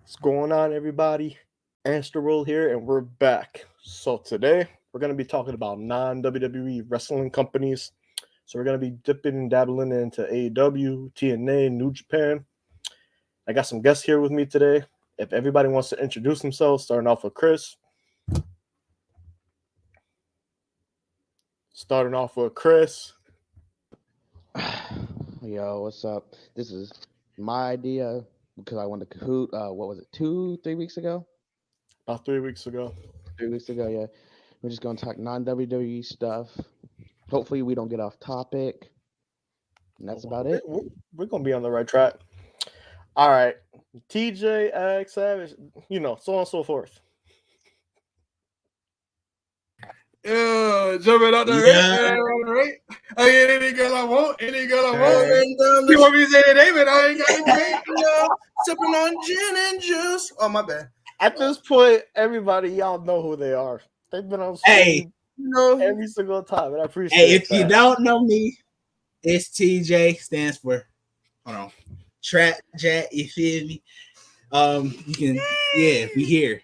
What's going on, everybody? Antstroworld here, and we're back. So today we're going to be talking about non-WWE wrestling companies. So we're going to be dipping and dabbling into AEW, TNA, New Japan. I got some guests here with me today. If everybody wants to introduce themselves, starting off with Chris. Yo, what's up? This is my idea because I won the Kahoot. What was it? 3 weeks ago? About 3 weeks ago. 3 weeks ago, yeah. We're just gonna talk non-WWE stuff. Hopefully, we don't get off topic. And that's about it. We're gonna be on the right track. All right, TJ, Alex Savage, so on and so forth. Jumping out the right. I get any girl I want, And you want me to say the name, and I ain't got the name. Sipping on gin and juice. Oh, my bad. At this point, everybody, y'all know who they are. They've been on screen every single time, and I appreciate it. Hey, if you don't know me, it's TJ, stands for, Trap Jack, you feel me? You can, we here.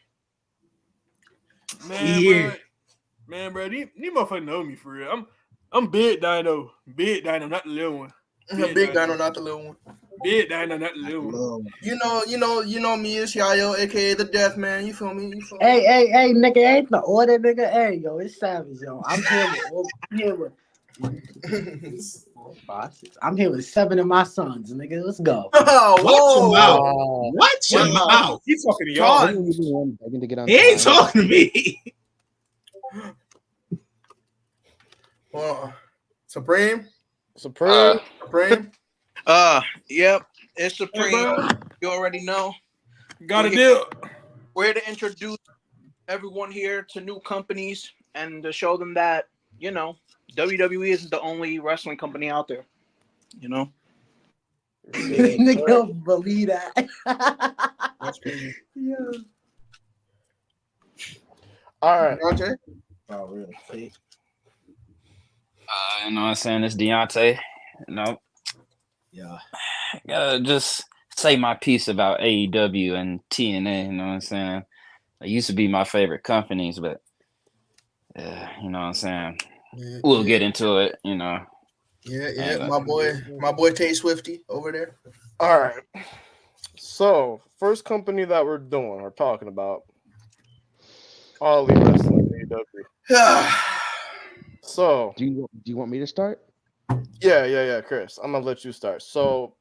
Man, bro, these motherfuckers know me for real. I'm Big Dino. Big Dino, not the little one. Big Dino, not the little one. Big Dino, not the little one. You know me, it's Yayo, aka the Death Man. You feel me? Hey, nigga, ain't the order, nigga. Hey, yo, it's Savage, yo. I'm here with 7 of my sons, nigga. Let's go. Oh, Watch your mouth. He's talking to y'all. He ain't talking to me. Supreme. Yep, it's Supreme. You already know. Got a deal. We're here to introduce everyone here to new companies and to show them that, WWE isn't the only wrestling company out there. Nigga, believe that. That's crazy. Yeah. All right. Deontay? Oh, really? You know what I'm saying? It's Deontay. Yeah. I gotta just say my piece about AEW and TNA. You know what I'm saying? They used to be my favorite companies, but you know what I'm saying? We'll get into it, Yeah, my boy Tay Swifty over there. All right. So, first company that we're talking about, All Elite Wrestling, AEW. So, Do you want me to start? Yeah, Chris. I'm gonna let you start. So,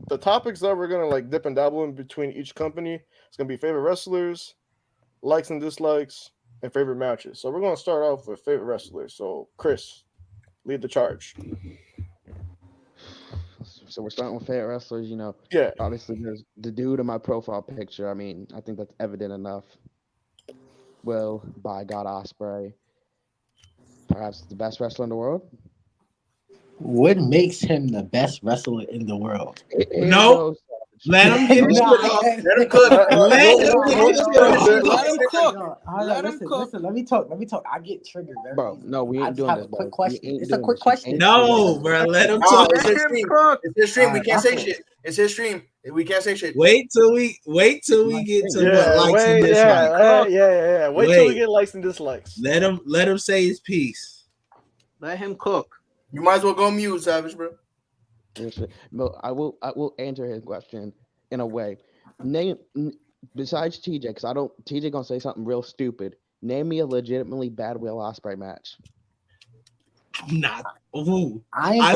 the topics that we're gonna dip and dabble in between each company is gonna be favorite wrestlers, likes and dislikes, and favorite matches. So we're gonna start off with favorite wrestlers. So, Chris, lead the charge. So we're starting with favorite wrestlers. Yeah. Obviously, there's the dude in my profile picture. I mean, I think that's evident enough. Will by God Ospreay, perhaps the best wrestler in the world. What makes him the best wrestler in the world? No. Let him get his shit off. Let him cook. Let him cook. Listen, let me talk. I get triggered. Bro, no, we ain't doing this, bro. Quick question. It's a quick question. No, bro, let him talk. It's his stream. We can't say shit. It's his stream. We can't say shit. Wait till we get to what likes and dislikes. Yeah. Wait till we get likes and dislikes. Let him say his piece. Let him cook. You might as well go mute, Savage, bro. No, I will answer his question in a way. Name besides TJ, because TJ gonna say something real stupid. Name me a legitimately bad Will Ospreay match. I'm not. Ooh. I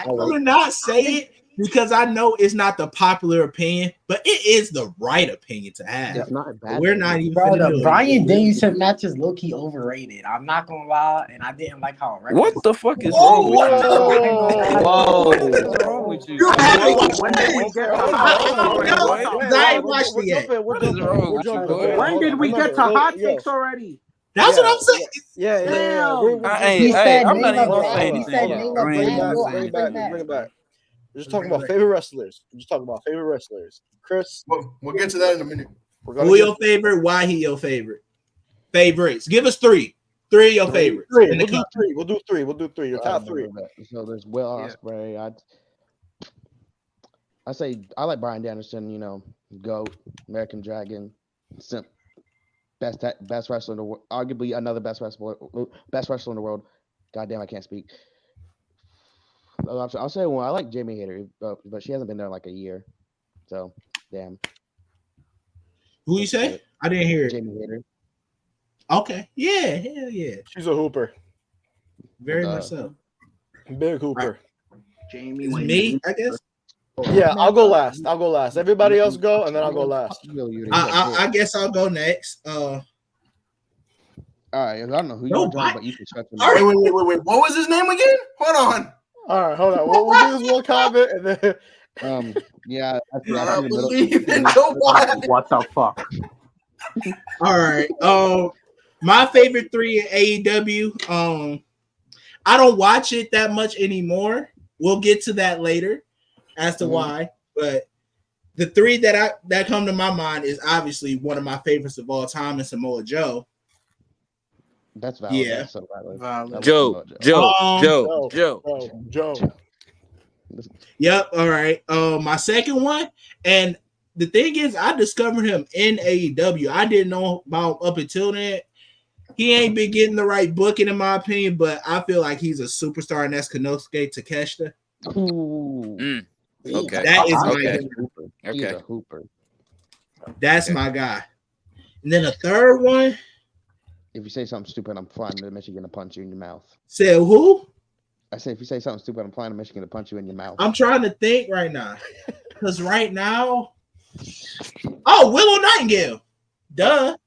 would not say it because I know it's not the popular opinion, but it is the right opinion to have. It's not bad. We're not even. Bro, the Bryan Danielson match is low key overrated. I'm not gonna lie, and I didn't like how. What the fuck is wrong with you? Whoa! What is wrong with you? I ain't watched it yet. What is wrong with you, boy? When did we get to hot takes already? That's what I'm saying. Yeah. I'm not even gonna say anything. Bring it back. We're just talking about favorite wrestlers. Chris, we'll get to that in a minute. Who your favorite? Why he your favorite? Favorites. Give us three. Three of your favorites. We'll do three. Your top three. So there's Will Ospreay. I say I like Bryan Danielson. You know, GOAT, American Dragon, best wrestler in the world, arguably another best wrestler in the world. Goddamn, I can't speak. I'll say I like Jamie Hayter, but she hasn't been there like a year. So, damn. Who you say? I didn't hear it. Jamie Hayter. Okay. Yeah. Hell yeah. She's a hooper. Very much so. Big hooper. Jamie. It's me, I guess. Yeah, I'll go last. Everybody else go, and then I'll go last. I guess I'll go next. All right, I don't know who you're drawing, but you can shut All right, wait. What was his name again? Hold on. All right, hold on. We'll do this one comment, and then yeah. I believe in the one. What the fuck? All right. My favorite three in AEW. I don't watch it that much anymore. We'll get to that later as to why. But the three that come to my mind is obviously one of my favorites of all time is Samoa Joe. That's valid. Yeah. That's so valid. Joe. Yep. All right. My second one, and the thing is, I discovered him in AEW. I didn't know about him up until then. He ain't been getting the right booking, in my opinion, but I feel like he's a superstar, and that's Konosuke Takeshita. Ooh. Okay. That is my guy. He's a hooper. That's my guy. And then a third one. If you say something stupid, I'm flying to Michigan to punch you in your mouth. Say who? I say if you say something stupid, I'm flying to Michigan to punch you in your mouth. I'm trying to think right now. Because right now. Oh, Willow Nightingale. Duh.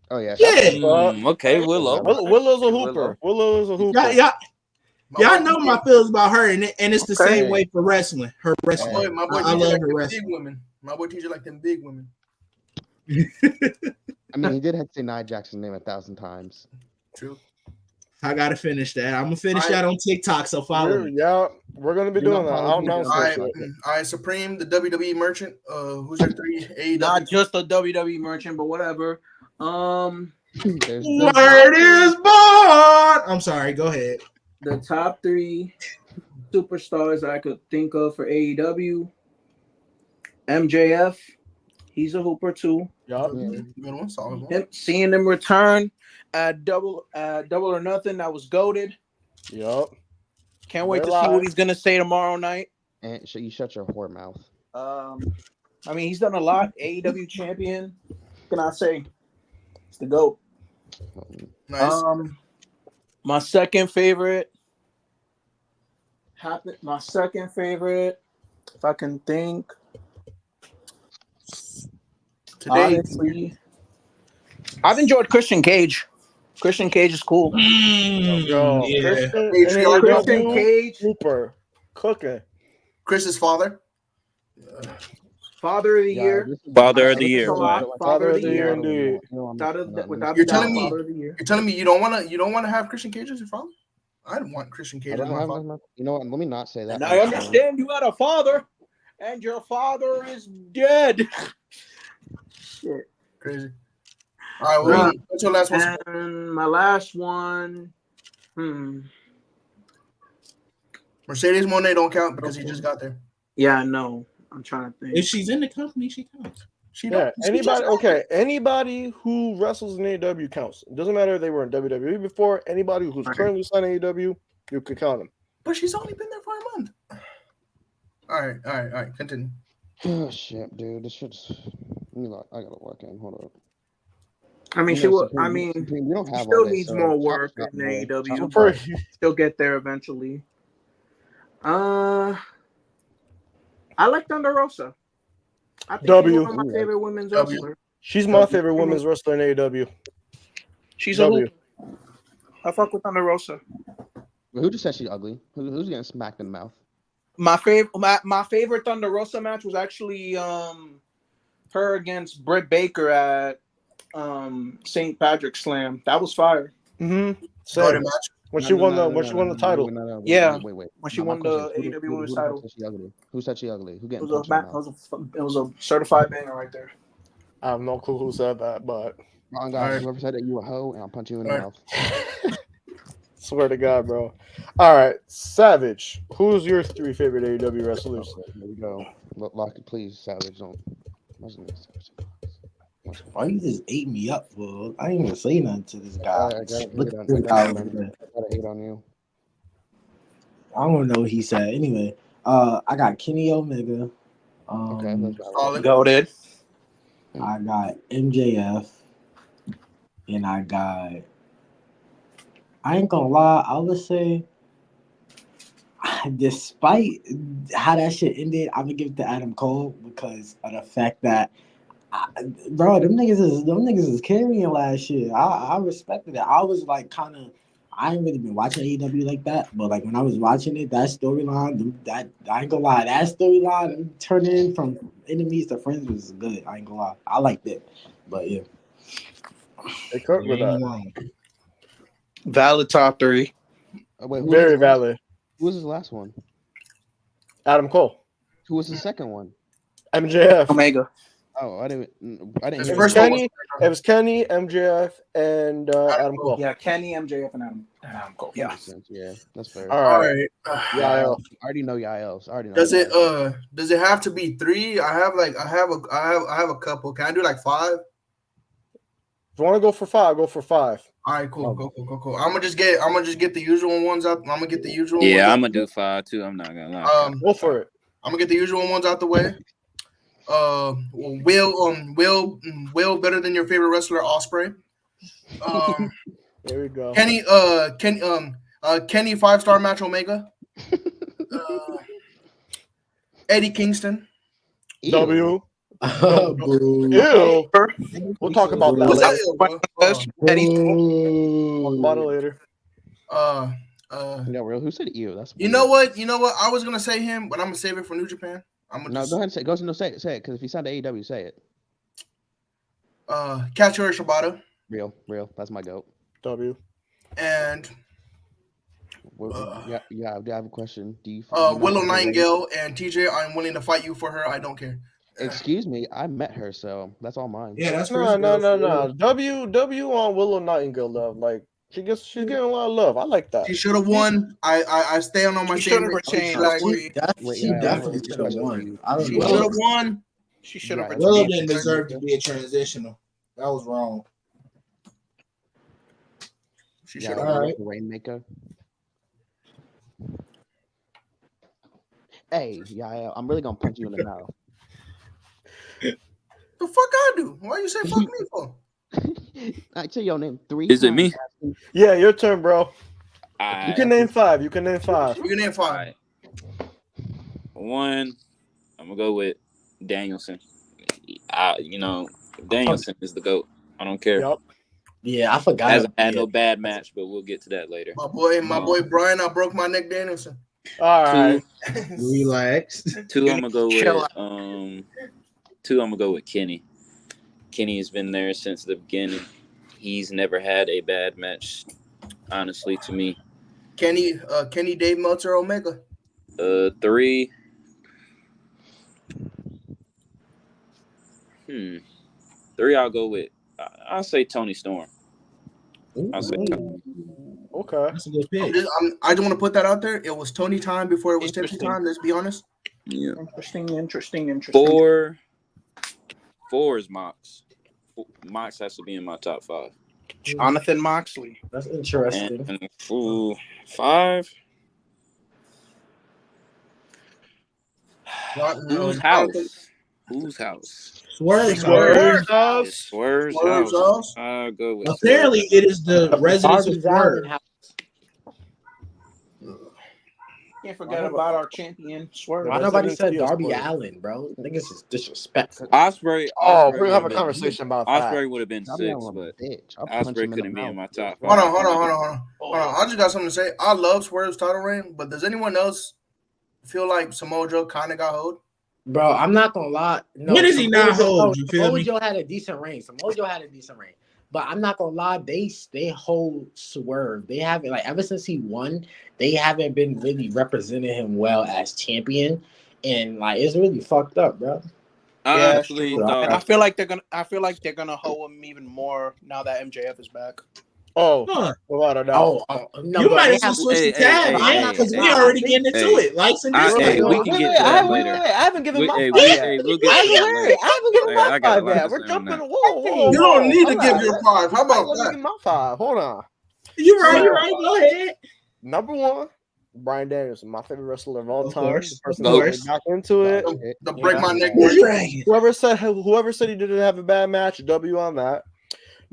Oh, yeah. Okay, Willow. Willow's a hooper. Willow's a hooper. Y'all know my feelings about her, and it's the same way for wrestling. Her wrestling. My boy I love like her wrestling. Big women. My boy teacher like them big women. I mean, he did have to say Nia Jackson's name 1,000 times. True. I gotta finish that. I'm gonna finish that on TikTok. So follow me. Yeah, we're gonna be doing that. I'll announce that. All right, Supreme, the WWE merchant. Who's your three? AEW. Not just a WWE merchant, but whatever. Word is born. I'm sorry. Go ahead. The top three superstars I could think of for AEW. MJF, he's a hooper too. Yup. Good one, solid one. Seeing him return at Double or Nothing, that was goated. Yup. Can't wait to see what he's gonna say tomorrow night. And you shut your whore mouth. I mean, he's done a lot. AEW champion. What can I say? It's the GOAT. Nice. My second favorite. If I can think. Today, honestly, I've enjoyed Christian Cage. Christian Cage is cool. Christian Cage, super cooking. Chris's father. Father of the year. Father of the year. Father of the year, indeed. You're telling me you don't want to have Christian Cage as your father? I don't want Christian Cage as my father. You know what? Let me not say that. And I understand you had a father, and your father is dead. Shit. Crazy. All right, what's your last one? And my last one. Mercedes Moné don't count because he just got there. Yeah, I know. I'm trying to think. If she's in the company, she counts. Anybody who wrestles in AEW counts. It doesn't matter if they were in WWE before. Anybody who's currently signed AEW, you could count them. But she's only been there for a month. All right. Continue. Oh shit, dude! This shit's. I gotta work in. Hold up. I mean, Supreme, she don't have still this, needs more work in AEW. But she'll get there eventually. I like Thunder Rosa. I think she's one of my favorite women's wrestlers. She's my favorite women's wrestler in AEW. She's a hoop. I fuck with Thunder Rosa. Who just said she's ugly? Who's getting smacked in the mouth? My favorite Thunder Rosa match was actually her against Britt Baker at St. Patrick's Slam. That was fire. Mm-hmm. So when she won the title. Yeah. Wait. When she won the AEW Women's title. Who said she ugly? Who getting it was a certified banger right there. I have no clue who said that, but wrong guy. Whoever said that, you a hoe, and I'll punch you in the mouth. Swear to God, bro. All right, Savage. Who's your 3 favorite AEW wrestlers? Okay, here we go. Lock it, please, Savage. Don't. Why you just ate me up, fool? I didn't even say nothing to this guy. I gotta Look hate at this guy over there. hate on you. I don't know what he said. Anyway, I got Kenny Omega. Okay, let's Solid. Goated. I got MJF, and I ain't gonna lie, I would say, despite how that shit ended, I'm gonna give it to Adam Cole because of the fact that, bro, them niggas is carrying last year. I respected it. I was like I ain't really been watching AEW like that, but like when I was watching it, that storyline, that I ain't gonna lie, that storyline turning from enemies to friends was good. I ain't gonna lie, I liked it, but yeah. They covered with that. Valid top 3. Wait, Very valid. Who was his last one? Adam Cole. Who was the second one? MJF. Omega. Oh, I didn't It hear was that. Kenny. It was Kenny, MJF, and Adam Cole. Yeah, Kenny, MJF, and Adam Cole. Yeah. Makes sense. Yeah, that's fair. All right. Yael. I already know Yael. I already know. Does it have to be 3? I have a couple. Can I do like 5? If you want to go for 5, go for 5. All right, cool. Go. I'm gonna just get the usual ones out. I'm gonna get the usual. Yeah, ones I'm gonna do 5 too. I'm not gonna lie. Go for it. I'm gonna get the usual ones out the way. Will better than your favorite wrestler, Ospreay. There we go. Kenny 5-star match Omega. Eddie Kingston. W. Ew. We'll talk about that What's later. that, Eddie? Talk about it later. No, real. Who said ew? That's You know what? I was gonna say him, but I'm gonna save it for New Japan. Go ahead and say. Say it. Because if you sound AEW, say it. Katsuyori Shibata. Real. That's my goat. W. And I have a question. Do you? Willow Nightingale and TJ. I'm willing to fight you for her. I don't care. Excuse me, I met her, so that's all mine. Yeah, that's No. W on Willow Nightingale love. Like she's getting a lot of love. I like that. She should have won. I stand on my She should have statement. retained. She definitely should have won. She should have won. She should have Willow retained. didn't deserve to be a transitional. That was wrong. She should have All won. right. Rainmaker. Hey, yeah, I'm really gonna punch you in the mouth. The fuck I do? Why you say fuck me for? I tell your name 3 Is it me? Yeah, your turn, bro. I, You can name 5. You can name 5. One, I'm gonna go with Danielson. Danielson is the GOAT. I don't care. Yep. Yeah, I forgot. Hasn't had no bad match, but we'll get to that later. My boy Brian, I broke my neck, Danielson. All right. Relax. 2, I'm gonna go with I'm gonna go with Kenny. Kenny has been there since the beginning. He's never had a bad match, honestly, to me. Kenny Dave Meltzer Omega. 3. 3, I'll go with. I'll say Tony Storm. Okay. That's a good pick. I just want to put that out there. It was Tony time before it was Tipsy time. Let's be honest. Yeah. Interesting. 4 is Mox. Mox has to be in my top 5. Jonathan Moxley. That's interesting. And 5. Whose house? Whose house? Swerve's house. Swerve's house. I'll go with Apparently, it is the residence of Swerve. Can't forget about our champion Swerve. Why nobody said Darby Allin, bro? Niggas is disrespectful. Ospreay. We're gonna have a conversation about that. Ospreay would have been 6, but Ospreay couldn't be in my top 5. Hold on. I just got something to say. I love Swerve's title reign, but does anyone else feel like Samoa Joe kind of got hoed? Bro, I'm not gonna lie. No, When is he not hold? You feel me? Samoa Joe had a decent reign. But I'm not gonna lie, they hold Swerve. They haven't, like, ever since he won, they haven't been really representing him well as champion, and like it's really fucked up, bro. And I feel like they're gonna hold him even more now that MJF is back. Oh, Huh. without a doubt. No, You but might they as well have. switch the Hey, tab, I'm man, not because gonna we lie. already I think getting into Hey, it. Likes and hey, dislikes. we can get to that later. I haven't given my Hey, five yet. we'll get to that later. I haven't given Hey, my I got a five lot yet. to We're say on jumping. that. Whoa. You don't need to Hold give on. your 5. How about Let me that? give my 5. Hold on. You right, So- you right. Go ahead. Number 1, Bryan Danielson, my favorite wrestler of all Of time. course, The person of that got me course. back into it. The break my neck Who's merchant. dragging? Whoever said he didn't have a bad match, W on that.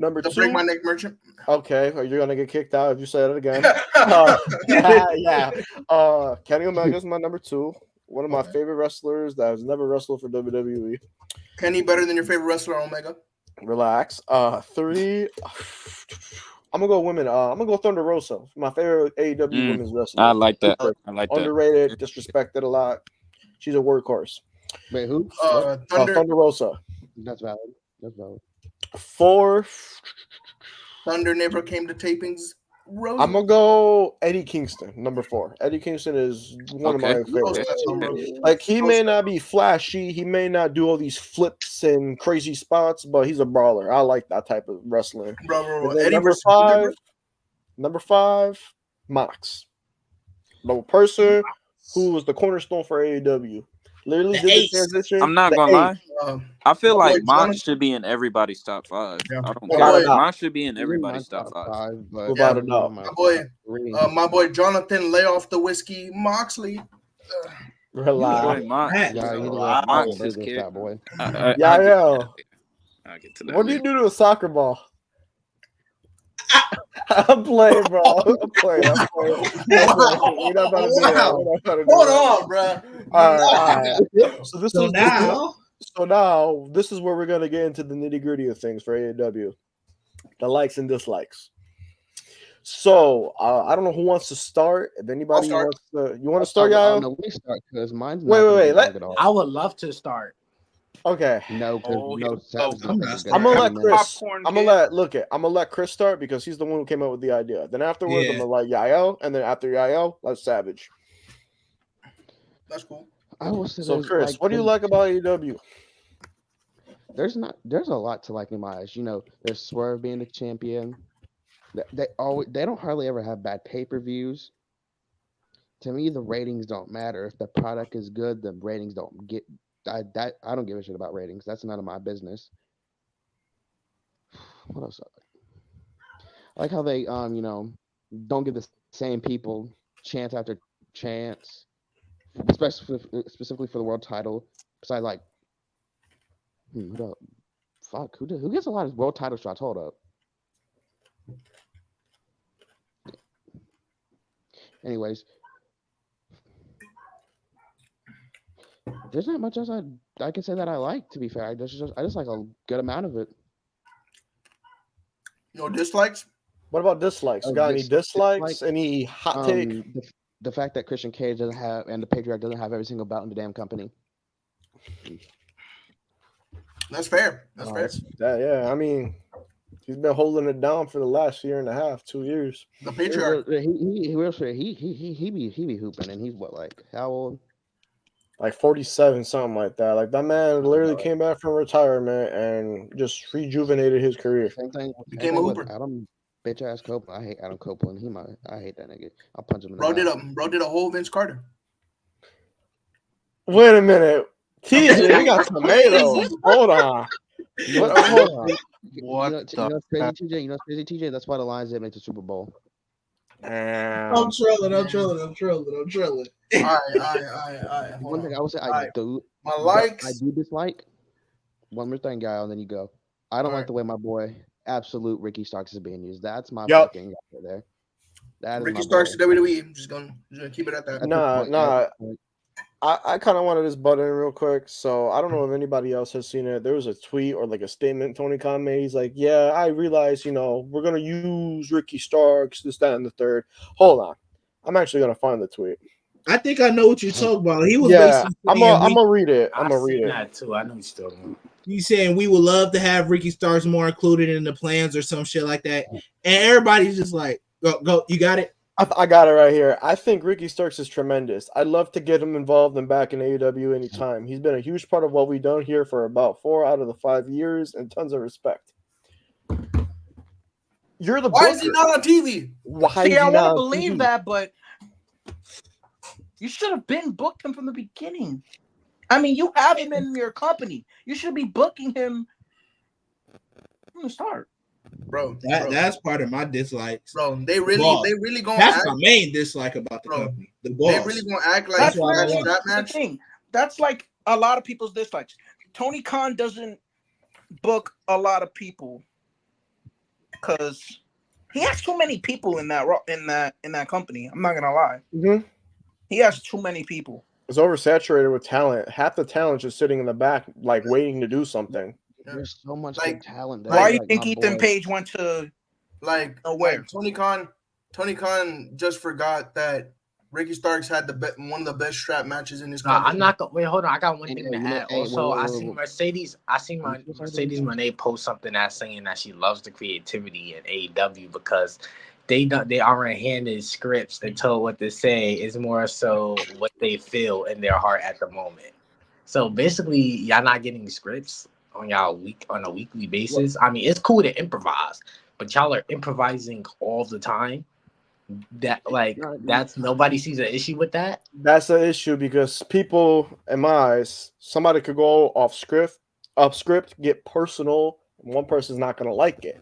Number The 2, break my neck merchant. okay, you're gonna get kicked out if you say it again. Kenny Omega's my number 2. One of my favorite wrestlers that has never wrestled for WWE. Kenny better than your favorite wrestler, Omega. Relax. 3. I'm gonna go women. I'm gonna go Thunder Rosa. My favorite AEW women's wrestler. I like that. I like that. Underrated, disrespected a lot. She's a workhorse. Wait, who? Thunder Rosa. That's valid. That's valid. 4. Thunder never came to tapings. Rosa. I'm gonna go Eddie Kingston, number 4. Eddie Kingston is one of my favorites. Like, he may not be flashy, he may not do all these flips and crazy spots, but he's a brawler. I like that type of wrestling. Bro. And then Eddie number versus 5, Mox. The person who was the cornerstone for AEW. Literally did the transition. I'm not The gonna lie. ace. I feel my like boy Mox Jonathan- should be in everybody's top 5. Yeah. I don't My care. boy- Mox should be in everybody's top 5. But Without a doubt. my boy Jonathan, lay off the whiskey. Moxley. Relax. Boy, Mox, Mox is that boy. I'll get to that. What do you do to a soccer ball? I'm playing, bro. I'm playing. We're not about to do that. We're not about to do Hold that. on, bro. All right. So now this is where we're gonna get into the nitty gritty of things for AEW, the likes and dislikes. So I don't know who wants to start. If anybody wants to, you want to start, Yael? No, we start because mine's Wait. I would love to start. Okay. No, I'm gonna let Chris. I'm gonna let Chris start because he's the one who came up with the idea. Then afterwards, I'm gonna let Yael, and then after Yael, let Savage. That's cool. I will say So, Chris, what do you like about AEW? There's a lot to like in my eyes. You know, there's Swerve being the champion. They don't hardly ever have bad pay-per-views. To me, the ratings don't matter. If the product is good, the ratings don't get. I don't give a shit about ratings. That's none of my business. What else? I like how they don't give the same people chance after chance, specifically for the world title. Besides, like, who gets a lot of world title shots? Hold up. Anyways, there's not much else I can say that I like. To be fair, I just like a good amount of it. No dislikes. What about dislikes? Got any dislikes? Any hot take? The fact that Christian Cage doesn't have and the Patriarch doesn't have every single belt in the damn company. That's fair. Yeah, I mean, he's been holding it down for the last 1.5 years. The Patriarch. He be hooping, and he's what, like, how old? Like 47, something like that. Like, that man literally came back from retirement and just rejuvenated his career. Same thing Became a hooper. Adam bitch ass Copeland. I hate Adam Copeland. I hate that nigga. I'll punch him in the Bro did a whole Vince Carter. Wait a minute. TJ, we got tomatoes. Hold on. Hold on. You know crazy TJ? That's why the Lions didn't make the Super Bowl. I'm trolling. All right. One thing I would say I do dislike. One more thing, guy, and then you go. I don't like the way my boy Absolute Ricky Starks is being used. That's my fucking guy there. That is Ricky Starks to WWE. I'm just gonna keep it at that. Nah. I kind of wanted this button real quick, so I don't know if anybody else has seen it. There was a tweet or like a statement Tony Khan made. He's like, "Yeah, I realize, we're gonna use Ricky Starks, this, that, and the third." Hold on, I'm actually gonna find the tweet. I think I know what you're talking about. He was I'm gonna read it. I'm gonna read it. That too. I know you still don't. You saying we would love to have Ricky Starks more included in the plans or some shit like that, and everybody's just like, "Go, you got it." I got it right here. I think Ricky Starks is tremendous. I'd love to get him involved and back in AEW anytime. He's been a huge part of what we've done here for about 4 out of the 5 years, and tons of respect. You're the Why is he booker. not on TV? Why See, is I he want not to on believe TV? that, but you should have been booked him from the beginning. I mean, you have him in your company. You should be booking him from the start. Bro, That's part of my dislikes. bro, they really gonna That's act. my main dislike about the company. The boss. They really gonna act like That's why I that don't strap the match. thing. That's like a lot of people's dislikes. Tony Khan doesn't book a lot of people because he has too many people in that company. I'm not gonna lie. Mm-hmm. He has too many people. It's oversaturated with talent. Half the talent just sitting in the back, like waiting to do something. There's so much Like, good talent. Why do you like, think my Ethan boy- Page went to Like nowhere? Tony Khan just forgot that Ricky Starks had one of the best strap matches in his Nah, company. I'm not gonna wait. Hold on, I got one Hey, thing no, to you know- add. hey, Also, wait, I wait, seen wait. Mercedes. I seen Mercedes Moné post something that's saying that she loves the creativity in AEW because they aren't handed scripts and told what to say. It's more so what they feel in their heart at the moment. So basically, y'all not getting scripts on on a weekly basis. I mean, it's cool to improvise, but y'all are improvising all the time. That's nobody sees an issue with that. That's the issue because people, in my eyes, somebody could go off script, get personal, and one person's not gonna like it.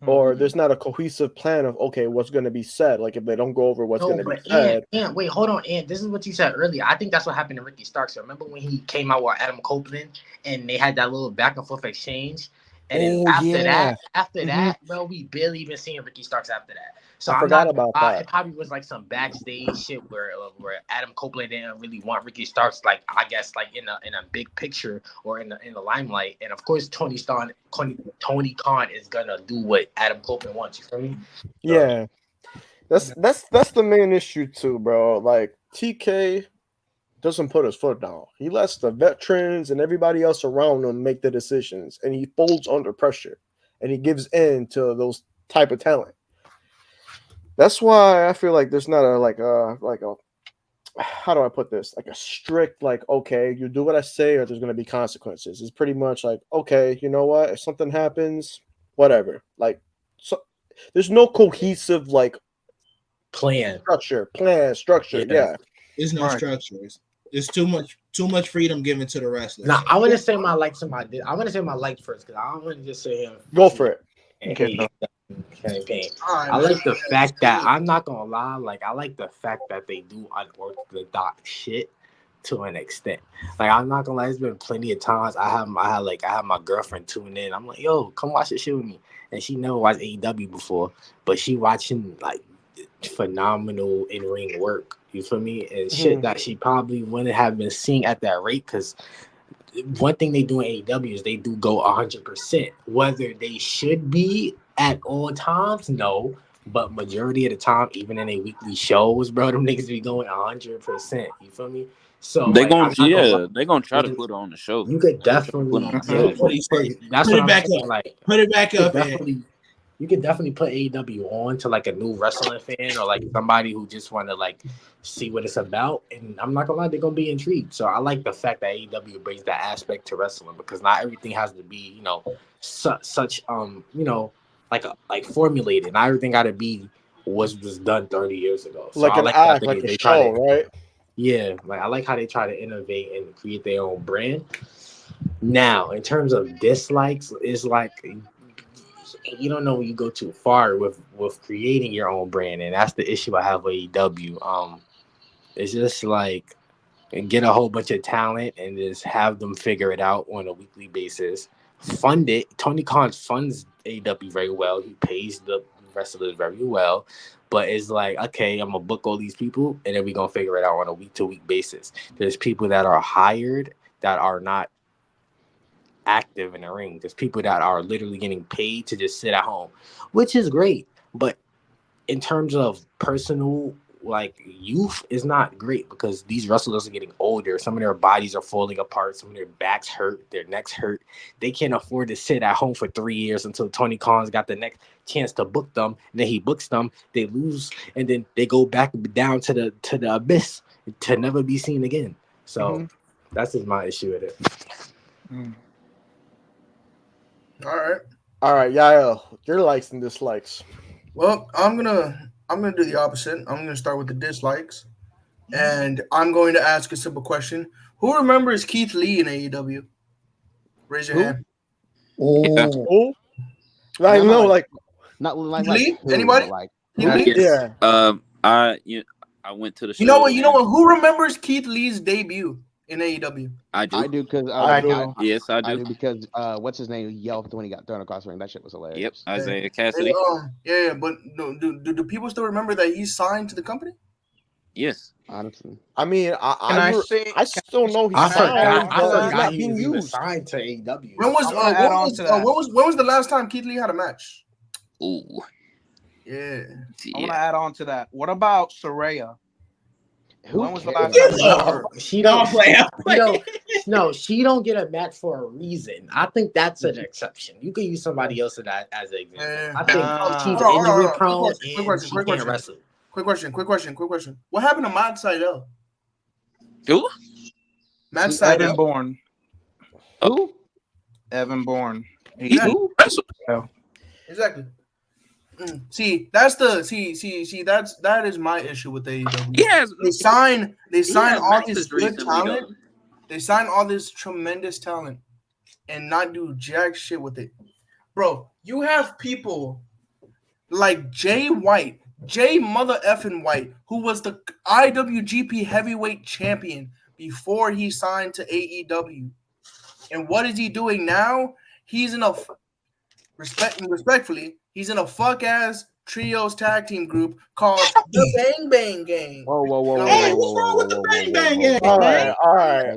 Or there's not a cohesive plan of what's going to be said. Like if they don't go over what's going to be said. And wait, hold on, and this is what you said earlier. I think that's what happened to Ricky Starks. Remember when he came out with Adam Copeland and they had that little back and forth exchange, and then after that, bro, we barely even seen Ricky Starks after that. So I I'm forgot not about that. It probably was like some backstage shit where Adam Copeland didn't really want Ricky Starks, like I guess like in a big picture or in the limelight. And of course, Tony Khan is gonna do what Adam Copeland wants. You feel me? Yeah, that's the main issue too, bro. Like TK doesn't put his foot down. He lets the veterans and everybody else around him make the decisions, and he folds under pressure, and he gives in to those type of talent. That's why I feel like there's not a how do I put this? Like a strict you do what I say or there's going to be consequences. It's pretty much like, okay, you know what? If something happens, whatever. Like, so there's no cohesive plan structure. Yeah. There's no structures. There's too much freedom given to the wrestlers. Now I want to say my likes and I want to say my likes first because I don't want to just say him. Go for it. Campaign. I like the fact that I'm not gonna lie. Like I like the fact that they do unorthodox shit to an extent. Like I'm not gonna lie. There's been plenty of times I have my girlfriend tune in. I'm like, yo, come watch this shit with me, and she never watched AEW before, but she watching like phenomenal in-ring work. You feel me? And shit that she probably wouldn't have been seeing at that rate because. One thing they do in AEW is they do go 100%. Whether they should be at all times, no. But majority of the time, even in a weekly shows, bro, them niggas be going 100%. You feel me? So they're gonna try to put on the show. You could definitely that's what I'm saying. Like put it back up. You could definitely put AEW on to like a new wrestling fan or like somebody who just want to like see what it's about. And I'm not gonna lie, they're gonna be intrigued. So I like the fact that AEW brings that aspect to wrestling because not everything has to be, such like formulated. Not everything gotta be what was done 30 years ago. So like I an like act, like a show, right? Yeah, like I like how they try to innovate and create their own brand. Now, in terms of dislikes, it's like you don't know when you go too far with creating your own brand, and that's the issue I have with AEW. It's just like get a whole bunch of talent and just have them figure it out on a weekly basis. Fund it. Tony Khan funds AEW very well. He pays the wrestlers very well, but it's like, okay, I'm gonna book all these people, and then we're gonna figure it out on a week-to-week basis. There's people that are hired that are not active in the ring. There's people that are literally getting paid to just sit at home, which is great. But in terms of personal youth is not great because these wrestlers are getting older. Some of their bodies are falling apart. Some of their backs hurt. Their necks hurt. They can't afford to sit at home for 3 years until Tony Khan's got the next chance to book them. And then he books them. They lose, and then they go back down to the abyss to never be seen again. So that's just my issue with it. All right. All right, Yael, your likes and dislikes. Well, I'm gonna do the opposite. I'm gonna start with the dislikes, and I'm going to ask a simple question: who remembers Keith Lee in AEW? Raise your Who? hand. Yeah. Who? I Not know, like- like, Not like Lee? who, Anybody? but like Keith who? Lee? Yes. yeah. I went to the show. You know what? and Who remembers Keith Lee's debut in AEW? I do. I do because I do. Yes, I I do. do because what's his name yelled when he got thrown across the ring. That shit was hilarious. Yep, Hey, Isaiah Cassidy. yeah, but do people still remember that he signed to the company? Yes. Honestly, I mean, Can I say? I still know he's I signed, forgot. but he's I not he being was even used. signed to AEW. When was I wanna add on to that. when was the last time Keith Lee had a match? Ooh. Yeah. I want to Yeah. add on to that. What about Saraya? who When was the cares? last time you saw her? She Don't don't. play. You know, no, she don't get a match for a reason. I think that's an exception. You can use somebody else as an example. Yeah. I think she's Hold on. injury prone Quick and question, she quick can't question. wrestle. Quick question. What happened to Matt Sydal? Who? Matt Evan Sydal. Bourne. Who? Evan Bourne. He Yeah. who? Exactly. See, that's that is my issue with AEW. Yes. They sign has all matches this good recently, talent. though. They sign all this tremendous talent and not do jack shit with it. Bro, you have people like Jay Mother effing White, who was the IWGP heavyweight champion before he signed to AEW. And what is he doing now? He's in a respectfully, he's in a fuck ass trios tag team group called the Bang Bang Gang. Whoa. Hey, what's wrong with the Bang Bang Gang, All man?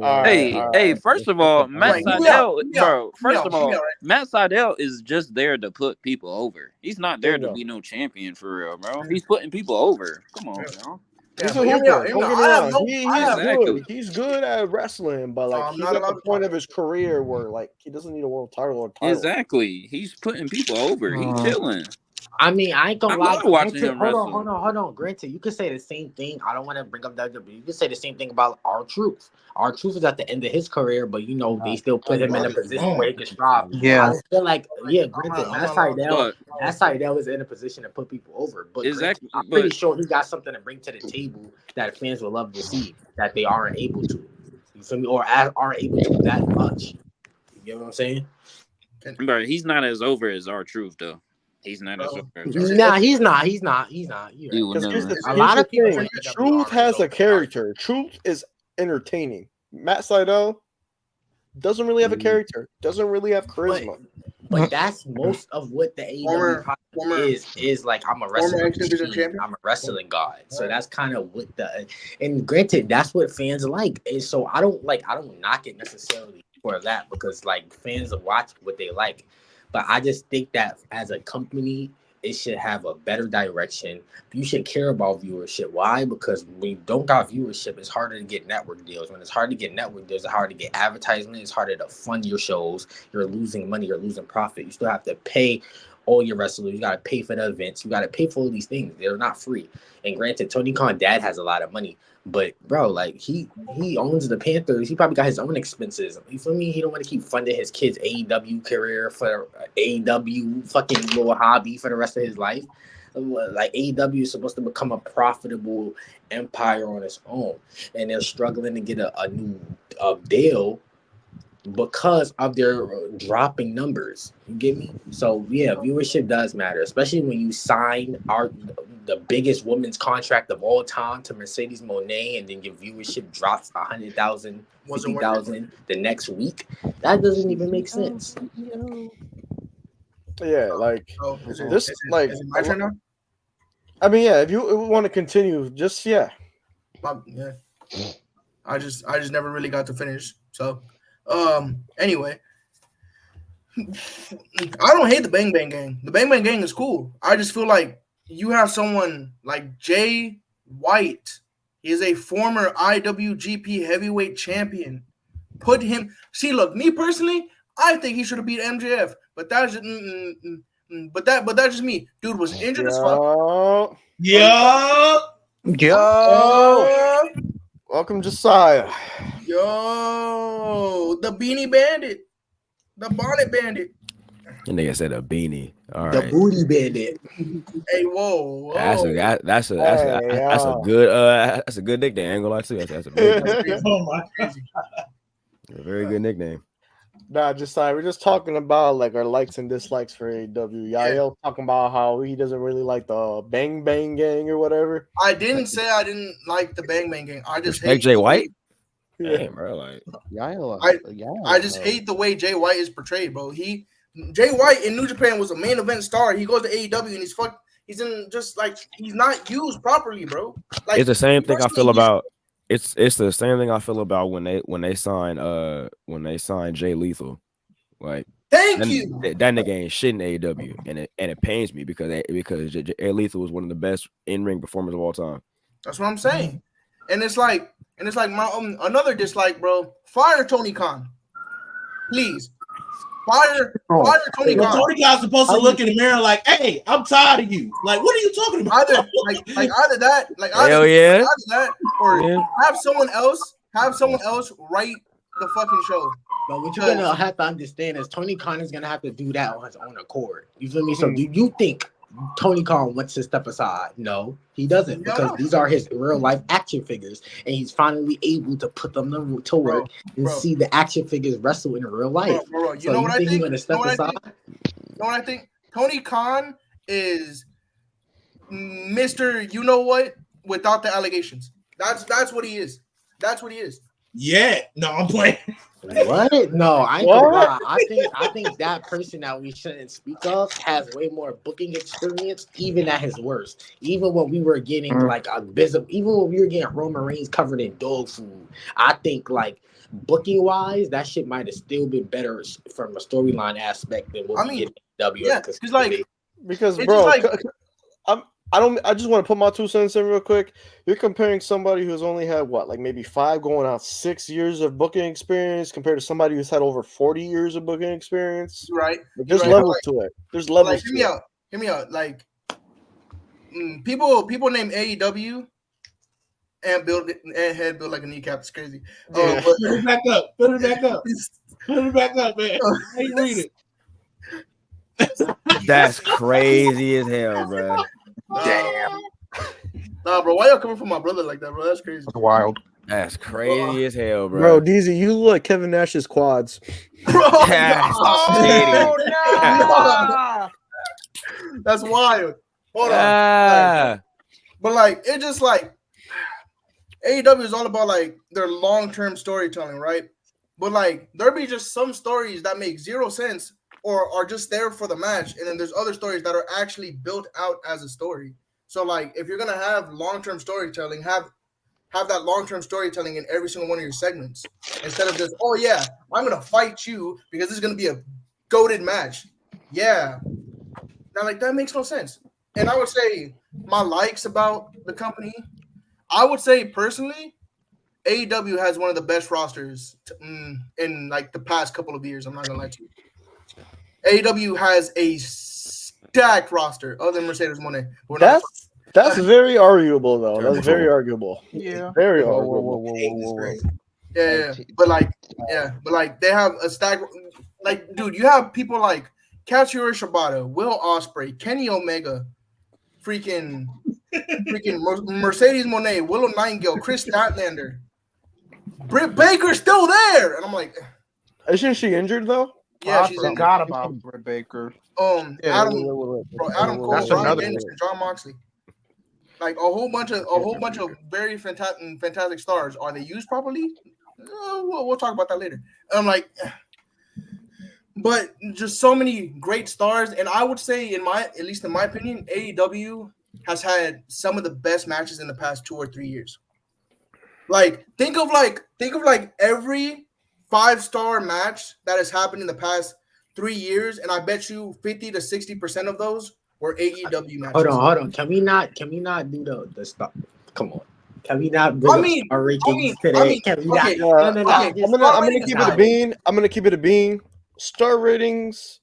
right. Hey, first of all, Matt Right, hear me out, Sydal, hear me out, bro. First hear of me all, out, right? Matt Sydal is just there to put people over. He's not there to Bingo. be no champion for real, bro. He's putting people over. Come on, bro. Yeah, He's a but hear me out, hooper. hear me Don't out. get me I have wrong. no- He's I have- Exactly. good. He's good at wrestling, but like I'm he's not at the allowed to point talk. of his career where like he doesn't need a world title or title. Exactly. He's putting people over. He's chilling. I mean, I ain't gonna I lie. love watching Granted, him wrestle. hold on. Granted, you could say the same thing. I don't want to bring up WWE. You could say the same thing about R-Truth. R-Truth is at the end of his career, but they still put him in a position where he could strive. Yeah. I just feel like, granted, Matt Sydal was in a position to put people over. But Exactly, granted, I'm pretty but- sure he got something to bring to the table that fans would love to see that they aren't able to. You feel me? Or aren't able to that much. You get what I'm saying? Bro, he's not as over as R-Truth, though. He's not as over as R-Truth. Nah, he's not. You're right. You would Because here's never. the A lot of people thing. in AEW Truth are has a over. character. Truth is entertaining. Matt Sydal doesn't really have a character. Doesn't really have charisma. But that's most of what the AEW product is like. I'm a wrestling machine. I'm a wrestling god. So that's kind of what and granted, that's what fans like. And so I don't knock it necessarily for that because like fans watch what they like. But I just think that as a company, it should have a better direction. You should care about viewership. Why? Because when you don't got viewership, it's harder to get network deals. When it's hard to get network deals, it's harder to get advertisement. It's harder to fund your shows. You're losing money. You're losing profit. You still have to pay all your wrestlers. You got to pay for the events. You got to pay for all these things. They're not free. And granted, Tony Khan dad has a lot of money. But bro, like he owns the Panthers. He probably got his own expenses. You feel me? He don't want to keep funding his kid's AEW career for AEW fucking little hobby for the rest of his life. Like AEW is supposed to become a profitable empire on its own, and they're struggling to get a new deal because of their dropping numbers. You get me? So yeah, viewership does matter, especially when you sign the biggest women's contract of all time to Mercedes Moné, and then your viewership drops 100,000, 50,000 the next week. That doesn't even make sense. Yeah, like Is this, it like my turn now? I mean, yeah. If you want to continue, just Yeah. I just never really got to finish. So, anyway, I don't hate the Bang Bang Gang. The Bang Bang Gang is cool. I just feel like you have someone like Jay White. He is a former IWGP heavyweight champion. Put him. See, look, me personally, I think he should have beat MJF, but that's just, but that's just me. Dude was injured as fuck. Yo. Welcome, Josiah. Yo, the Beanie Bandit, the Bonnet Bandit. The nigga said a beanie. All The right. booty bandit. Hey, whoa. That's a good nickname. I ain't gonna lie to you. That's a very good nickname. Nah, we're just talking about like our likes and dislikes for AEW. Yael talking about how he doesn't really like the Bang Bang Gang or whatever. I didn't say I didn't like the Bang Bang Gang. I just hate Jay White. Damn, bro. Like, I just hate the way Jay White is portrayed, bro. Jay White in New Japan was a main event star. He goes to AEW and he's in just like he's not used properly, bro. Like it's the same thing I feel about. It's the same thing I feel about when they sign Jay Lethal. Like, thank you. That nigga ain't shit in AEW, and it pains me because Jay Lethal was one of the best in-ring performers of all time. That's what I'm saying. And it's like my another dislike, bro. Fire Tony Khan, please. Fire Tony Khan. Tony Khan's supposed to look in the mirror like, "Hey, I'm tired of you." Like, what are you talking about? Either that, or have someone else write the fucking show. But what you're gonna have to understand is Tony Khan is gonna have to do that on his own accord. You feel me? So do you think Tony Khan wants to step aside? No, he doesn't, because these are his real life action figures, and he's finally able to put them to work and see the action figures wrestle in real life. Bro, you know what I think? You know what I think? Tony Khan is Mr. You know what without the allegations. That's what he is. That's what he is. Yeah, no, I'm playing. What? No, I ain't gonna lie. I think that person that we shouldn't speak of has way more booking experience, even at his worst. Even when we were getting like even when we were getting Roman Reigns covered in dog food, I think like booking wise, that shit might have still been better from a storyline aspect than what we get in W. Yeah, because bro, I just want to put my 2 cents in real quick. You're comparing somebody who's only had like maybe 5 going on 6 years of booking experience compared to somebody who's had over 40 years of booking experience. Right. Like, there's levels to it. There's levels. Like, hear me out. Like people name AEW and head built like a kneecap. It's crazy. Put it back up. Put it back up. Put it back up, man. How you read it? That's crazy as hell, bro. Damn. Nah, bro. Why y'all coming for my brother like that, bro? That's crazy. That's wild. That's crazy as hell, bro. Bro, DZ, you look like Kevin Nash's quads. Bro, that's wild. Hold on. But like, it just like AEW is all about like their long-term storytelling, right? But like, there be just some stories that make zero sense or are just there for the match, and then there's other stories that are actually built out as a story. So like, if you're gonna have long-term storytelling, have that long-term storytelling in every single one of your segments, instead of just, oh yeah, I'm gonna fight you because this is gonna be a goated match. Yeah, now like that makes no sense. And I would say my likes about the company, I would say personally, AEW has one of the best rosters in like the past couple of years. I'm not gonna lie to you. AEW has a stacked roster other than Mercedes Moné. That's very arguable, though. That's very arguable. Yeah, very arguable. Yeah, but like they have a stack. Like, dude, you have people like Katsuyori Shibata, Will Ospreay, Kenny Omega, freaking Mercedes Moné, Willow Nightingale, Chris Statlander, Britt Baker's still there, and I'm like, isn't she injured though? Yeah, I forgot about Britt Baker. Adam Cole, that's Brian another Danielson, John Moxley, like a whole bunch of very fantastic stars. Are they used properly? We'll talk about that later. I'm like, but just so many great stars, and I would say, at least in my opinion, AEW has had some of the best matches in the past 2 or 3 years. Like, think of every 5-star match that has happened in the past 3 years, and I bet you 50 to 60% of those were AEW matches. Hold on. Can we not do the stuff? Come on. Can we not bring our rankings today? I'm gonna keep it a bean. I'm gonna keep it a bean. Star ratings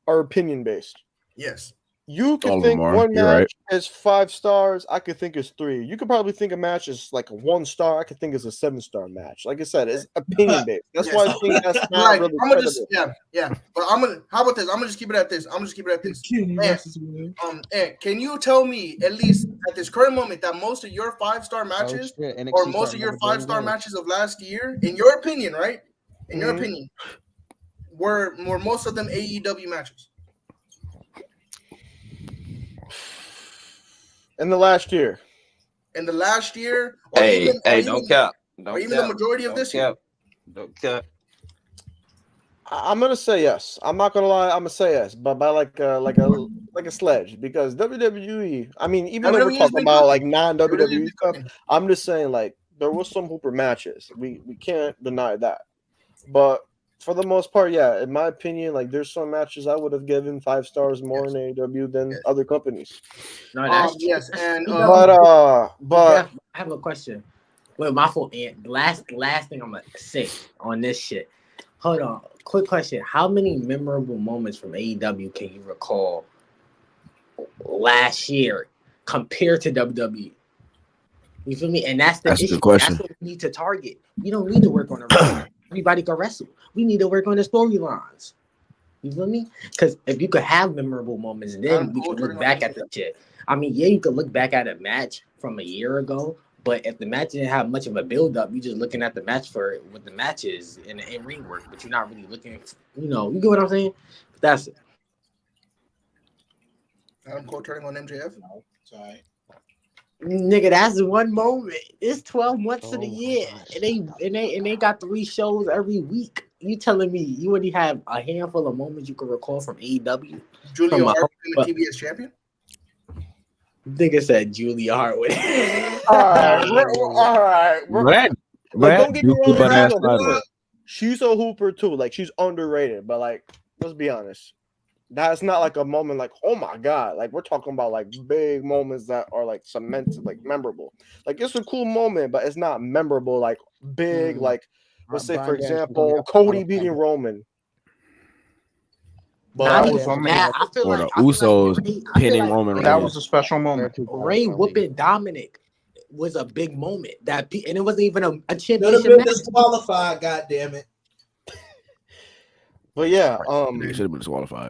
are opinion based. Yes. You All could of think them are. one You're right. match is 5 stars. I could think it's 3. You could probably think a match is like a 1 star. I could think it's a 7-star match. Like I said, it's opinion based. That's Yes. why I think that's not Like, really I'm gonna just credible. yeah. But I'm gonna. How about this? I'm gonna just keep it at this. Kenny versus Will. And can you tell me at least at this current moment that most of your 5-star matches shit, NXT or most starting of your another damn 5-star game. matches of last year, in your opinion, right? In your opinion, were most of them AEW matches? In the last year. In the last year, or Hey, even, don't cap. Don't or even cap. the majority of Don't this cap. year. Don't cap. I'm gonna say yes. I'm not gonna lie. I'm gonna say yes, but by like a sledge, because WWE. I mean, even though we're WWE has talking been about cooking. like non-WWE WWE has been stuff, cooking. I'm just saying like there was some hooper matches. We can't deny that. But for the most part, yeah, in my opinion, like there's some matches I would have given 5 stars more in AEW than other companies. No, that's Yes, and But I have a question. Wait, my fault. And the last thing I'm gonna say on this shit. Hold on, quick question. How many memorable moments from AEW can you recall last year compared to WWE? You feel me? And that's the That's a issue. good question. That's what we need to target. We don't need to work on the wrestling. Everybody can wrestle. We need to work on the storylines. You feel me? Because if you could have memorable moments, then we can look back at the shit. I mean, yeah, you could look back at a match from a year ago, but if the match didn't have much of a build-up, you're just looking at the match for what the match is and the ring work, but you're not really looking, you get what I'm saying? But that's it. I'm Cole turning on MJF. Sorry. Nigga, that's one moment. It's 12 months of the year, and they got 3 shows every week. You telling me you already have a handful of moments you can recall from AEW? Julia Hart became a TBS champion. Nigga said Julia Hart. all right. Like, don't get me wrong. She's a hooper too. Like, she's underrated, but like, let's be honest. That's not like a moment like, oh my god. Like, we're talking about like big moments that are like cemented, like memorable. Like, it's a cool moment, but it's not memorable. Like big, like let's say for example, Cody beating Roman. But that was amazing. I feel like Usos pinning Roman. That was a special moment. Ray whooping Dominic was a big moment. And it wasn't even a Should have championship been match. disqualified. God damn it. But yeah, they should have been disqualified.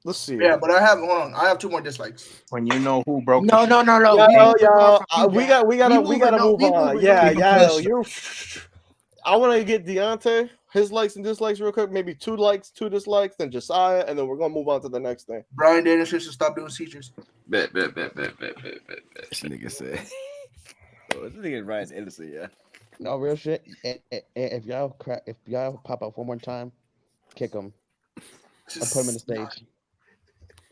Let's see. Yeah, but I have 2 more dislikes. When you know who broke. No. We gotta move on. Yeah. I want to get Deontay his likes and dislikes real quick. Maybe 2 likes, 2 dislikes, then Josiah, and then we're gonna move on to the next thing. Bryan Danielson should stop doing seizures. Bet. This nigga said. This nigga Ryan's innocent, yeah. No real shit. If y'all pop up one more time, kick him. I put him in the stage.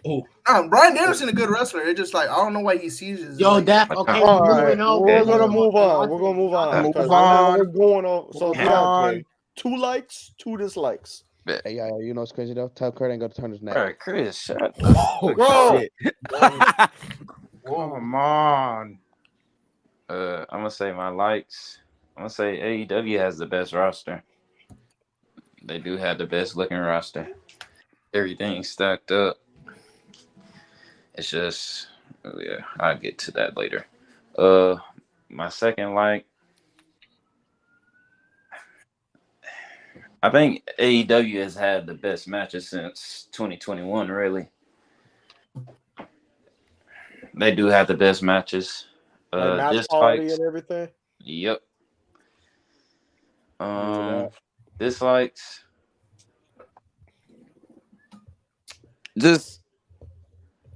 Oh, Bryan Danielson a good wrestler. It's just like I don't know why he seizures. Yo, like, that okay. All right, we're gonna move on. We're gonna move on. We're going on. So Deontay, 2 likes, 2 dislikes. Hey, yeah, you know what's crazy though? Tell Kurt ain't gonna turn his neck. All right, Chris, shut up. Bro. Come on. I'm gonna say my likes. I'm gonna say AEW has the best roster. They do have the best looking roster. Everything's stacked up. It's just, I'll get to that later. My second like, I think AEW has had the best matches since 2021. Really, they do have the best matches. Like match quality and everything. Yep. Dislikes. Just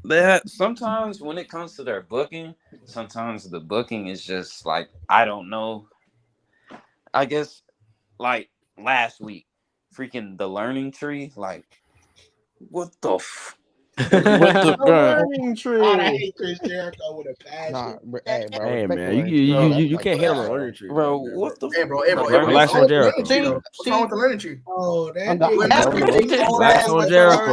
that sometimes when it comes to their booking, sometimes the booking is just like, I don't know. I guess like last week, freaking the learning tree, like what the learning tree. I hate Chris Jericho with a passion. Hey man, you can't hit on the learning tree, bro. What the? Hey, bro. Relax on Jericho. What's wrong with the learning tree? Oh, relax on Jericho,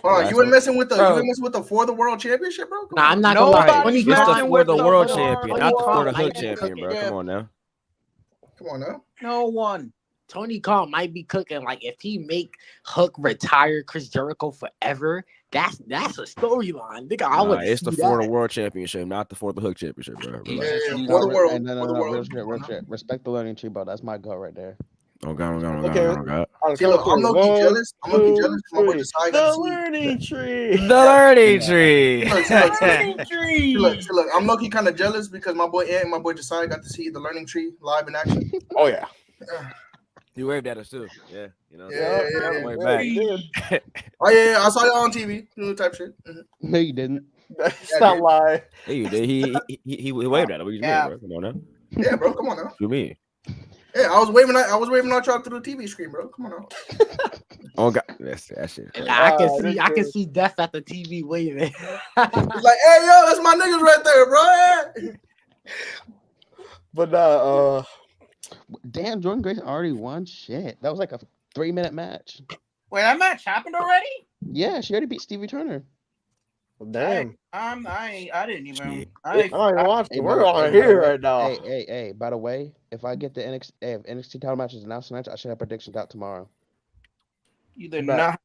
bro. You were messing with the For the World Championship, bro? Nah, I'm not gonna lie. It's the For the World Champion, not the For the Hood Champion, bro. Come on now. Come on now. No one. Tony Khan might be cooking. Like if he make Hook retire Chris Jericho forever, that's a storyline. Nigga, I would It's the see for the that. world championship, not the for the Hook championship, bro. Relax. You For know, the world. and For the no, world. real shit. Respect the learning tree, bro. That's my goal right there. Oh God, oh God, oh God, Okay. oh God. On See, count look, of I'm three. low-key 1, jealous. I'm low-key 2, jealous because my boy 3. Josiah got The to see. learning tree. The learning tree. Look, I'm low-key kind of jealous because my boy Ant and my boy Josiah got to see the learning tree live in action. Oh yeah. You waved at us too. Yeah, you know. Yeah. Way Yeah, back. you did. Oh yeah, I saw y'all on TV, type shit. No, you didn't. That's Yeah, not dude. lie. Yeah, you did. He waved at us. What you mean, bro? Come on now. Yeah, bro, come on now. What you mean? Yeah, I was waving at y'all through the TV screen, bro. Come on now. Oh God, that's that shit. And Crazy. I can see Death at the TV waving. He's like, hey yo, that's my niggas right there, bro. But Damn, Jordan Grace already won. Shit, that was like a 3-minute match. Wait, that match happened already? Yeah, she already beat Stevie Turner. damn. I didn't even. Shit. I don't even watch Hey, it. bro, We're on hey, here bro, right now. Hey, by the way, if I get the NXT title matches announced tonight, I should have predictions out tomorrow. You did not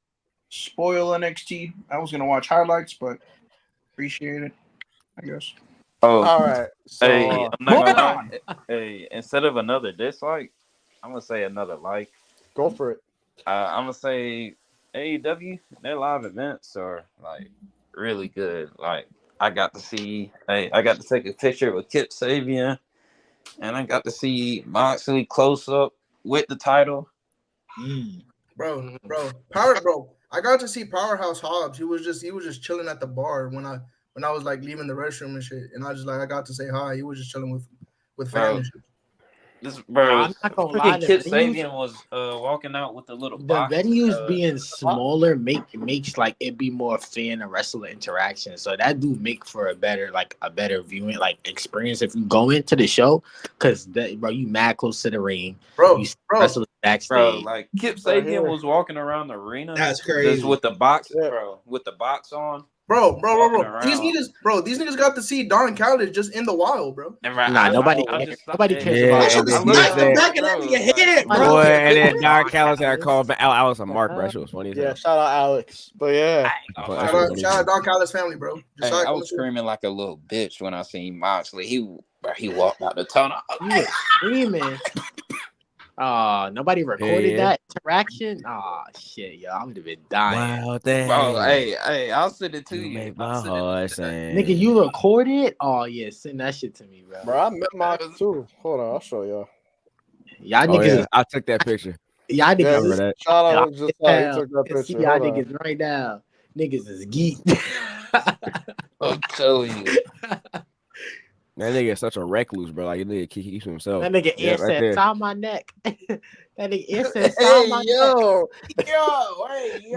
spoil NXT. I was gonna watch highlights, but appreciate it, I guess. Oh, All right. So hey, I'm not moving gonna on. lie. Hey, instead of another dislike, I'm gonna say another like. go for it. I'm gonna say AEW. Their live events are like really good. Like I got to take a picture with Kip Sabian, and I got to see Moxley close up with the title. Bro. I got to see Powerhouse Hobbs. He was just chilling at the bar when I was like leaving the restroom and shit. And I got to say hi. He was just chilling with fam and shit. I'm not gonna lie, Freaking Kip Sabian was walking out with the little box. venues being smaller makes like it be more fan and wrestler interaction. So that do make for a better viewing experience if you go into the show, because bro, you mad close to the ring, bro. Wrestlers backstage. Bro, like Kip Sabian was walking around the arena. That's crazy. Just with the box, bro, with the box on. Bro. These niggas got to see Don Callis just in the wild, bro. Nobody cares about Back of that nigga head, bro. Boy, and then Don Callis had called Alex and Mark, bro. That shit was funny. Yeah, shout out Alex. But yeah, Shout out Don Callis family, bro. Hey, I was screaming like a little bitch when I seen Moxley. He walked out the tunnel. You was screaming. Nobody recorded that interaction. Oh shit, yo, I would have been dying. Wow, damn. Bro, hey, I'll send it to you. Make my heart sing. Nigga, you recorded? Oh yeah, send that shit to me, bro. bro, I met Mox too. Hold on, I'll show y'all. Y'all Oh, niggas, yeah. I took that picture. y'all Yeah, niggas, that. shout out just how he took that see picture. y'all Hold on. niggas right now. Niggas is geek. I'm telling you. That nigga is such a recluse, bro. Like, that nigga keeps to himself. That nigga Yeah, ear right said, there. "Sign my neck." That nigga ear said, "Sign my neck." Yo.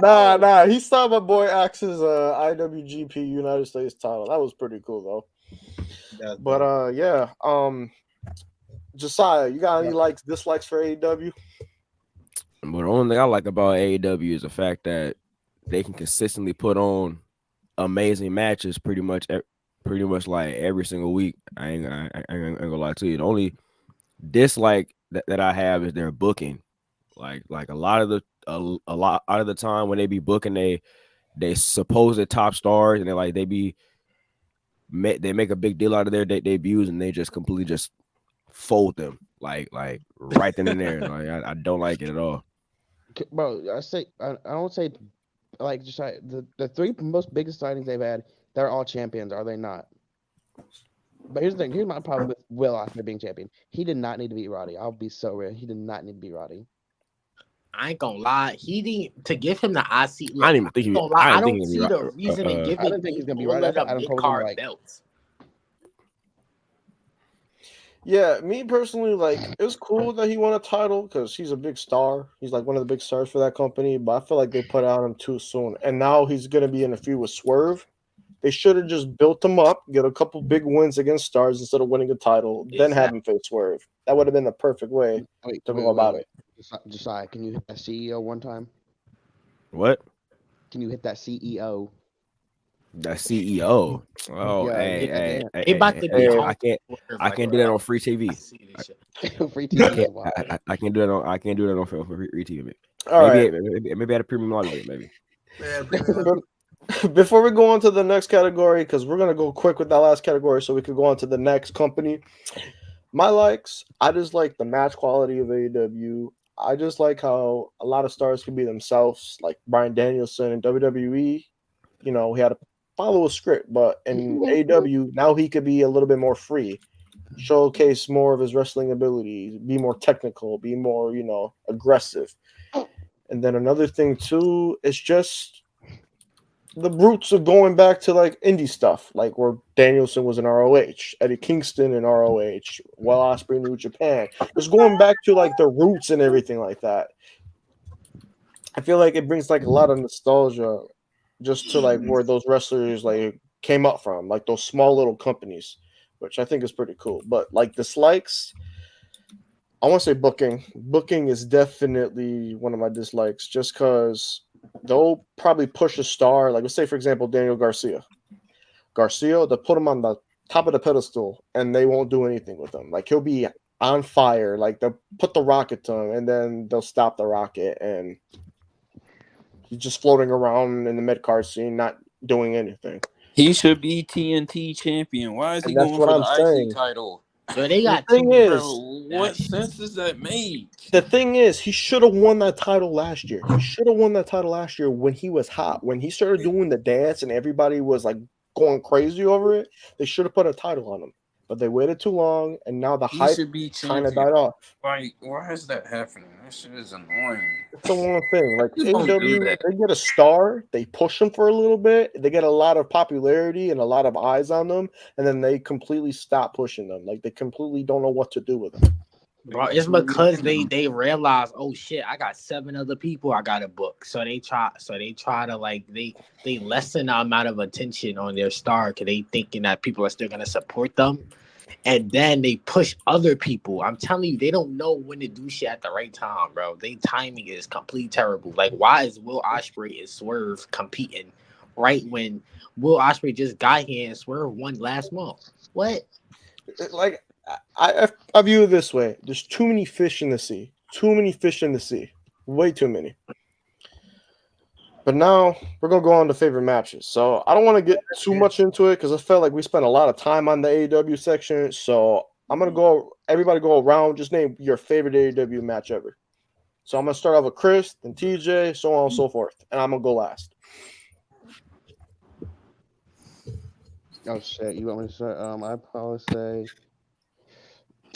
Nah. He saw my boy Axe's IWGP United States title. That was pretty cool though. But yeah. Josiah, you got any dislikes for AEW? But the only thing I like about AEW is the fact that they can consistently put on amazing matches pretty much like every single week. I ain't gonna lie to you. The only dislike that I have is their booking. Like a lot of the time when they be booking they supposed top stars and they make a big deal out of their debuts and they just completely just fold them like right then and there. Like I don't like it at all. Bro, I don't say like just the three most biggest signings they've had. They're all champions, are they not? But here's the thing. Here's my problem with Will Ospreay being champion. He did not need to beat Roddy. I'll be so real. He did not need to beat Roddy. I ain't gonna lie. He didn't to give him the IC. I didn't even think he. I don't see the reason in giving. I don't think he's gonna be right. I don't mid-card belts. Yeah, me personally, it's cool that he won a title because he's a big star. He's like one of the big stars for that company, but I feel like they put out him too soon. And now he's going to be in a feud with Swerve. They should have just built him up, get a couple big wins against stars instead of winning a title, then have him face Swerve. That would have been the perfect way to go about it. Josiah, can you hit that CEO one time? What? Can you hit that CEO? The CEO. Oh, Yeah, hey, They about to be I hard. can't do that on free TV. free I TV. can't, Wow. I can't do that on free TV. All right. Maybe at a premium library, maybe. Yeah, premium. Before we go on to the next category, because we're gonna go quick with that last category, so we could go on to the next company. My likes, I just like the match quality of AEW. I just like how a lot of stars can be themselves, like Bryan Danielson in WWE. You know, he had to follow a script, but in AEW now he could be a little bit more free, showcase more of his wrestling abilities, be more technical, be more aggressive. And then another thing too, it's just the roots of going back to like indie stuff, like where Danielson was in ROH, Eddie Kingston in ROH, Will Ospreay New Japan. Just going back to like the roots and everything like that. I feel like it brings like a lot of nostalgia just to like where those wrestlers like came up from, like those small little companies, which I think is pretty cool. But like dislikes, I want to say booking. Booking is definitely one of my dislikes, just because they'll probably push a star. Like let's say, for example, Daniel Garcia. They'll put him on the top of the pedestal, and they won't do anything with him. Like he'll be on fire. Like they'll put the rocket to him, and then they'll stop the rocket, and he's just floating around in the mid card scene, not doing anything. He should be TNT champion. Why is he And that's going what for I'm the saying. IC title? So they got The thing two. is, Bro, what sense does that make? The thing is, he should have won that title last year. He should have won that title last year when he was hot. When he started doing the dance and everybody was like going crazy over it, they should have put a title on him. But they waited too long, and now the He hype should be kind of champion. died off. Like, why is that happening? That shit is annoying. It's the one thing. Like You don't do AEW, that. they get a star, they push them for a little bit, they get a lot of popularity and a lot of eyes on them, and then they completely stop pushing them. Like they completely don't know what to do with them. Bro, it's because they realize, oh shit, I got 7 other people I gotta book. So they try to like they lessen the amount of attention on their star because they thinking that people are still gonna support them. And then they push other people. I'm telling you, they don't know when to do shit at the right time, bro. Their timing is completely terrible. Like, why is Will Ospreay and Swerve competing right when Will Ospreay just got here and Swerve won last month? What? Like I view it this way: there's too many fish in the sea. Too many fish in the sea. Way too many. But now we're gonna go on to favorite matches. So I don't want to get too much into it because I felt like we spent a lot of time on the AEW section. So I'm gonna go. Everybody go around. Just name your favorite AEW match ever. So I'm gonna start off with Chris, then TJ, so on and so forth, and I'm gonna go last. Oh shit! You want me to start? I'd probably say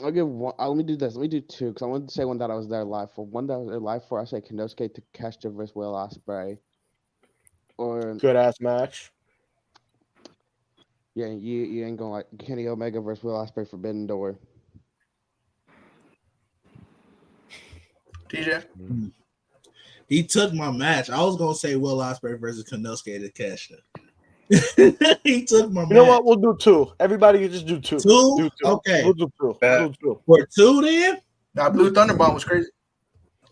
I'll give one. Let me do this. Let me do 2 because I wanted to say one that I was there live for. One that I was there live for. I say Konosuke Takeshita versus Will Ospreay. Or Good ass match. yeah, you ain't gonna like Kenny Omega versus Will Ospreay Forbidden Door. TJ. He took my match. I was gonna say Will Ospreay versus Konosuke Takeshita. He took my match. You know what? We'll do 2. Everybody can just do 2. 2? Do 2. Okay. We'll do 2. We'll do 2. For 2 then? That Blue Thunderbomb was crazy.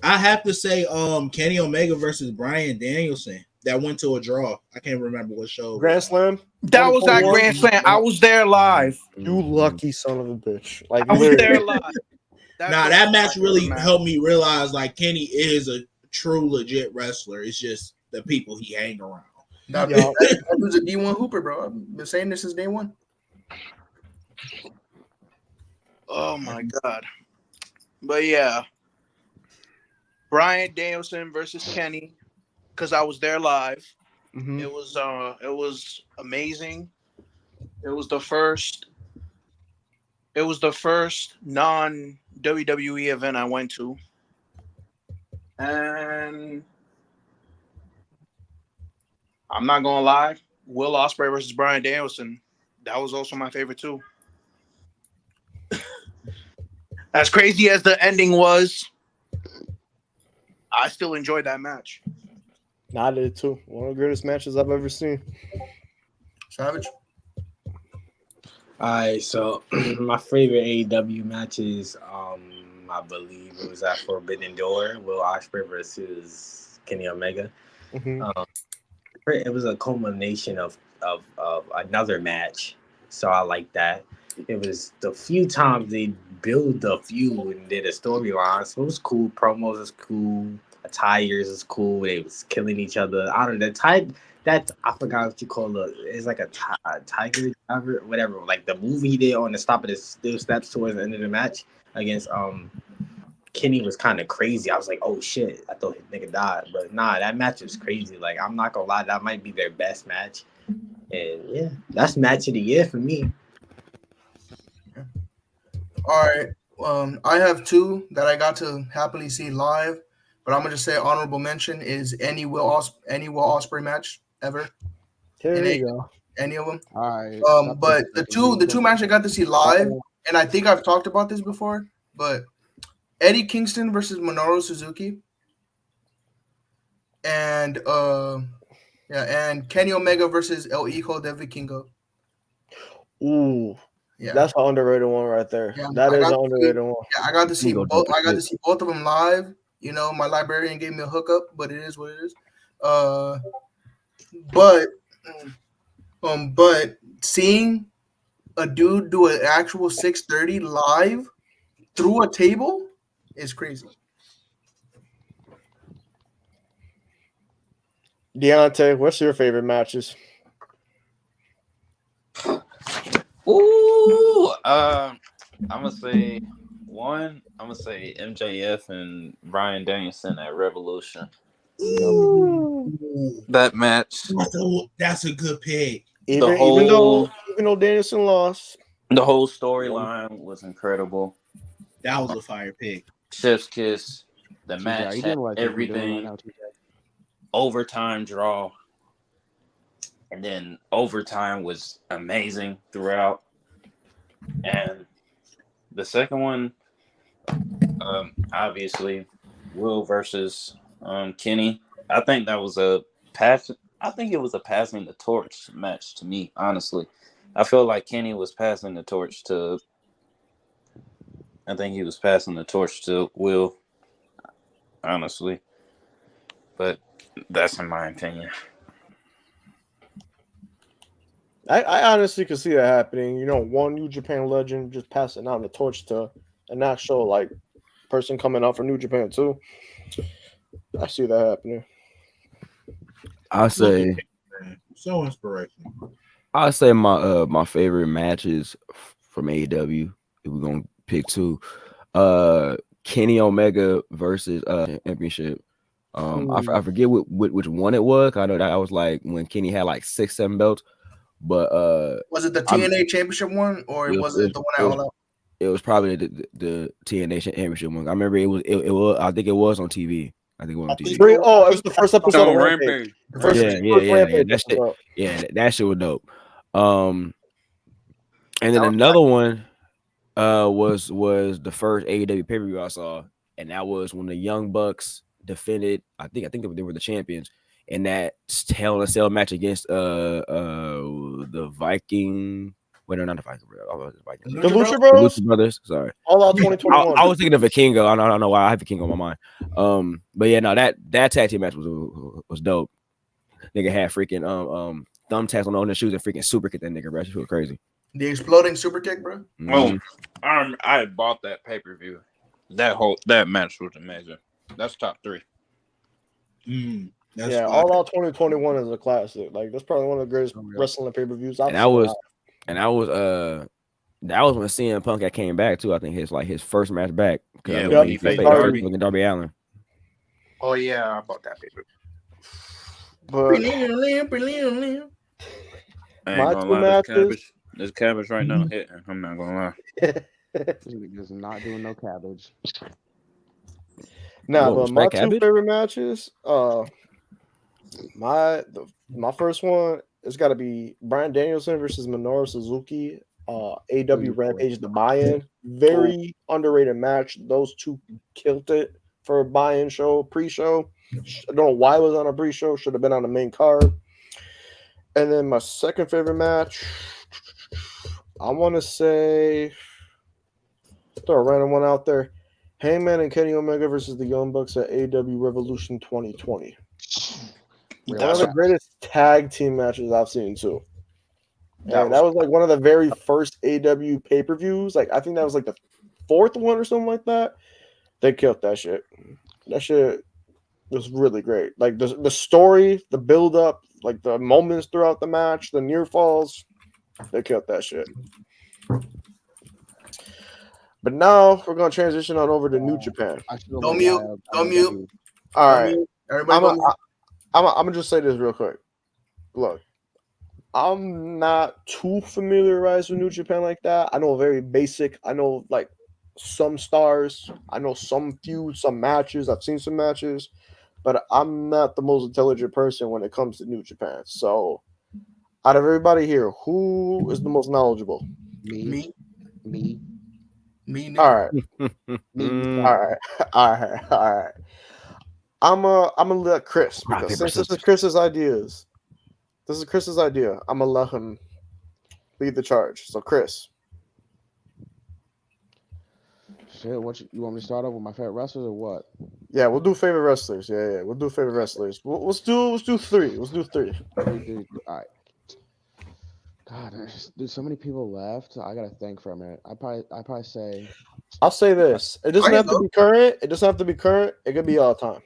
I have to say Kenny Omega versus Bryan Danielson. That went to a draw. I can't remember what show. Grand Slam. That was that Grand Slam. I was there live. You lucky son of a bitch. Like I was literally. there live. That match really helped me realize like Kenny is a true legit wrestler. It's just the people he hang around. That was a D1 Hooper, bro. I've been saying this since day one. Oh my god. But yeah. Bryan Danielson versus Kenny, because I was there live. Mm-hmm. It was amazing. It was the first non-WWE event I went to. And I'm not gonna lie, Will Ospreay versus Bryan Danielson, that was also my favorite too. As crazy as the ending was, I still enjoyed that match. I did too. One of the greatest matches I've ever seen. Savage. Alright, so my favorite AEW matches, I believe it was at Forbidden Door, Will Ospreay versus Kenny Omega. Mm-hmm. It was a culmination of of another match, so I like that. It was the few times they build the feud and did a storyline, so it was cool. Promos is cool. Attires is cool. They was killing each other. I don't know the type. That I forgot what you call it. It's like a tiger driver, whatever. Like the movie he did on the stop of the still steps towards the end of the match against Kenny was kind of crazy. I was like, oh shit, I thought his nigga died, but nah, that match was crazy. Like I'm not gonna lie, that might be their best match, and yeah, that's match of the year for me. All right. I have two that I got to happily see live, but I'm gonna just say honorable mention is any Will Ospreay match ever. Here you go. Any of them. All right. But the two matches I got to see live, and I think I've talked about this before, but Eddie Kingston versus Minoru Suzuki, and Kenny Omega versus El Hijo de Vikingo. Ooh, yeah, that's an underrated one right there. Yeah, that is an underrated one. Yeah, I got to see both. I got to see both of them live. You know, my librarian gave me a hookup, but it is what it is. But seeing a dude do an actual 630 live through a table is crazy. Deontay, what's your favorite matches? Ooh, I'm gonna say MJF and Bryan Danielson at Revolution. Ooh. That match. That's a good pick. Even though Danielson lost, the whole storyline was incredible. That was a fire pick. Chef's kiss. The match had everything. Overtime draw. And then overtime was amazing throughout. And the second one, obviously, Will versus Kenny. I think that was a passing the torch match to me, honestly. I feel like Kenny was passing the torch to Will, honestly. But that's in my opinion. I honestly could see that happening. You know, one New Japan legend just passing out the torch to an actual like person coming out from New Japan too. I see that happening. I say so inspirational. I say my favorite matches from AEW. If we're gonna pick two, Kenny Omega versus championship. I forget which one it was. I know that I was like when Kenny had like 6-7 belts. But was it the TNA championship one, or was it the one at All Out? It was probably the TNA championship one. I remember it was. I think it was on TV. I think it was on TV. It was the first episode of Rampage. That shit was dope. And then another one was the first AEW pay-per-view I saw, and that was when the Young Bucks defended. I think they were the champions. In that Hell in a Cell match against the Viking. Wait, no, not the Viking. The Lucha Bros? The Lucha Brothers. Sorry. All Out 2021. I was thinking of Vikingo. I don't know why I have Vikingo on my mind. But yeah, no, that tag team match was dope. Nigga had freaking thumbtacks on the shoes and freaking super kick that nigga, bro. She was crazy. The exploding super kick, bro. Oh, I bought that pay-per-view. That match was amazing. That's top 3. All Out 2021 is a classic. Like that's probably one of the greatest wrestling pay-per-views I've seen. That was when CM Punk had came back too. I think his first match back. Yeah, he faced Darby Allin. Oh yeah, I bought that paper. But my two matches. This cabbage right now hitting. I'm not gonna lie. He's not doing no cabbage. But my two favorite matches, my first one has got to be Bryan Danielson versus Minoru Suzuki. AW Rampage, the buy-in, very underrated match. Those two killed it for a buy-in show, pre-show. I don't know why it was on a pre-show. Should have been on the main card. And then my second favorite match, I want to say, throw a random one out there. Hangman and Kenny Omega versus the Young Bucks at AEW Revolution 2020. One of the greatest tag team matches I've seen too. And that was like one of the very first AW pay-per-views. Like I think that was like the 4th one or something like that. They killed that shit. That shit was really great. Like the story, the build-up, like the moments throughout the match, the near falls, they killed that shit. But now we're gonna transition on over to New Japan. Don't mute. Don't mute. All right. Mute. Everybody I'm gonna just say this real quick. Look, I'm not too familiarized with New Japan like that. I know very basic. I know like some stars. I know some feuds, some matches. I've seen some matches, but I'm not the most intelligent person when it comes to New Japan. So, out of everybody here, who is the most knowledgeable? Me. All right. All right. I'm gonna let Chris, because since this is Chris's ideas, I'm gonna let him lead the charge. So Chris. Shit, you want me to start off with my favorite wrestlers or what? Yeah, we'll do favorite wrestlers. Yeah, we'll do favorite wrestlers. Let's do 3. Let's do 3. All right. God, there's so many people left. I gotta think for a minute. I probably say. I'll say this. It doesn't have to be current. It doesn't have to be current. It could be all time.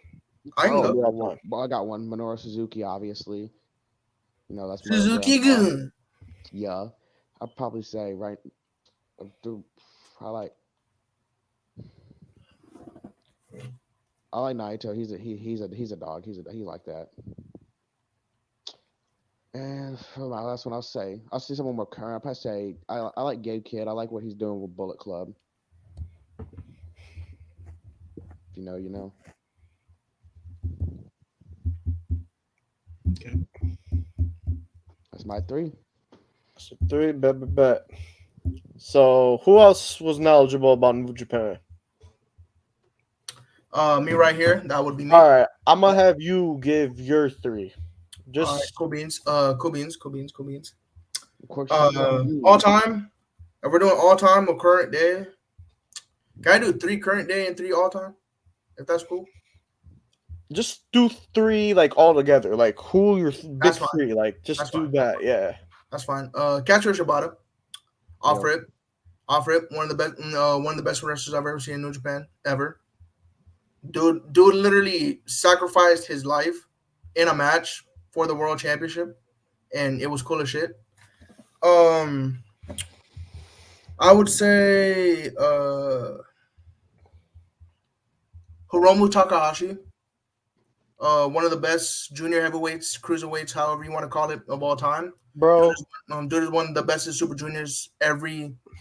Well, I got one. Minoru Suzuki, obviously. You know that's Suzuki good. Yeah, I'd probably say right. I like Naito. He's a dog. He like that. And for my last one, I'll say someone more current. I'll probably say I like Gabe Kidd. I like what he's doing with Bullet Club. If you know. Okay. That's my 3. So 3, bet. So who else was knowledgeable about New Japan? Me right here. That would be me. All right, I'm gonna have you give your 3. Just all right, cool beans. Cool beans. Of course. All time. If we're doing all time or current day, can I do 3 current day and 3 all time? If that's cool. Just do 3 like all together. Like who your big fine. 3? Like just That's do fine. that. Yeah. That's fine. Katsura Shibata. Off rip. One of the best wrestlers I've ever seen in New Japan ever. Dude literally sacrificed his life in a match for the world championship, and it was cool as shit. I would say Hiromu Takahashi. One of the best junior heavyweights, cruiserweights, however you want to call it, of all time. Bro. Dude is one of the best in Super Juniors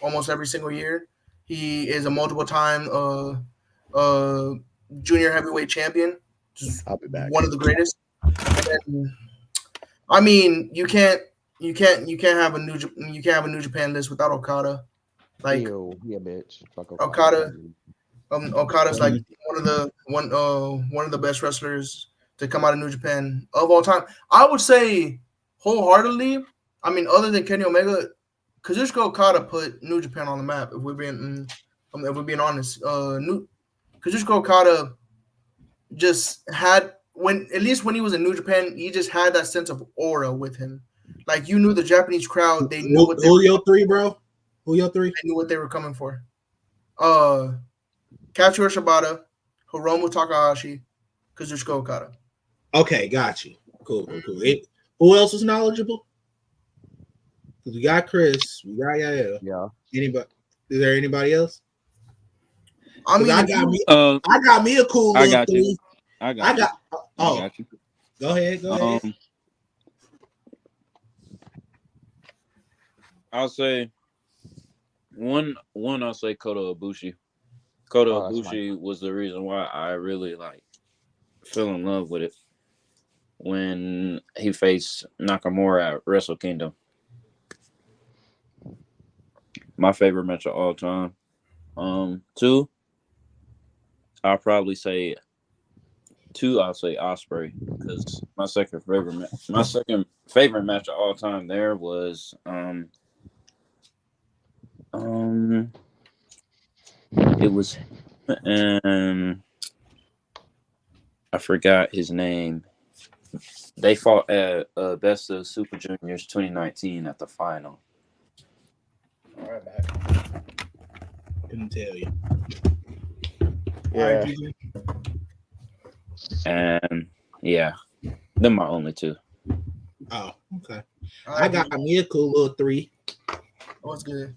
almost every single year. He is a multiple time junior heavyweight champion. I'll be back. One of the greatest. And, I mean, you can't have a New Japan list without Okada. Like, yeah, bitch. Fuck Okada. Okada's like one of the best wrestlers to come out of New Japan of all time. I would say wholeheartedly. I mean, other than Kenny Omega, Kazuchika Okada put New Japan on the map. If we're being honest, Kazuchika Okada just had when he was in New Japan, he just had that sense of aura with him. Like you knew the Japanese crowd, they knew what who your 3, bro? Who your 3? They knew what they were coming for. Katsura Shibata, Hiromu Takahashi, Kazuchika Okada. Okay, got you. Cool. Who else is knowledgeable? We got Chris. We got Yeah. Anybody? Is there anybody else? I mean, I got me a cool. I got you. 3. I got you. Go ahead. I'll say one. I'll say Kota Ibushi. Kota Ibushi was the reason why I really fell in love with it when he faced Nakamura at Wrestle Kingdom. My favorite match of all time. 2, I'll probably say 2. I'll say Ospreay because my second favorite match of all time there was it was I forgot his name. They fought at Best of Super Juniors 2019 at the final. All right, back. Couldn't tell you. Yeah. All right, GG. And yeah, them my only two. Oh, okay. All I right, got me a cool little three. what's good?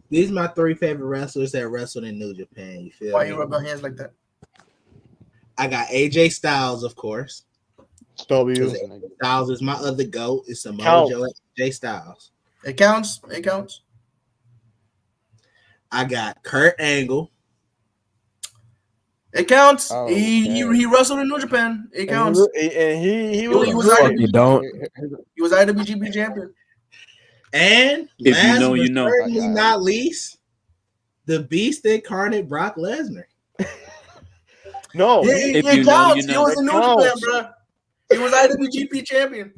These are my three favorite wrestlers that wrestled in New Japan. You feel Why me? you rub your hands like that? I got AJ Styles, of course. W. AJ Styles is my other GOAT. It's Samoa Count. Joe AJ Styles. It counts. It counts. I got Kurt Angle. It counts. Oh, He okay. wrestled in New Japan. It counts. And he He was was great. You don't. He was IWGP champion. And If you last know, but you know. certainly not least, the Beast incarnate Brock Lesnar. No, It you know, counts. you He know. was in New It Japan, counts. bro. He was IWGP champion.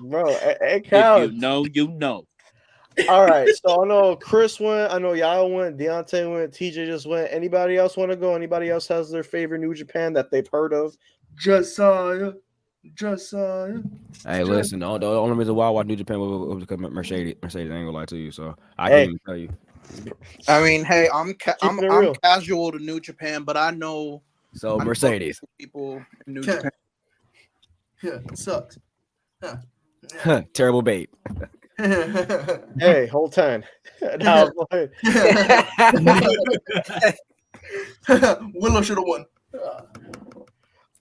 bro, it If counts. you know, you know. All right, so I know Chris went, I know Yao went, Deontay went, TJ just went. Anybody else want to go? Anybody else has their favorite New Japan that they've heard of? Josiah. Hey, listen. The only reason why I watch New Japan was because Mercedes. Mercedes, I ain't gonna lie to you. So I Hey. can't even tell you. I mean, hey, I'm Keeping it real. casual to New Japan, but I know So I know Mercedes. people in New Yeah. Japan. Yeah, it sucks. Terrible bait. Hey, hold time. Now, go ahead. Willow should have won.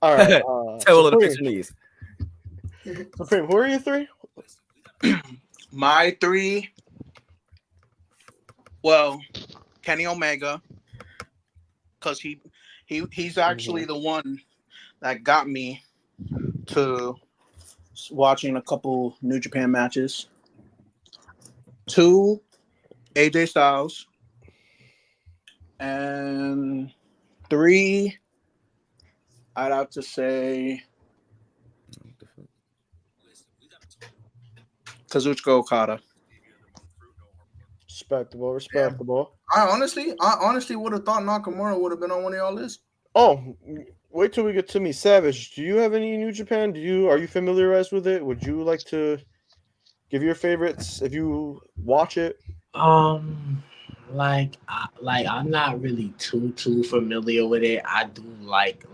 All right. Tell her to Supreme, fix your knees. Supreme, who are you three? My three, well, Kenny Omega, because he's actually the one that got me to watching a couple New Japan matches. 2, AJ Styles, and 3, I'd have to say Kazuchika Okada. Respectable. I honestly would have thought Nakamura would have been on one of y'all lists. Oh, wait till we get to me. Savage, do you have any New Japan? Are you familiarized with it? Would you like to give your favorites if you watch it? Like I'm not really too familiar with it. I do like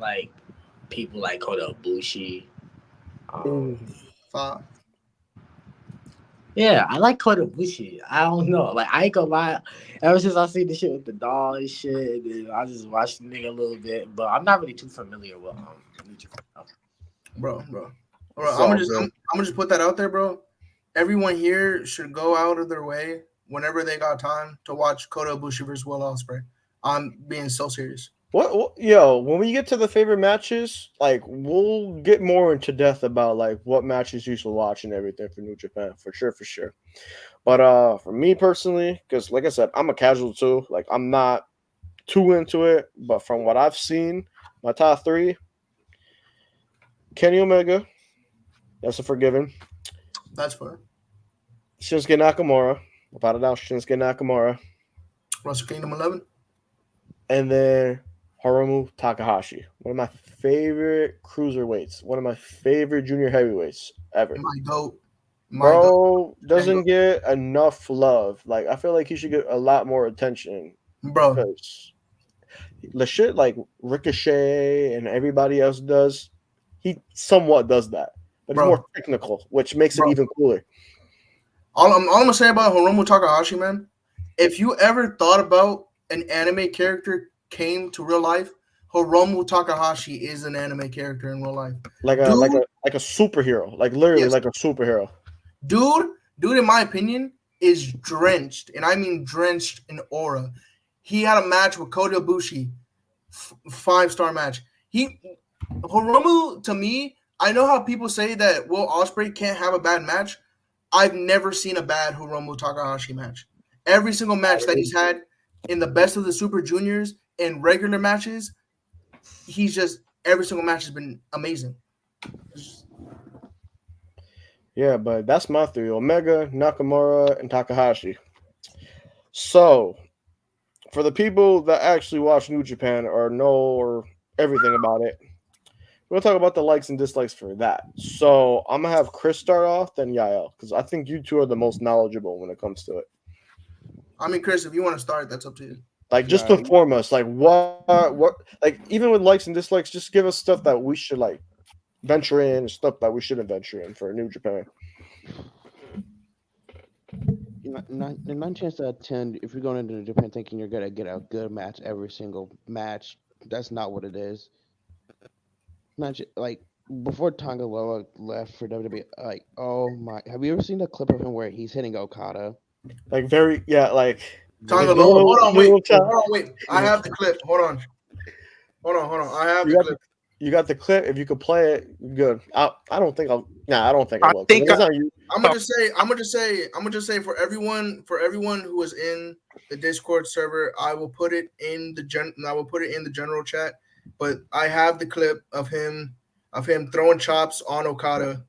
people like Kota Ibushi. Yeah, I like Kota Ibushi. I don't know. Like, I ain't gonna lie. Ever since I seen the shit with the doll and shit, and I just watched the nigga a little bit. But I'm not really too familiar with New Japan. Bro. I'm gonna just put that out there, bro. Everyone here should go out of their way whenever they got time to watch Kota Ibushi versus Will Ospreay. I'm being so serious. Yo, when we get to the favorite matches, like, we'll get more into depth about like what matches you should watch and everything for New Japan, for sure. But for me personally, because like I said, I'm a casual too. Like, I'm not too into it, but from what I've seen, my top 3: Kenny Omega, that's a forgiven. That's fair. Shinsuke Nakamura, without a doubt, Shinsuke Nakamura. Wrestle Kingdom 11. And then Hiromu Takahashi, one of my favorite cruiserweights, one of my favorite junior heavyweights ever. My goat. Bro doesn't get enough love. Like, I feel like he should get a lot more attention. Bro. Because the shit like Ricochet and everybody else does, he somewhat does that. But it's more technical, which makes it even cooler. All I'm going to say about Hiromu Takahashi, man, if you ever thought about an anime character came to real life, Hiromu Takahashi is an anime character in real life. Like a superhero. Like, literally like a superhero. Dude, in my opinion, is drenched, and I mean drenched in aura. He had a match with Kota Ibushi, 5-star match. Hiromu, to me, I know how people say that Will Ospreay can't have a bad match. I've never seen a bad Hiromu Takahashi match. Every single match that he's had in the best of the Super Juniors and regular matches, every single match has been amazing. Yeah, but that's my 3: Omega, Nakamura, and Takahashi. So, for the people that actually watch New Japan or know everything about it, we'll talk about the likes and dislikes for that. So I'm gonna have Chris start off, then Yael, because I think you two are the most knowledgeable when it comes to it. I mean, Chris, if you want to start, that's up to you. Like, just to inform us, like what, like even with likes and dislikes, just give us stuff that we should like venture in, and stuff that we shouldn't venture in for New Japan. Nine chance out of 10, if you're going into Japan thinking you're gonna get a good match every single match, that's not what it is. Like before Tonga Loa left for WWE, like oh my, have you ever seen the clip of him where he's hitting Okada? Like like Tonga Loa. Hold on, wait. I have the clip. Hold on. I have the clip. You got the clip. If you could play it, good. I don't think I'll. Nah, I don't think I will. I'm gonna just say for everyone who is in the Discord server, I will put it in the general chat. But I have the clip of him throwing chops on Okada,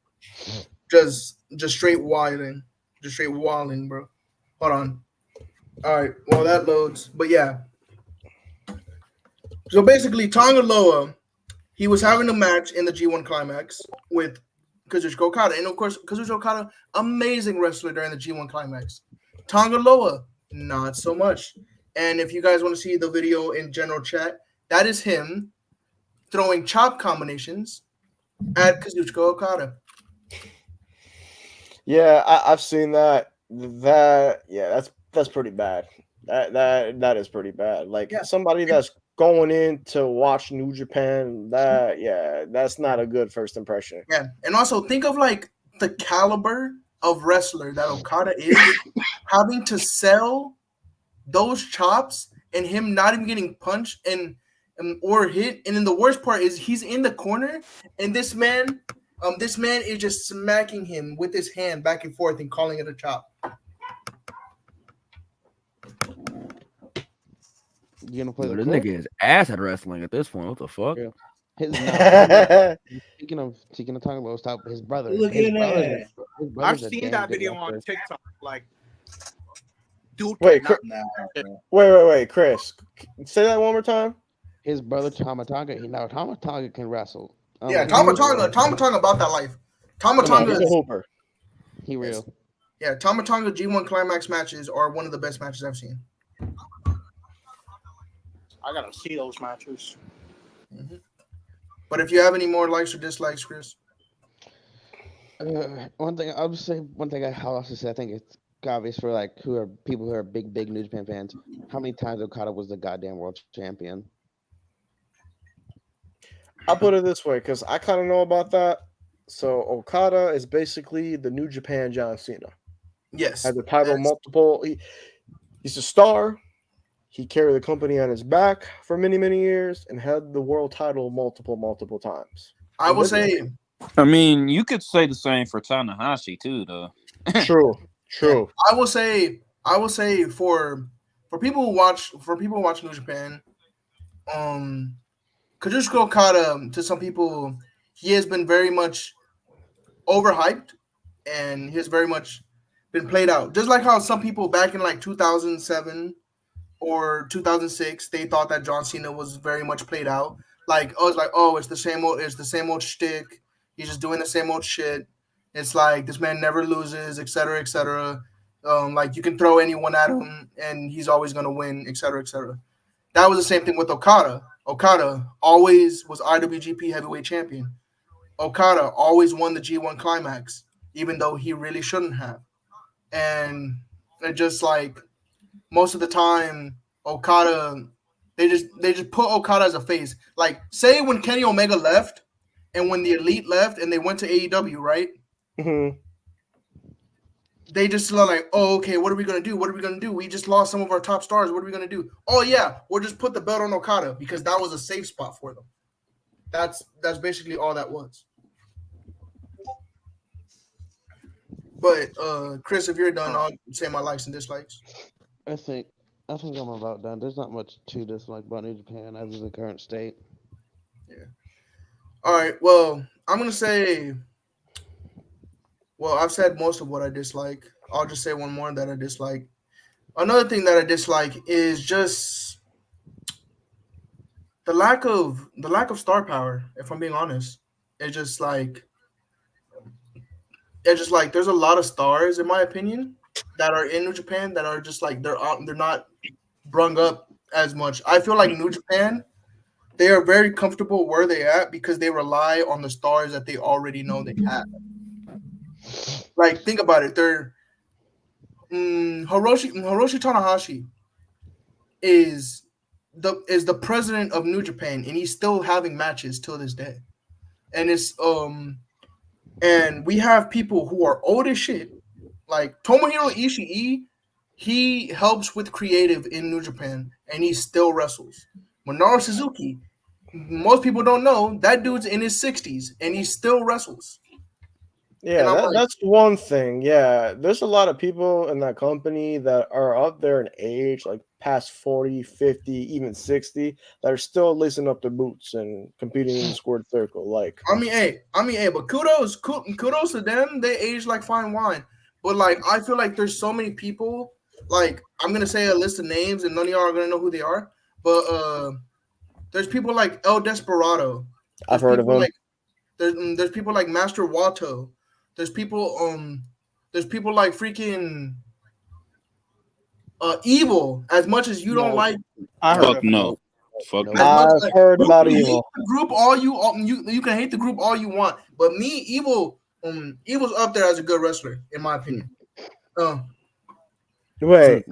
just straight wilding, bro. Hold on. All right, well that loads, but yeah. So basically, Tonga Loa, he was having a match in the G1 Climax with Kazuchika Okada, and of course, Kazuchika Okada, amazing wrestler during the G1 Climax. Tonga Loa, not so much. And if you guys want to see the video in general chat, that is him throwing chop combinations at Kazuchika Okada. Yeah, I've seen that. That's pretty bad. That is pretty bad. Like somebody that's going in to watch New Japan, that's not a good first impression. Yeah, and also think of like the caliber of wrestler that Okada is, having to sell those chops and him not even getting punched or hit. And then the worst part is he's in the corner and this man is just smacking him with his hand back and forth and calling it a chop. You gonna play this nigga is ass at wrestling at this point. What the fuck? Yeah. Speaking of Tonga Loa, stop his brother. Look at that. I've seen that video on TikTok. Like, dude, wait, Chris, say that one more time. His brother Tama Tonga can wrestle. Yeah, Tama Tonga about that life. Tama Tonga is a hooper. He real. Yeah, Tama Tonga G1 Climax matches are one of the best matches I've seen. I gotta see those matches. Mm-hmm. But if you have any more likes or dislikes, Chris. One thing I also say, I think it's obvious for like people who are big New Japan fans. How many times Okada was the goddamn world champion? I'll put it this way, because I kind of know about that. So Okada is basically the New Japan John Cena. Yes. Has the title multiple. He's a star. He carried the company on his back for many, many years and had the world title multiple times. I will say. I mean, you could say the same for Tanahashi too, though. True. I will say for people who watch New Japan, Kazuchika Okada, to some people, he has been very much overhyped and he has very much been played out. Just like how some people back in like 2007 or 2006, they thought that John Cena was very much played out. Like, it's the same old shtick. He's just doing the same old shit. It's like this man never loses, et cetera, et cetera. Like you can throw anyone at him and he's always gonna win, et cetera, et cetera. That was the same thing with Okada. Okada always was IWGP Heavyweight Champion. Okada always won the G1 Climax, even though he really shouldn't have. And it just like most of the time, Okada, they just put Okada as a face. Like, say when Kenny Omega left and when the Elite left and they went to AEW, right? Mm-hmm. They just like, oh, okay, what are we going to do? What are we going to do? We just lost some of our top stars. What are we going to do? Oh, yeah, we'll just put the belt on Okada because that was a safe spot for them. That's basically all that was. But, Chris, if you're done, I'll say my likes and dislikes. I think I'm about done. There's not much to dislike about New Japan as of the current state. Yeah. All right. Well, I'm gonna say. Well, I've said most of what I dislike. I'll just say one more that I dislike. Another thing that I dislike is just the lack of star power, if I'm being honest. It's just like there's a lot of stars, in my opinion, that are in New Japan that are just like they're not brung up as much. I feel like New Japan, they are very comfortable where they at because they rely on the stars that they already know they have. Like, think about it. They're Hiroshi Tanahashi is the president of New Japan, and he's still having matches till this day. And and we have people who are old as shit, like Tomohiro Ishii. He helps with creative in New Japan, and he still wrestles. Minoru Suzuki, most people don't know that dude's in his 60s, and he still wrestles. Yeah, that's one thing. Yeah, there's a lot of people in that company that are up there in age, like past 40, 50, even 60, that are still lacing up their boots and competing in the squared circle. Like, I mean, but kudos to them. They age like fine wine. But like, I feel like there's so many people. Like, I'm gonna say a list of names, and none of y'all are gonna know who they are. But there's people like El Desperado. I've heard of him. Like, there's people like Master Wato. There's people like freaking Evil. As much as you don't like, Fuck no. I've heard about Evil. Group you can hate the group all you want, but me, Evil's up there as a good wrestler in my opinion. Wait,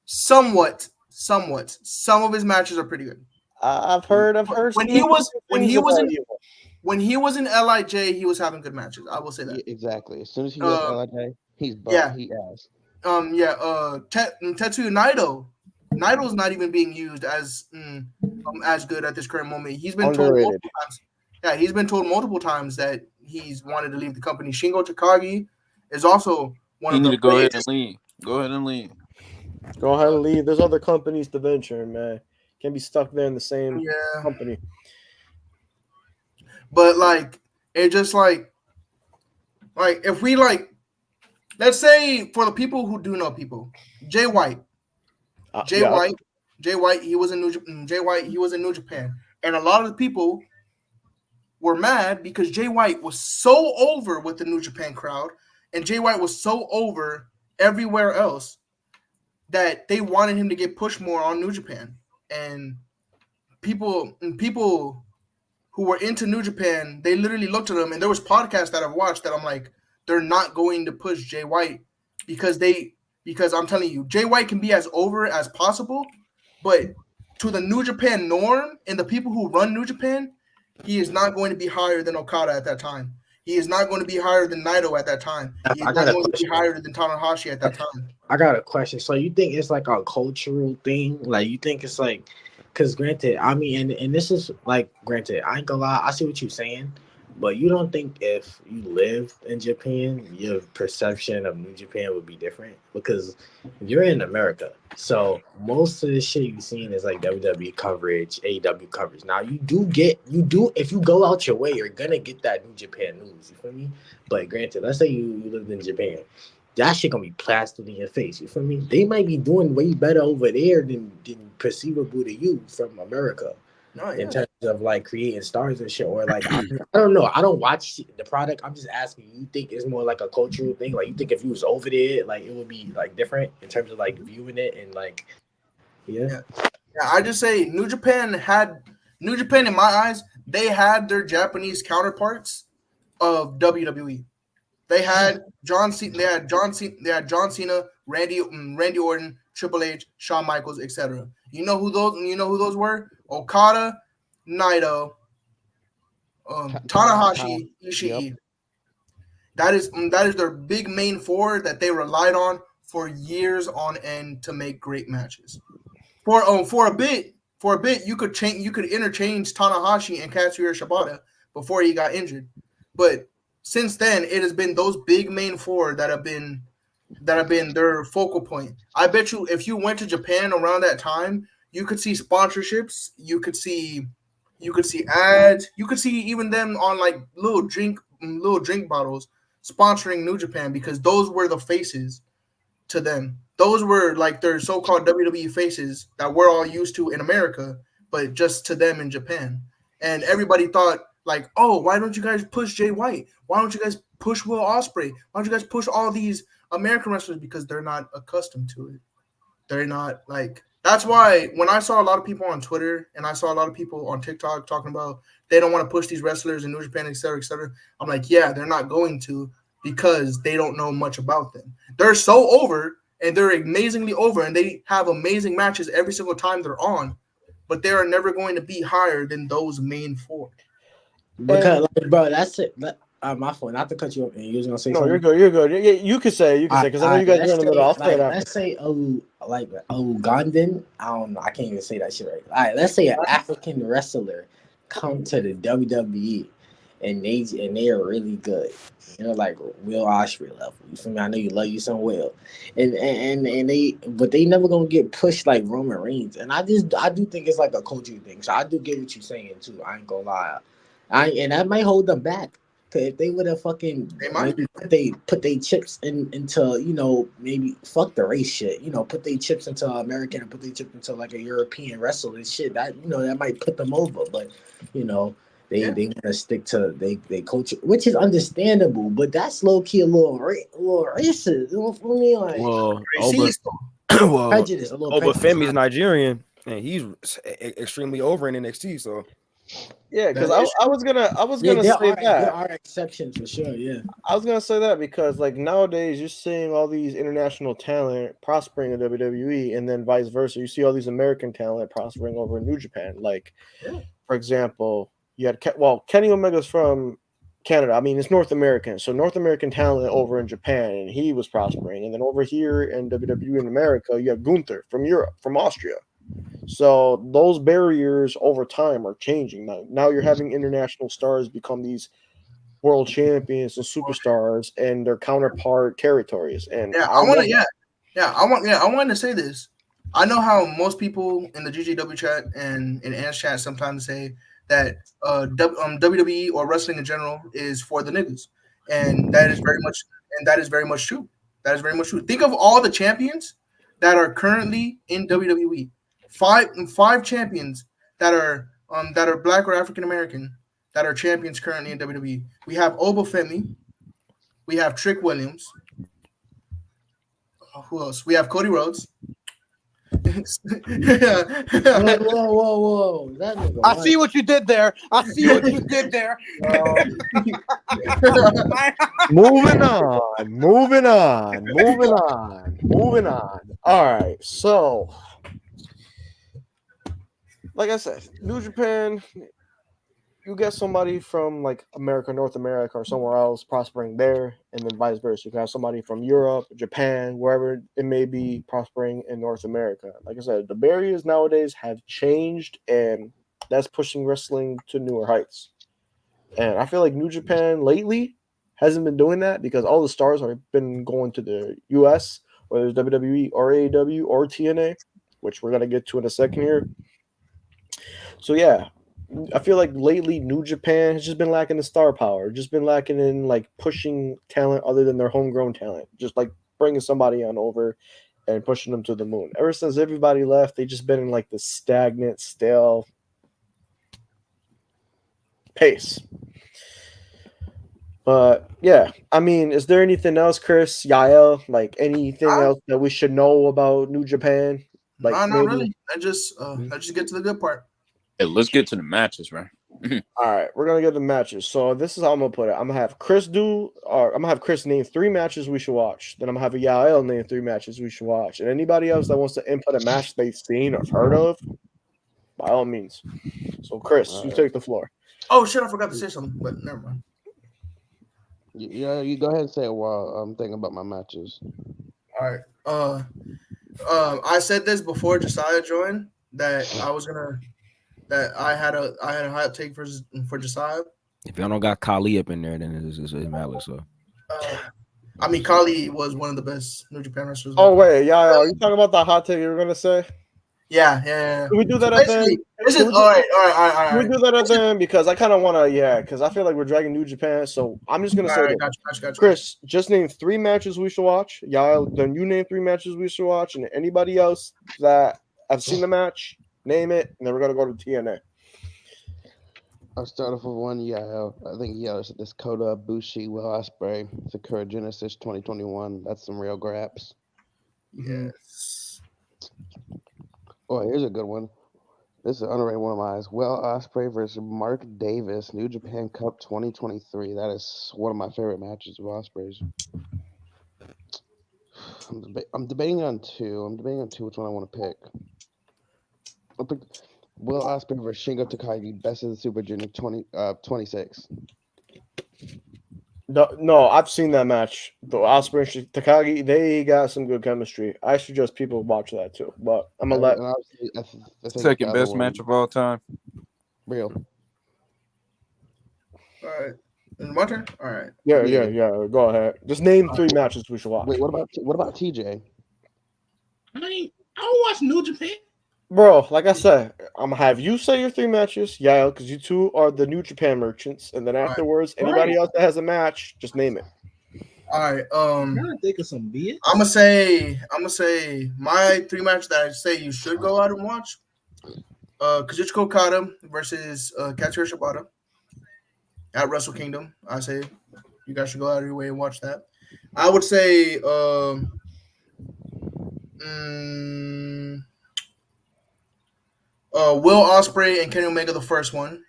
somewhat. Some of his matches are pretty good. I've heard. When he was in Lij, he was having good matches. I will say that. Exactly. As soon as he was Lij, he's bugged. Yeah. He ass. Tetsuya Naito. Naito's not even being used as good at this current moment. He's been told multiple times. Yeah, he's been told multiple times that he's wanted to leave the company. Shingo Takagi is also one of the. Go ahead and leave. Go ahead and leave. Go ahead and leave. There's other companies to venture, man. Can't be stuck there in the same company. But like, it just like if we like, let's say for the people who do know people, Jay White. Jay White, he was in New Japan, and a lot of the people were mad because Jay White was so over with the New Japan crowd, and Jay White was so over everywhere else that they wanted him to get pushed more on New Japan. And people who were into New Japan, they literally looked at him, and there was podcasts that I've watched that I'm like, they're not going to push Jay White because I'm telling you, Jay White can be as over as possible, but to the New Japan norm and the people who run New Japan, he is not going to be higher than Okada at that time. He is not going to be higher than Naito at that time. He is not going to be higher than Tanahashi at that time. I got a question. So you think it's like a cultural thing? Like, you think it's like, because granted, I mean, and this is like, granted, I ain't gonna lie, I see what you're saying, but you don't think if you live in Japan, your perception of New Japan would be different? Because you're in America, so most of the shit you're seeing is like WWE coverage, AEW coverage. Now you do if you go out your way, you're gonna get that New Japan news. You feel me? But granted, let's say you lived in Japan, that shit gonna be plastered in your face. You feel me? They might be doing way better over there than perceivable to you from America. In terms of like creating stars and shit, or like I don't know. I don't watch the product. I'm just asking. You think it's more like a cultural thing? Like, you think if you was over there, like it would be like different in terms of like viewing it and like, yeah. I just say New Japan in my eyes, they had their Japanese counterparts of WWE. They had John Cena. They had John Cena, Randy Orton, Triple H, Shawn Michaels, etc. You know who those were? Okada, Naito, Tanahashi, Ishii. Yep. That is their big main four that they relied on for years on end to make great matches. For a bit you could interchange Tanahashi and Katsuyori Shibata before he got injured, but since then it has been those big main four that have been their focal point. I bet you if you went to Japan around that time, you could see sponsorships, you could see ads, you could see even them on like little drink bottles sponsoring New Japan, because those were the faces to them. Those were like their so-called WWE faces that we're all used to in America, but just to them in Japan. And everybody thought like, oh, why don't you guys push Jay White? Why don't you guys push Will Ospreay? Why don't you guys push all these American wrestlers? Because they're not accustomed to it. They're not like. That's why when I saw a lot of people on Twitter and I saw a lot of people on TikTok talking about they don't want to push these wrestlers in New Japan, et cetera, I'm like, yeah, they're not going to because they don't know much about them. They're so over and they're amazingly over and they have amazing matches every single time they're on, but they are never going to be higher than those main four. Because, like, bro, that's it. My fault. Not to cut you off. And you was gonna say something. You're good. You're good. You could say because I know you guys are in the middle. I'll say that. Let's say like Ugandan. I don't know. I can't even say that shit right. All right. Let's say an African wrestler come to the WWE and they are really good. You know, like Will Ospreay level. You feel me? I know you love you some Will, and but they never gonna get pushed like Roman Reigns. And I do think it's like a culture thing. So I do get what you're saying too. I ain't gonna lie. And that might hold them back. If they would have fucking put they chips into, you know, maybe fuck the race shit, you know, put they chips into American and put they chips into like a European wrestling shit, that, you know, that might put them over. But, you know, they want to stick to they culture, which is understandable, but that's low key a little racist. You know what I mean? Like, prejudice, a little prejudice. Femi's Nigerian and he's extremely over in NXT, so. Yeah, because I was gonna say that there are exceptions for sure. Yeah, I was gonna say that because like nowadays you're seeing all these international talent prospering in WWE, and then vice versa. You see all these American talent prospering over in New Japan. Like, for example, you had Kenny Omega's from Canada. I mean, it's North American, so North American talent over in Japan, and he was prospering. And then over here in WWE in America, you have Gunther from Europe, from Austria. So those barriers over time are changing. Now you're having international stars become these world champions and superstars in their counterpart territories. And I wanted to say this. I know how most people in the GGW chat and in Ant's chat sometimes say that WWE or wrestling in general is for the niggas, and that is very much true. That is very much true. Think of all the champions that are currently in WWE. Five champions that are Black or African American that are champions currently in WWE. We have Obafemi. We have Trick Williams. Who else? We have Cody Rhodes. Whoa! That nigga, I see what you did there. Moving on. All right, so. Like I said, New Japan, you get somebody from like America, North America, or somewhere else prospering there, and then vice versa. You can have somebody from Europe, Japan, wherever it may be prospering in North America. Like I said, the barriers nowadays have changed, and that's pushing wrestling to newer heights. And I feel like New Japan lately hasn't been doing that because all the stars have been going to the US, whether it's WWE or AEW or TNA, which we're going to get to in a second here. So yeah, I feel like lately New Japan has just been lacking the star power, just been lacking in like pushing talent other than their homegrown talent, just like bringing somebody on over and pushing them to the moon. Ever since everybody left, they've just been in like the stagnant, stale pace. But yeah, I mean, is there anything else, Chris, Yael, like anything else that we should know about New Japan? Like, no, not really. Let's just get to the good part. Hey, let's get to the matches, man. All right, we're gonna get the matches. So this is how I'm gonna put it. I'm gonna have Chris name 3 matches we should watch. Then I'm gonna have Yael name 3 matches we should watch. And anybody else that wants to input a match they've seen or heard of, by all means. So Chris, you take the floor. Oh shit, I forgot to say something, but never mind. Yeah, you go ahead and say it while I'm thinking about my matches. All right. I said this before Josiah joined that I had a hot take for Josiah. If y'all don't got Kali up in there, then it's valid. So, I mean, Kali was one of the best New Japan wrestlers. Oh wait, yeah, are you talking about the hot take you were gonna say? Yeah. Can we do that at the end? All right. Can we do that at the end? Because I kind of want to, because I feel like we're dragging New Japan. So I'm just going to say, gotcha. Chris, just name 3 matches we should watch. Then you name 3 matches we should watch. And anybody else that I've seen the match, Name it, and then we're gonna go to TNA. I'll start off with one. Yeah, I think this Kota Ibushi, Will Ospreay, Sakura Genesis 2021. That's some real graps. Yes. Oh, here's a good one. This is an underrated one of mine. Will Ospreay versus Mark Davis, New Japan Cup 2023. That is one of my favorite matches of Ospreay's. I'm debating on two. Which one I want to pick. I'll pick Will Ospreay versus Shingo Takagi, Best of the Super Junior 26. No, I've seen that match. The Ospreay and Takagi, they got some good chemistry. I suggest people watch that too. But I'm gonna let I think Second the other best one- match of all time. Real. All right. Is it my turn? All right. yeah. Go ahead. Just name 3 matches we should watch. Wait, what about TJ? I don't watch New Japan. Bro, like I said, I'm gonna have you say your 3 matches, yeah, because you two are the New Japan merchants, and then afterwards, anybody else that has a match, just name it. All right. I'm trying to think of some beers. I'm gonna say my 3 matches that I say you should go out and watch. Kazuchika Okada versus Katsuyori Shibata at Wrestle Kingdom. I say you guys should go out of your way and watch that. I would say Will Ospreay and Kenny Omega, the first one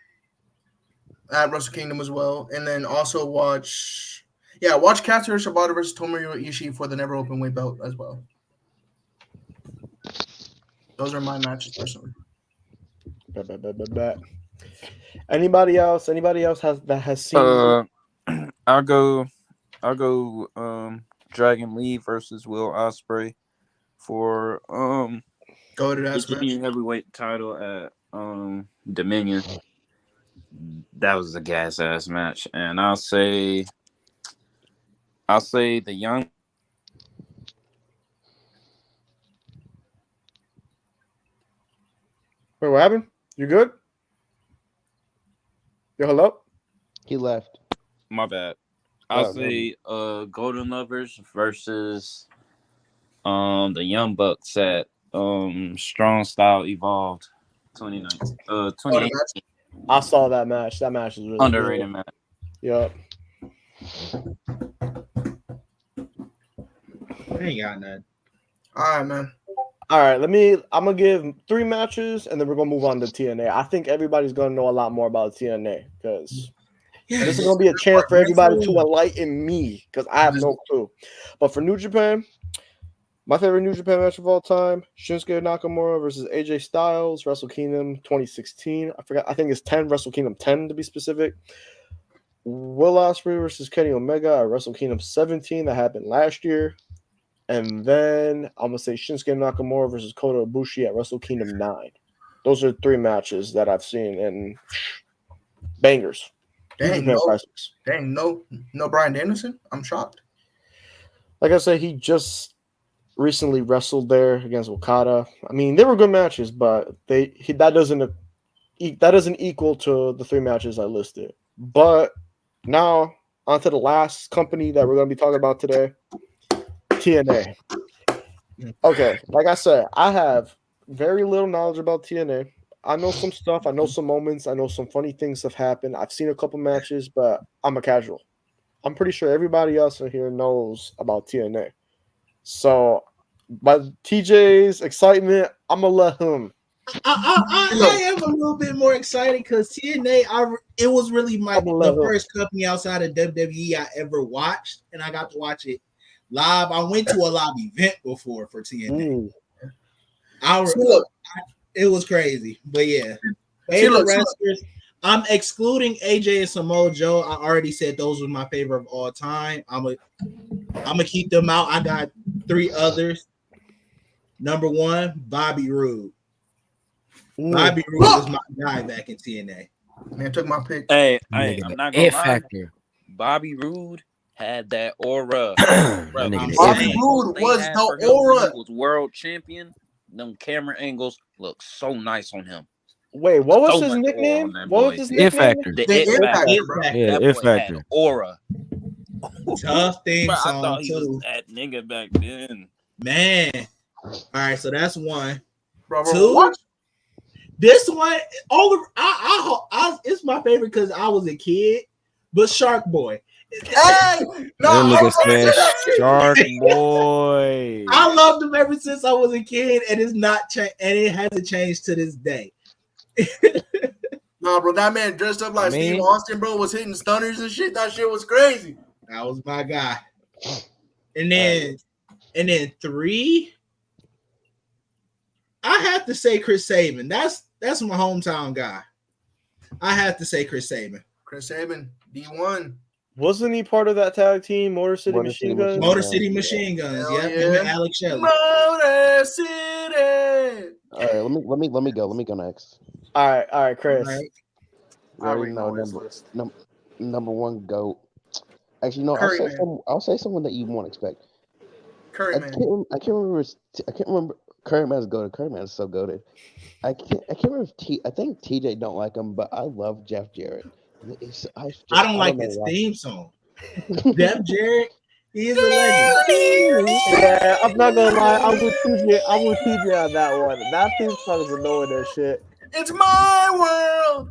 at Wrestle Kingdom as well, and then also watch Katsuyori Shibata versus Tomohiro Ishii for the never open weight belt as well. Those are my matches personally. Anybody else has seen? I'll go. Dragon Lee versus Will Ospreay for Go to that the junior heavyweight title at Dominion. That was a gas ass match, and I'll say the young. Wait, what happened? You good? Yo, hello? He left. My bad. I'll say Golden Lovers versus the Young Bucks at Strong Style Evolved 2018. I saw that match. That match is really Underrated good. match. Yep. I ain't got none. All right, man. All right, I'm gonna give 3 matches, and then we're gonna move on to TNA. I think everybody's gonna know a lot more about TNA because this is gonna be a chance for everybody to enlighten me because I have no clue. But for New Japan, my favorite New Japan match of all time: Shinsuke Nakamura versus AJ Styles, Wrestle Kingdom 2016. I forgot. I think it's 10. Wrestle Kingdom 10 to be specific. Will Ospreay versus Kenny Omega at Wrestle Kingdom 17. That happened last year. And then I'm going to say Shinsuke Nakamura versus Kota Ibushi at Wrestle Kingdom 9. Those are 3 matches that I've seen, and bangers. Dang, no Bryan Danielson? I'm shocked. Like I said, he just recently wrestled there against Okada. I mean, they were good matches, but that doesn't equal to the 3 matches I listed. But now, on to the last company that we're going to be talking about today. TNA. Okay, like I said, I have very little knowledge about TNA. I know some stuff. I know some moments. I know some funny things have happened. I've seen a couple matches, but I'm a casual. I'm pretty sure everybody else in here knows about TNA. So, by TJ's excitement, I'm going to let him. I am a little bit more excited because TNA, it was really the first company outside of WWE I ever watched, and I got to watch it live. I went to a live event before for TNA. It was crazy, but yeah. Favorite wrestlers, I'm excluding AJ and Samoa Joe. I already said those were my favorite of all time. I'm gonna keep them out. I got 3 others. Number 1, Bobby Roode. Bobby Roode was my guy back in TNA. Man, took my pick. Hey, I'm not gonna lie. Bobby Roode had that aura. Bobby Roode was the aura. He was world champion. Them camera angles look so nice on him. Wait, what was his nickname? What was his nickname? It Factor. The It Factor, bro. Yeah, That It boy had Factor. aura. Tough theme Bro, I song thought he was too. that nigga back then. Man. All right, so that's 1. Bro, 2. what? This one, it's my favorite because I was a kid. But Shark Boy. Hey, no, That nigga said Shark Boy. I loved him ever since I was a kid, and it's not and it hasn't changed to this day. Nah, bro, that man dressed up like Steve Austin, bro, was hitting stunners and shit. That shit was crazy. That was my guy. And then 3, I have to say Chris Sabin. That's my hometown guy. I have to say Chris Sabin. Chris Sabin, D1. Wasn't he part of that tag team, Motor City Machine Guns? Motor City Machine Guns. Yeah, him and Alex Shelley. Motor City. All right, let me go. Let me go next. All right, Chris. I already know number one GOAT. Actually, no, I'll say someone that you won't expect. Curry Man. I can't remember. Curry Man's goated. Curry Man's so goated. I can't remember if I think TJ don't like him, but I love Jeff Jarrett. I don't like his theme song. Jeff Jarrett, he is a legend. Yeah, I'm not gonna lie. I'm with TJ on that one. That theme song is annoying as shit. It's my world.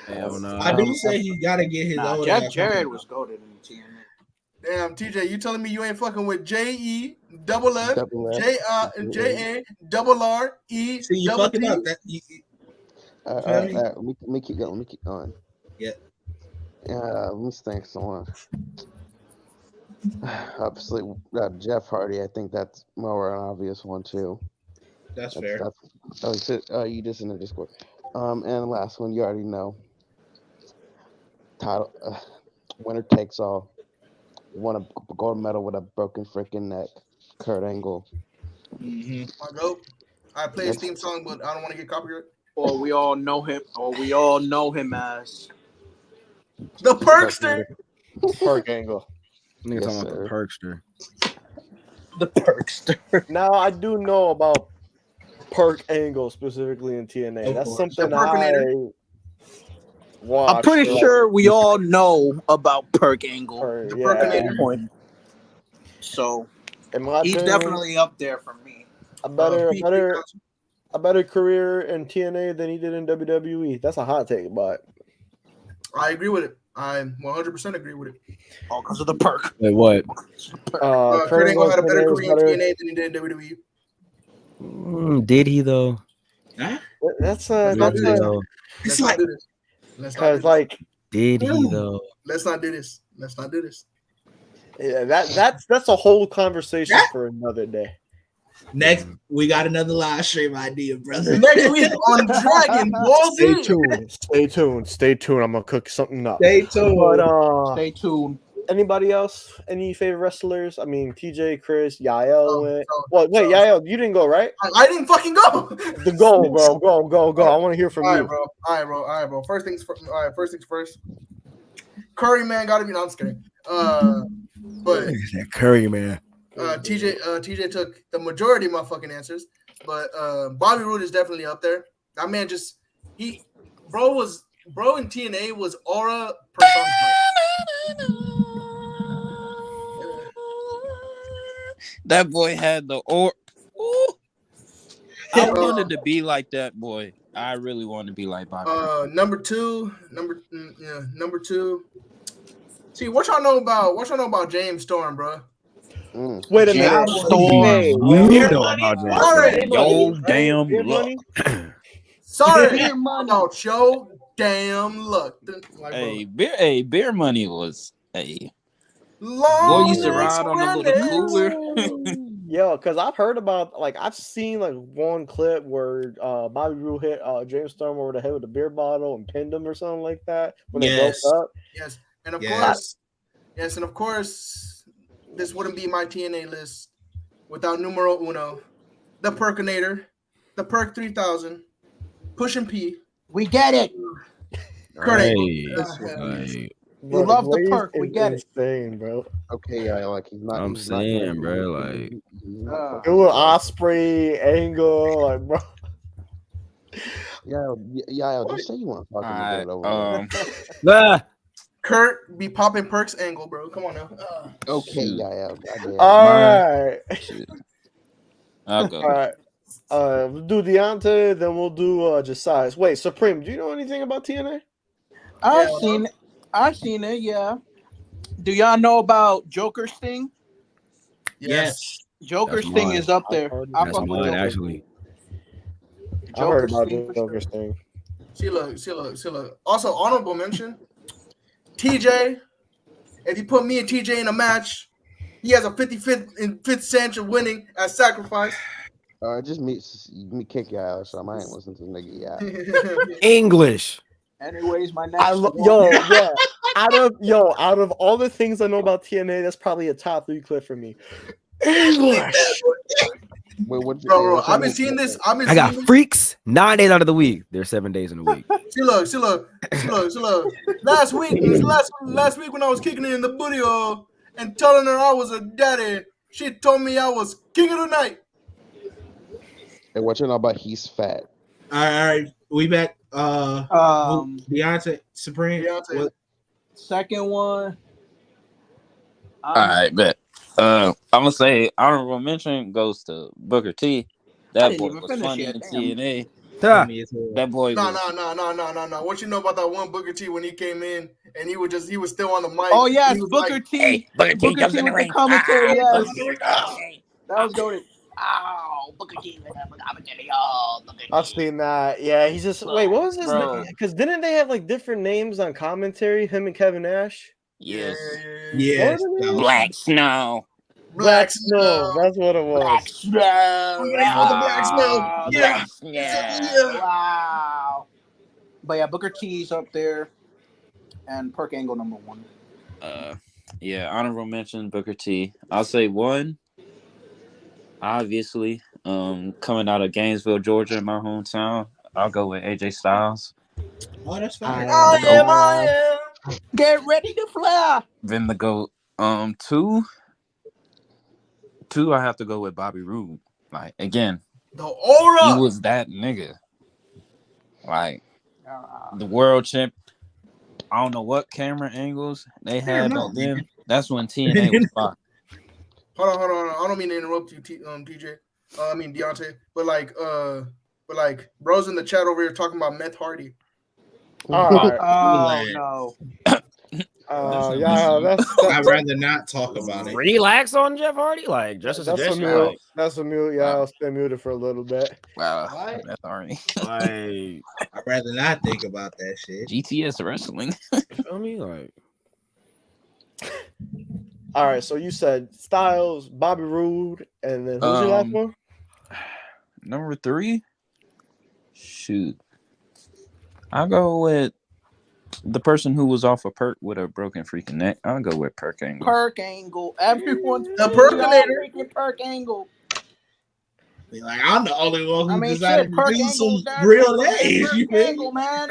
Hell no. I do say he gotta get his old. Jeff Jarrett was goated in TNA. Damn, TJ, you telling me you ain't fucking with JE double F JA double R E? See, you fucking up. Let me keep going. Let me keep going. Yeah. Let me think someone. Obviously, Jeff Hardy. I think that's more an obvious one too. That's fair. You just in the Discord. And the last one you already know. Title winner takes all. Won a gold medal with a broken freaking neck. Kurt Angle. My goat. I play his theme song, but I don't want to get copyright. Or we all know him as the Perkster. Perk Angle. Nigga talking about the Perkster. The Perkster. Now I do know about Perk Angle specifically in TNA. That's something I watched. I'm pretty sure we all know about Perk Angle. Yeah. So he's definitely up there for me. A better career in TNA than he did in WWE. That's a hot take, but I agree with it. I 100% agree with it. All because of the perk. Wait, what? Kurt Angle had a better career in TNA than he did in WWE. Did he though? Huh? That's Let's not do this. Did he though? Let's not do this. Let's not do this. Yeah, that's a whole conversation for another day. Next, we got another live stream idea, brother. Next week on Dragon Ball Z. Stay tuned. I'm gonna cook something up. Stay tuned. But, stay tuned. Anybody else? Any favorite wrestlers? I mean, TJ, Chris, Yael went. Wait, Yael, you didn't go, right? I didn't fucking go. Go, bro. Go. I want to hear from you. All right, bro. First things first. Curry Man gotta be. No, I'm just kidding. But Curry Man. TJ took the majority of my fucking answers, but Bobby Roode is definitely up there. That man bro in TNA was aura personified. That boy had the I wanted to be like that boy. I really wanted to be like Bobby. Number two. See, what y'all know about James Storm, bro? Wait a minute. Yo, damn luck. Sorry about your damn luck. Beer money was long. Boy used to ride on a little cooler. Yo, because I've heard about, I've seen one clip where Bobby Roode hit James Storm over the head with a beer bottle and pinned him or something like that when they broke up. Yes, and of course, this wouldn't be my TNA list without numero uno, the Perkinator, the Perk 3000, Push and P. We get it. Kurt Angle. You love the perk. We get it. Insane, bro. Okay, yeah, he's not. I'm saying, bro, do an Osprey Angle, bro. Yeah. Just say you want to talk about it over. Kurt be popping Perks Angle, bro. Come on now. Okay, yeah. All right. I'll go. All right. We'll do Deontay, then we'll do Josiah. Wait, Supreme, do you know anything about TNA? I've seen it, yeah. Do y'all know about Joker Sting? Yes. Joker Sting is up there. That's mine, actually. I heard about Sting for Joker sure. Sting. See, look. Also, honorable mention, TJ. If you put me and TJ in a match, he has a 55th chance of winning at sacrifice. Just me kick your ass. So I ain't listening to the nigga. Yeah. English. Anyways, my next Out of all the things I know about TNA, that's probably a top 3 clip for me. English. Wait, Bro, I've been seeing this. I got freaks 9 days out of the week. There's 7 days in the week. See, look. Last week when I was kicking it in the booty hole and telling her I was a daddy, she told me I was king of the night. And what you know about he's fat? All right. We back. Deontay Supreme. Second one. All right, bet. I'm gonna say honorable mention goes to Booker T. That boy was funny in TNA. That boy. No. What you know about that one Booker T when he came in and he was still on the mic? Oh yeah, Booker T. Hey, Booker T comes in the ring. Commentary, yes. That was going. Oh, Booker T. I've seen that. Yeah, he's just wait. What was his name? Because didn't they have like different names on commentary? Him and Kevin Nash. Yes. Yes. Black Snow. Black Snow. That's what it was. Black Snow. Black Snow. Yeah. Wow. But yeah, Booker T's up there, and Perk Angle number 1. Yeah, honorable mention Booker T. I'll say 1. Obviously, coming out of Gainesville, Georgia, my hometown, I'll go with AJ Styles. Oh, that's fine. I am. Get ready to fly. Then the GOAT. 2, I have to go with Bobby Roode. Like, again, the aura. He was that nigga. Like, the world champ. I don't know what camera angles they had back then. That's when TNA was fire. Hold on. I don't mean to interrupt you, TJ. Deontay. But like, bros in the chat over here talking about Meth Hardy. All right. Oh no. I'd rather not talk about it. Relax on Jeff Hardy, like just a suggestion. That's a mute. Yeah, I'll stay muted for a little bit. Wow, that's already. I'd rather not think about that shit. GTS wrestling. I mean, like. All right, so you said Styles, Bobby Roode, and then who's your last one? Number 3. Shoot, I'll go with the person who was off of Perk with a broken freaking neck. I'll go with Perk Angle. Perk Angle. Everyone's the Perkinator. Perk Angle. Like, I'm the only one who decided to do some real names. Perk Angle, man.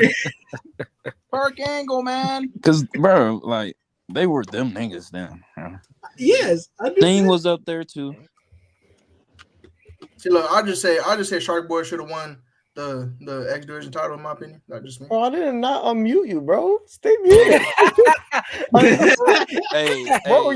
Perk Angle, man. Because, bro, like, they were them niggas then. Yes. Thing was up there, too. See, look, I just say Shark Boy should have won the X Division title, in my opinion. Not just me. Oh, I did not unmute you, bro. Stay muted. hey, bro,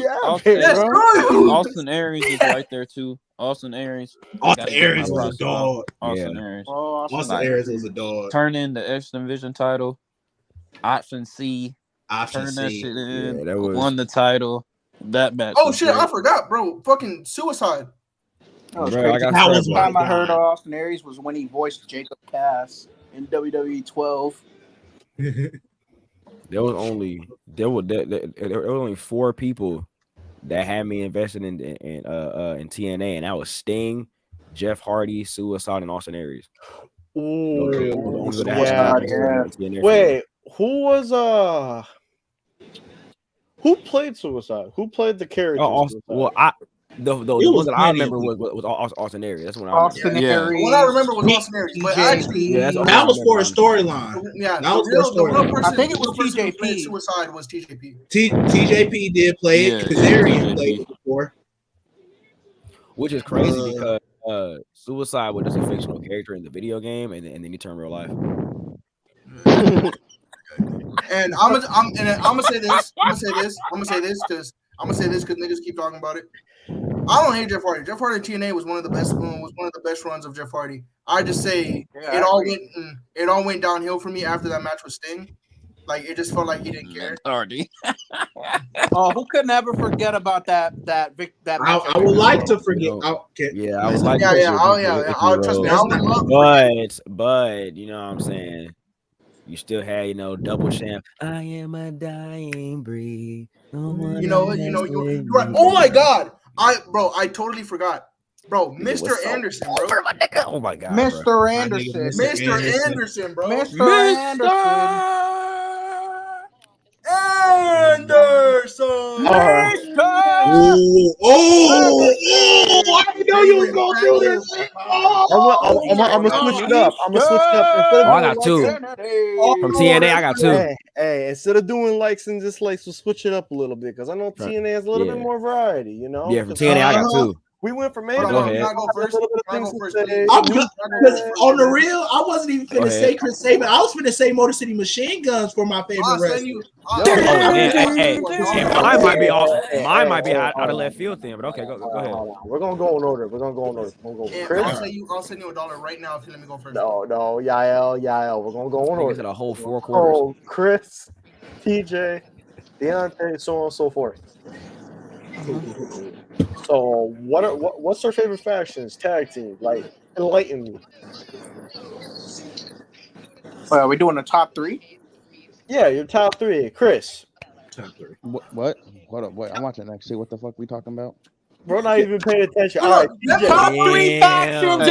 Austin Aries is right there too. Austin Aries. Austin Aries was a dog. Austin Aries. Oh, Austin Aries was a dog. Turn in the X Division title. Option C. Option Turn C. that shit in. Yeah, that was... Won the title. That match. Oh shit! I forgot, bro. Fucking Suicide. That was Bro, crazy. that was the time I heard of Austin Aries was when he voiced Jacob Cass in WWE 12. There were only 4 people that had me invested in TNA, and that was Sting, Jeff Hardy, Suicide, and Austin Aries. Ooh, TNA. Wait, who was who played Suicide? Who played the character? The one that I remember was Austin Aries. That's when I remember. Aries. What I remember was Austin Aries, but actually, that was for a storyline. Yeah, that was for a storyline. I think it was TJP. Suicide was TJP. TJP did play it. Kazarian played it before. Which is crazy because Suicide was just a fictional character in the video game, and then he turned real life. And I'm gonna say this because niggas keep talking about it. I don't hate Jeff Hardy. Jeff Hardy TNA was one of the best runs of Jeff Hardy. I just say it all went downhill for me after that match with Sting. Like it just felt like he didn't care. Hardy. Oh, who could never forget about that match? I would like to forget. Yeah, I would like to. Trust me, I would love. But you know what I'm saying. You still had, double champ. I am a dying breed. You're right. Oh my God, I totally forgot, bro. Mr. Anderson, bro. Oh my God, Mr. Anderson, Mr. Anderson, bro. Mr. Anderson. Anderson. I know you was going through this. I'm gonna switch it up. I'm gonna switch it up. I got two. From TNA, I got two. Hey, instead of doing likes and dislikes, we'll switch it up a little bit because I know TNA has a little bit more variety. Yeah, from TNA, I got two. We went from Go ahead. Go first. On the real, I wasn't even finna say Chris Sabin. I was finna say Motor City Machine Guns for my favorite wrestler. Hey, mine might be out of left field then, but okay, go ahead. We're gonna go in order. Chris? I'll send you $1 right now if you let me go first. No, Yael. We're gonna go in order. It's a whole 4 quarters. Oh, Chris, TJ, Deontay, so on and so forth. So what's our favorite factions? Tag team? Like, enlighten me. Are we doing the top 3? Yeah, your top 3. Chris. Top 3. What? Hold up. Wait, I'm watching next. See what the fuck we talking about? Bro, not even paying attention. All right, the top 3 factions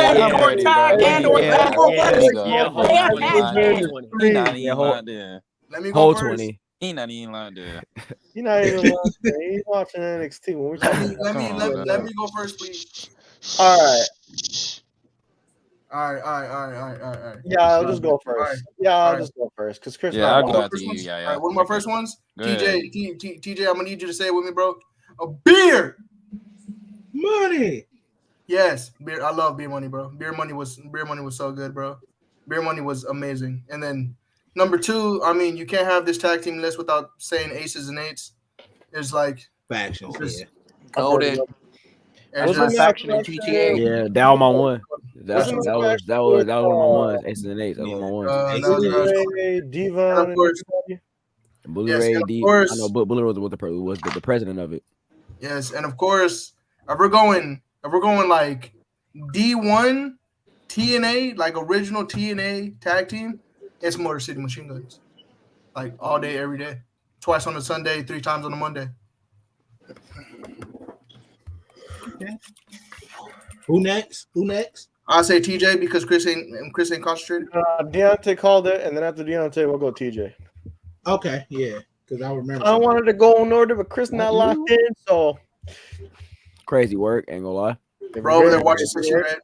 Let me go Whole first. 20. He not even lying there. He's not even watching. He's watching NXT. When we're talking Let me go first, please. All right. All right. Yeah, I'll just go first. I'll just go first because Chris. Yeah, I'll go after you. All right, one of my first ones. TJ, I'm gonna need you to say it with me, bro. A beer. Money. Yes, beer. I love Beer Money, bro. Beer Money was so good, bro. Beer Money was amazing. And then number 2, I mean, you can't have this tag team list without saying Aces and Eights. It's like factions. Goated. There's my faction in GTA. Yeah, that was my one. That was one of my ones. Aces and Eights. That was one of my ones. Bully Diva, of course. Bully Ray, I know, but Bully was the president of it. Yes, and of course, if we're going like D1 TNA, like original TNA tag team, it's Motor City Machine Guns. Like all day, every day. Twice on a Sunday, 3 times on a Monday. Okay. Who next? I'll say TJ because Chris ain't concentrated. Deontay called it, and then after Deontay, we'll go TJ. Okay, yeah, because I remember. I wanted to go in order, but Chris not locked in, so crazy work. Ain't gonna lie. Bro, over there watching 60 Red.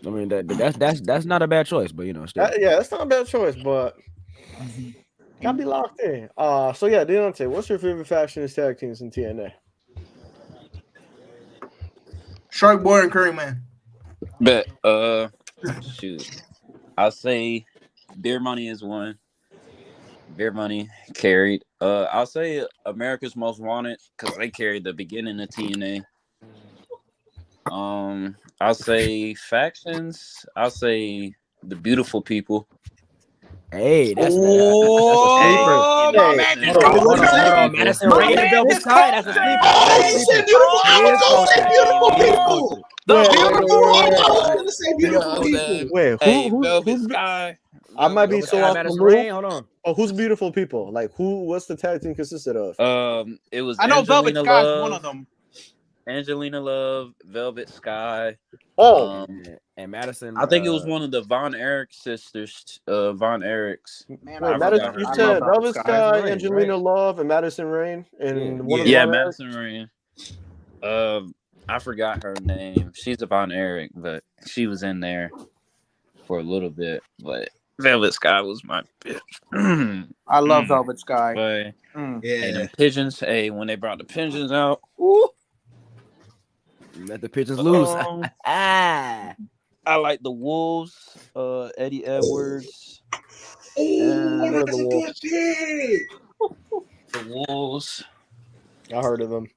I mean that's not a bad choice, but still. That's not a bad choice, but gotta be locked in. So yeah, Deontay, what's your favorite faction tag teams in TNA? Shark Boy and Curry Man. But shoot, I'll say Beer Money is one. Beer Money carried. I'll say America's Most Wanted because they carried the beginning of TNA. I'll say factions. I'll say the Beautiful People. Hey, that's a sleeper. My man just Hold on. Madison Rain and Velvet Sky. That's a sleeper. Oh, shit, beautiful. I was gonna say beautiful people. Wait, Velvet Sky. I might be so off the Rain. Hold on. Oh, who's Beautiful People? Like what's the tag team consisted of? It was. I know Angelina Velvet Sky's Love, one of them. Angelina Love, Velvet Sky. Oh, and Madison. I think it was one of the Von Erich sisters. Von Erichs. Man, Madison, you said Velvet Sky, Angelina Love, and Madison Rain, and Madison Rain. I forgot her name. She's a Von Erich, but she was in there for a little bit. But Velvet Sky was my bitch. I love Velvet Sky. But, Yeah. And the pigeons. Hey, when they brought the pigeons out, woo, let the pigeons loose. I like the Wolves. Eddie Edwards. Oh, that's a good pick. The Wolves. I heard of them.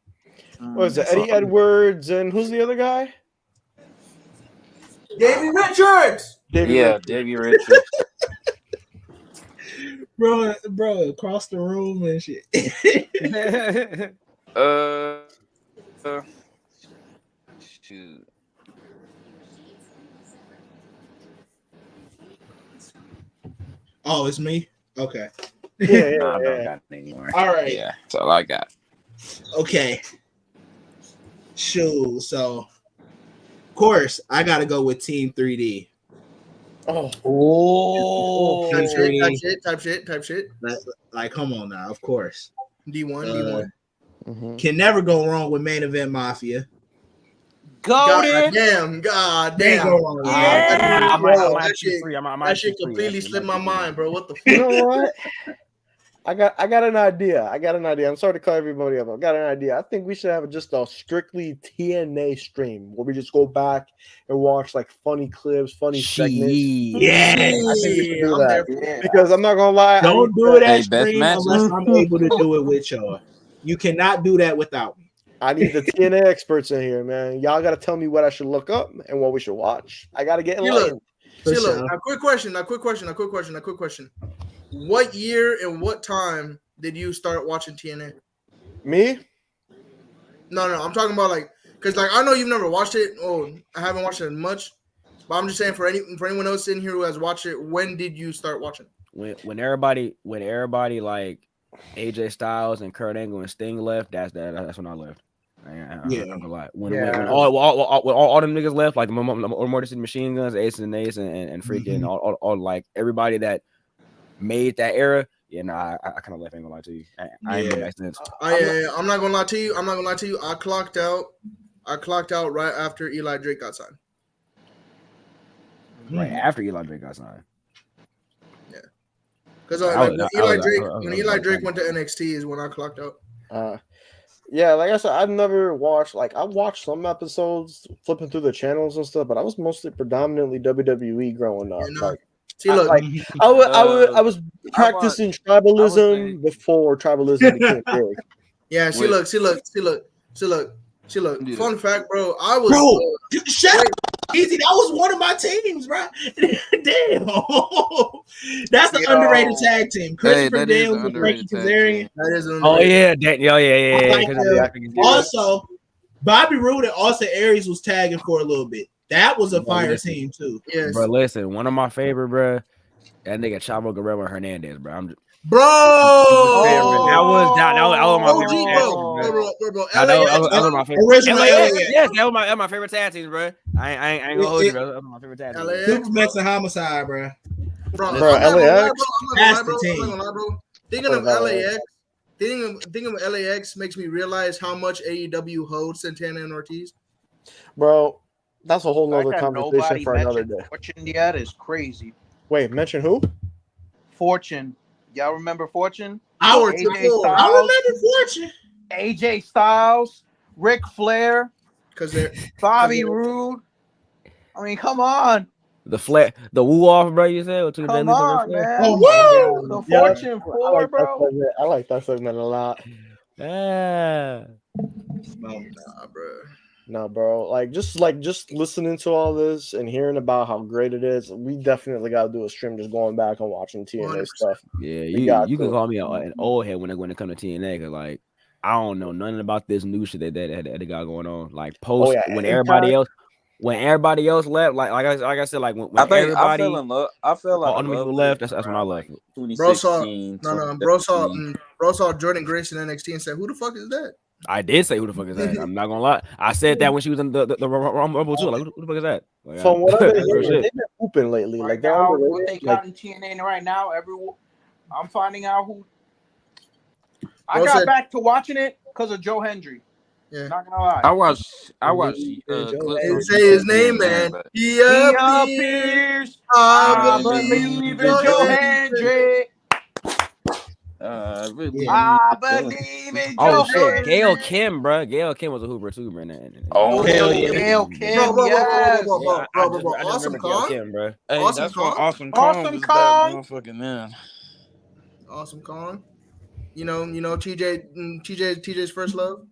What is it? Eddie Edwards and who's the other guy? Davey Richards. Davey Richards. bro, across the room and shit. Shoot. Oh, it's me. Okay. Yeah, No, I don't got it anymore. All right. Yeah, that's all I got. Okay. Shoot. So, of course, I got to go with Team 3D. Oh. Type shit. Like, come on now. Of course. D1. Can never go wrong with Main Event Mafia. God damn. Can't go wrong with that shit completely slipped my mind, bro. What the fuck? You know what? I got an idea. I'm sorry to call everybody up. I got an idea. I think we should have just a strictly TNA stream where we just go back and watch like funny clips, funny segments. Yeah, I think we should do that because I'm not gonna lie. Don't do that best stream matches. unless I'm able to do it with y'all. You cannot do that without me. I need the TNA experts in here, man. Y'all got to tell me what I should look up and what we should watch. I got to get enlightened. A quick question. What year and what time did you start watching TNA? Me? No. I'm talking about like, because like I know you've never watched it. Oh, I haven't watched it much. But I'm just saying for anyone else in here who has watched it, when did you start watching? When everybody like AJ Styles and Kurt Angle and Sting left, that's when I left. I'm not gonna lie. When all them niggas left, like the Motor City Machine Guns, Ace and freaking all like everybody that made that era. Yeah, I kind of left. Ain't gonna lie to you. I ain't been back since. I'm not gonna lie to you. I clocked out right after Eli Drake got signed. Right after Eli Drake got signed. Yeah, because when Eli Drake went to NXT is when I clocked out. Yeah, like I said, I've never watched. Like I watched some episodes, flipping through the channels and stuff, but I was mostly predominantly WWE growing up. I was practicing tribalism before tribalism became big. Yeah, see, look. Fun fact, bro. Shut up, Easy. That was one of my teams, bro. Damn. That's the underrated tag team. Christopher Dale with Frankie Kazarian. That is an underrated. Yeah. Also, Bobby Roode and Austin Aries was tagging for a little bit. That was a fire team too. Yes. Bro, listen, one of my favorite, bro. That nigga Chavo Guerrero and Hernandez, bro. Bro, that was my favorite. Yes, that was my favorite tag teams, bro. I ain't gonna hold you, bro. That was my favorite tag teams. Super Mex and Homicide, bro. Bro, LAX. That's the team. Thinking of LAX, thinking of LAX makes me realize how much AEW holds Santana and Ortiz. Bro, that's a whole nother conversation for another day. Fortune yet is crazy. Wait, mention who? Fortune. Y'all remember Fortune? I remember Fortune. AJ Styles, Ric Flair, Bobby Roode. I mean, come on. The woo off, bro. You said come on, man. Oh, woo! The Fortune 4, bro. I like that segment a lot. Yeah. Nah, bro. No, bro. Like just listening to all this and hearing about how great it is, we definitely got to do a stream just going back and watching TNA 100%. Stuff. Yeah, you can call me an old head when it comes to TNA because like I don't know nothing about this new shit that they got going on. Like when everybody else left, like I said, like when everybody I fell in love. I feel like all the people left. That's when I left. 2016. Bro saw Jordan Grace in NXT and said, "Who the fuck is that?" I did say who the fuck is that. I'm not gonna lie. I said that when she was in the Rumble too. Like who the fuck is that? Like, from what I've been hearing, they've been hooping lately. Right now, what they got in TNA right now, I'm finding out who. I got back to watching it because of Joe Hendry. Yeah, not gonna lie. I watched. Say his name, man. He appears. I believe in Joe Hendry. I believe in Joe shit, Gail Kim, bro. Gail Kim was a hooper too, man. Oh hell yeah, Gail Kim, bro. Awesome Kong, bro. Hey, that's what Awesome Kong was that motherfucking man. Awesome Kong. You know, TJ's first love.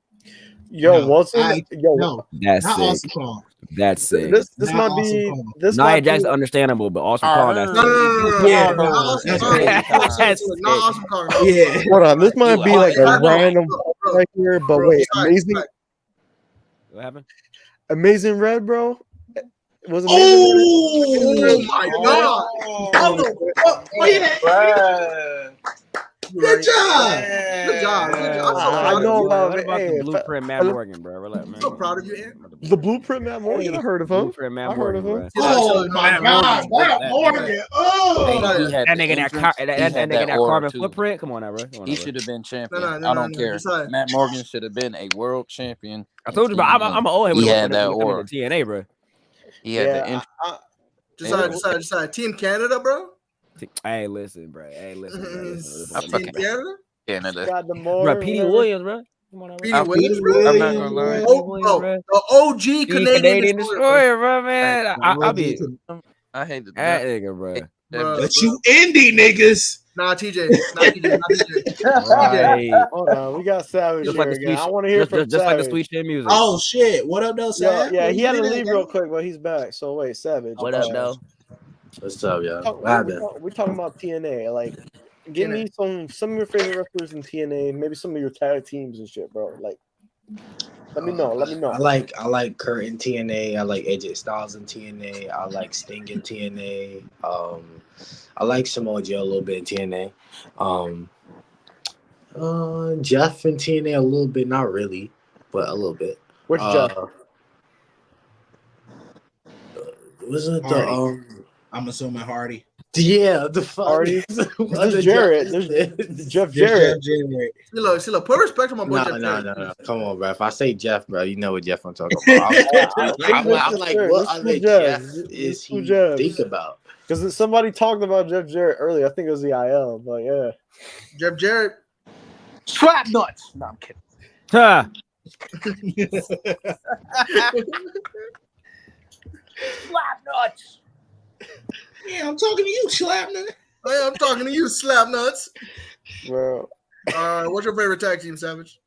Yo, No, wasn't yo? no, That's not sick. Awesome Kong. That's sick. This Not might Awesome be Kong. this Nia might be Jack's understandable, but Awesome Kong, that's No, sick. Yeah, not Awesome that's Kong. crazy. That's Not sick. Awesome Kong. Yeah. Hold on, this might be like a I know. random Bro, right here, but bro, wait, Josiah, amazing, Josiah. What happened? Amazing Red, bro. Was Amazing Red? Oh my God! How the fuck? Oh yeah! Good job. Good job. Good job. I'm so I proud know of you. about What it. about Hey, the Blueprint Matt Morgan, bro? Relax, I'm man. so proud of you, Ant. the Blueprint Matt Morgan. I heard of him. Blueprint Matt I heard Morgan, of him. bro. Oh my God! Matt Morgan. Oh. He had That the nigga entrance. that He had nigga that that aura carbon too. footprint. Come on now, bro. Come on He now, bro. should have been champion. No, I don't care. Josiah. Matt Morgan should have been a world champion. I told you, bro. I'm an old head He when had that it comes aura. to TNA, bro. He had the Yeah, entrance. Josiah. Team Canada, bro. Hey, listen, bro. Hey, listen, bro. Listen. Team Canada. Canada. got the more. Bro, Petey Williams, bro. Come on now, bro. Petey Williams, bro. I'm not gonna lie. Oh, bro. The OG Canadian Destroyer, bro, man. I'll be I hate it. that nigga, bro. But you indie niggas. Nah, TJ. Not TJ. Right. Hold on, we got Savage Just here like the again. sweet, I want to hear from just like the Savage. sweet shit music. Oh shit! What up, though, Yo, Sam? yeah, Where he you had to been at, leave gang? real quick, but he's back. So wait, Savage. What up, though? What's up, y'all? What happened? We're talking about TNA. Like, give me some of your favorite wrestlers in TNA. Maybe some of your tag teams and shit, bro. Like, let me know. I like Kurt in TNA. I like AJ Styles in TNA. I like Sting in TNA. I like Samoa Joe a little bit in TNA. Jeff in TNA a little bit, not really, but a little bit. Which Jeff? Wasn't Hardy. I'm assuming Hardy. Yeah, the fuck. Hardy. There's Jarrett. There's Jeff Jarrett. Silo, put respect on my boy. No. Come on, bro. If I say Jeff, bro, you know what Jeff I'm talking about. I'm like, what other Jeff is he think about? Because somebody talked about Jeff Jarrett earlier. I think it was the IL, but yeah. Jeff Jarrett. Slap nuts. No, I'm kidding. Huh. Slap nuts. Yeah, I'm talking to you, Slapnut. Hey, I'm talking to you, slap nuts. Bro. What's your favorite tag team, Savage?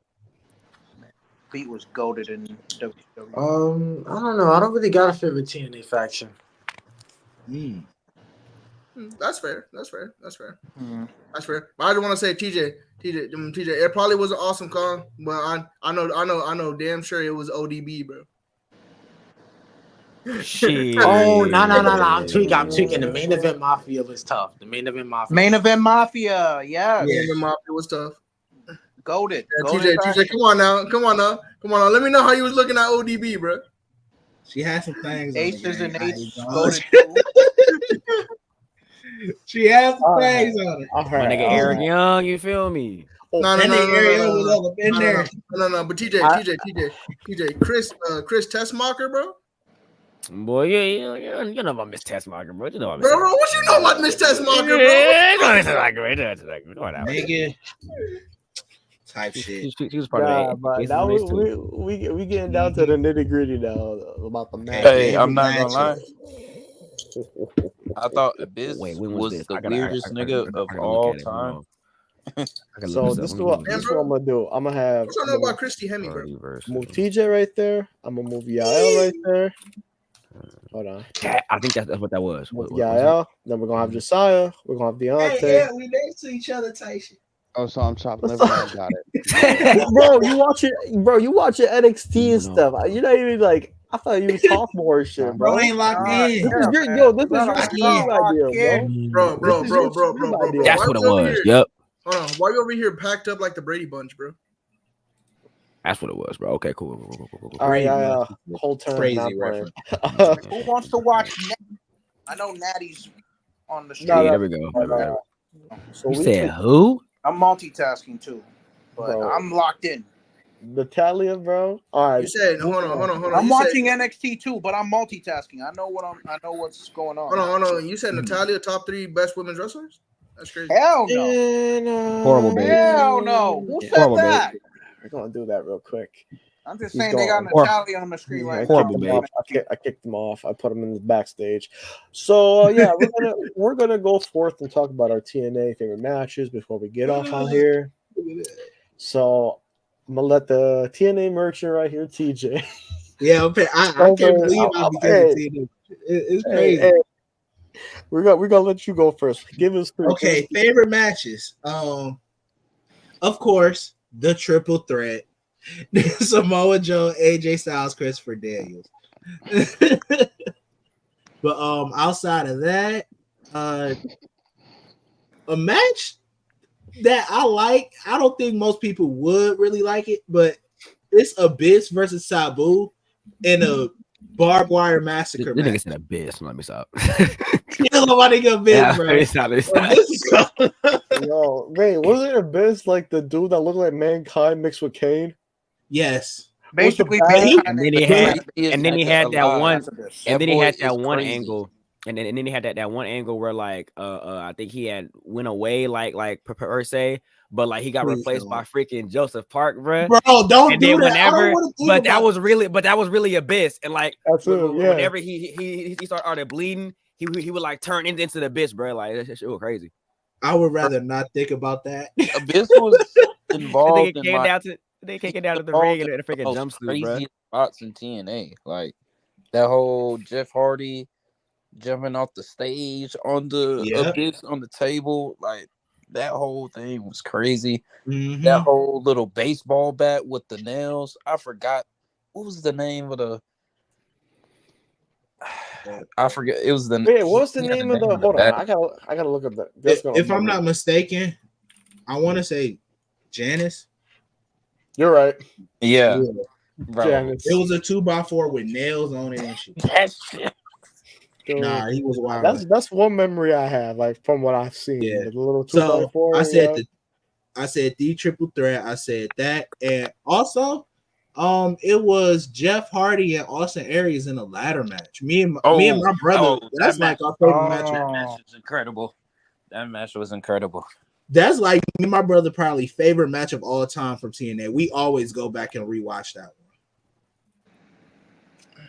Pete was goated in WWE. I don't know. I don't really got a favorite TNA faction. That's fair. That's fair. That's fair. But I just want to say, TJ, it probably was an awesome call, but I know damn sure it was ODB, bro. Shit. Oh, no. I'm tweaking. The main event Mafia was tough. Main event Mafia, yeah. Main event Mafia was tough. Goated. Yeah, TJ, come on now. Let me know how you was looking at ODB, bro. She had some things. Aces and eights. She has some things on it. My nigga Eric Young, you feel me? No. But TJ, Chris Tessmacher, bro. Boy, you know about Miss Tessmacher, bro. You know about Miss Bro, what you know about Miss Tessmacher, bro? Nigga. Type shit. She was part of that. We getting down to the nitty gritty now about the match. Hey, I'm not gonna lie. I thought Abyss was the weirdest nigga of all time. So this is what I'm gonna do. I'm gonna have. What you know about Christy Hemme, bro? Move TJ right there. I'm gonna move Yael right there. Hold on. I think that's what that was. Yael. Then we're gonna have Josiah. We're gonna have Deontay. Hey, yeah, we next to each other, Tyson. Oh, so I'm chopping liver. I got it. Bro, you watch it NXT and stuff. You're not even like. I thought you was sophomore shit, bro. Bro, ain't locked in. This is your stream idea, bro. Bro. That's what it was. Yep. Hold on. Why you over here packed up like the Brady Bunch, bro? That's what it was, bro. Okay, cool. All right, whole turn. Crazy reference. Who wants to watch? I know Natty's on the street. There we go. So you said who? I'm multitasking too, but I'm locked in. Natalia, bro. All right. You said hold on. I'm watching NXT too, but I'm multitasking. I know what's going on. Hold on. You said Natalia top 3 best women's wrestlers? That's crazy. Hell no. Horrible, baby. Hell no. Who said that? We're gonna do that real quick. I'm just saying they got Natalia on the screen right now. I kicked them off. I put them in the backstage. So yeah, we're gonna go forth and talk about our TNA favorite matches before we get off on here. So I'm gonna let the TNA merchant right here, TJ. Yeah, okay. I can't believe I became a TNA. It's crazy. Hey, we're gonna let you go first. Give us three. Okay, favorite matches. Of course, the triple threat: Samoa Joe, AJ Styles, Christopher Daniels. But outside of that, a match that I like. I don't think most people would really like it, but it's Abyss versus Sabu in a barbed wire massacre This match. nigga said Abyss. Let me stop. Kill nobody Abyss, bro. Yo, wait, wasn't Abyss like the dude that looked like Mankind mixed with Kane? Yes. Basically, And then he had, and then he had that one, and then he had that one crazy. angle, and then he had that one angle where like I think he had went away like per se, but like he got replaced by freaking Joseph Park, bro. Bro, don't and do then that. I don't whenever, wanna think but about that was really Abyss, and like That's it, yeah. whenever he started bleeding, he would like turn into the Abyss, bro. Like that shit was crazy. I would rather not think about that. Abyss was involved They in came my down to the ring in a freaking most jumpsuit, bro. craziest spots in TNA. Like that whole Jeff Hardy jumping off the stage on the Abyss on the table, like that whole thing was crazy. Mm-hmm. That whole little baseball bat with the nails. I forgot what was the name of the. I forget. It was the. Wait, what's the name of the? Hold on, I gotta look up that. If I'm not mistaken, I want to say Janice. You're right. Yeah. Bro. Janice. It was a 2x4 with nails on it and shit. That shit. Dude, nah, he was wild. That's one memory I have, like from what I've seen. Yeah. The little 2x4. So I said I said the triple threat. I said that, and also, it was Jeff Hardy and Austin Aries in a ladder match. Me and my brother. That's like our favorite match. That match was incredible. That match was incredible. That's like me and my brother probably favorite match of all time from TNA. We always go back and rewatch that one.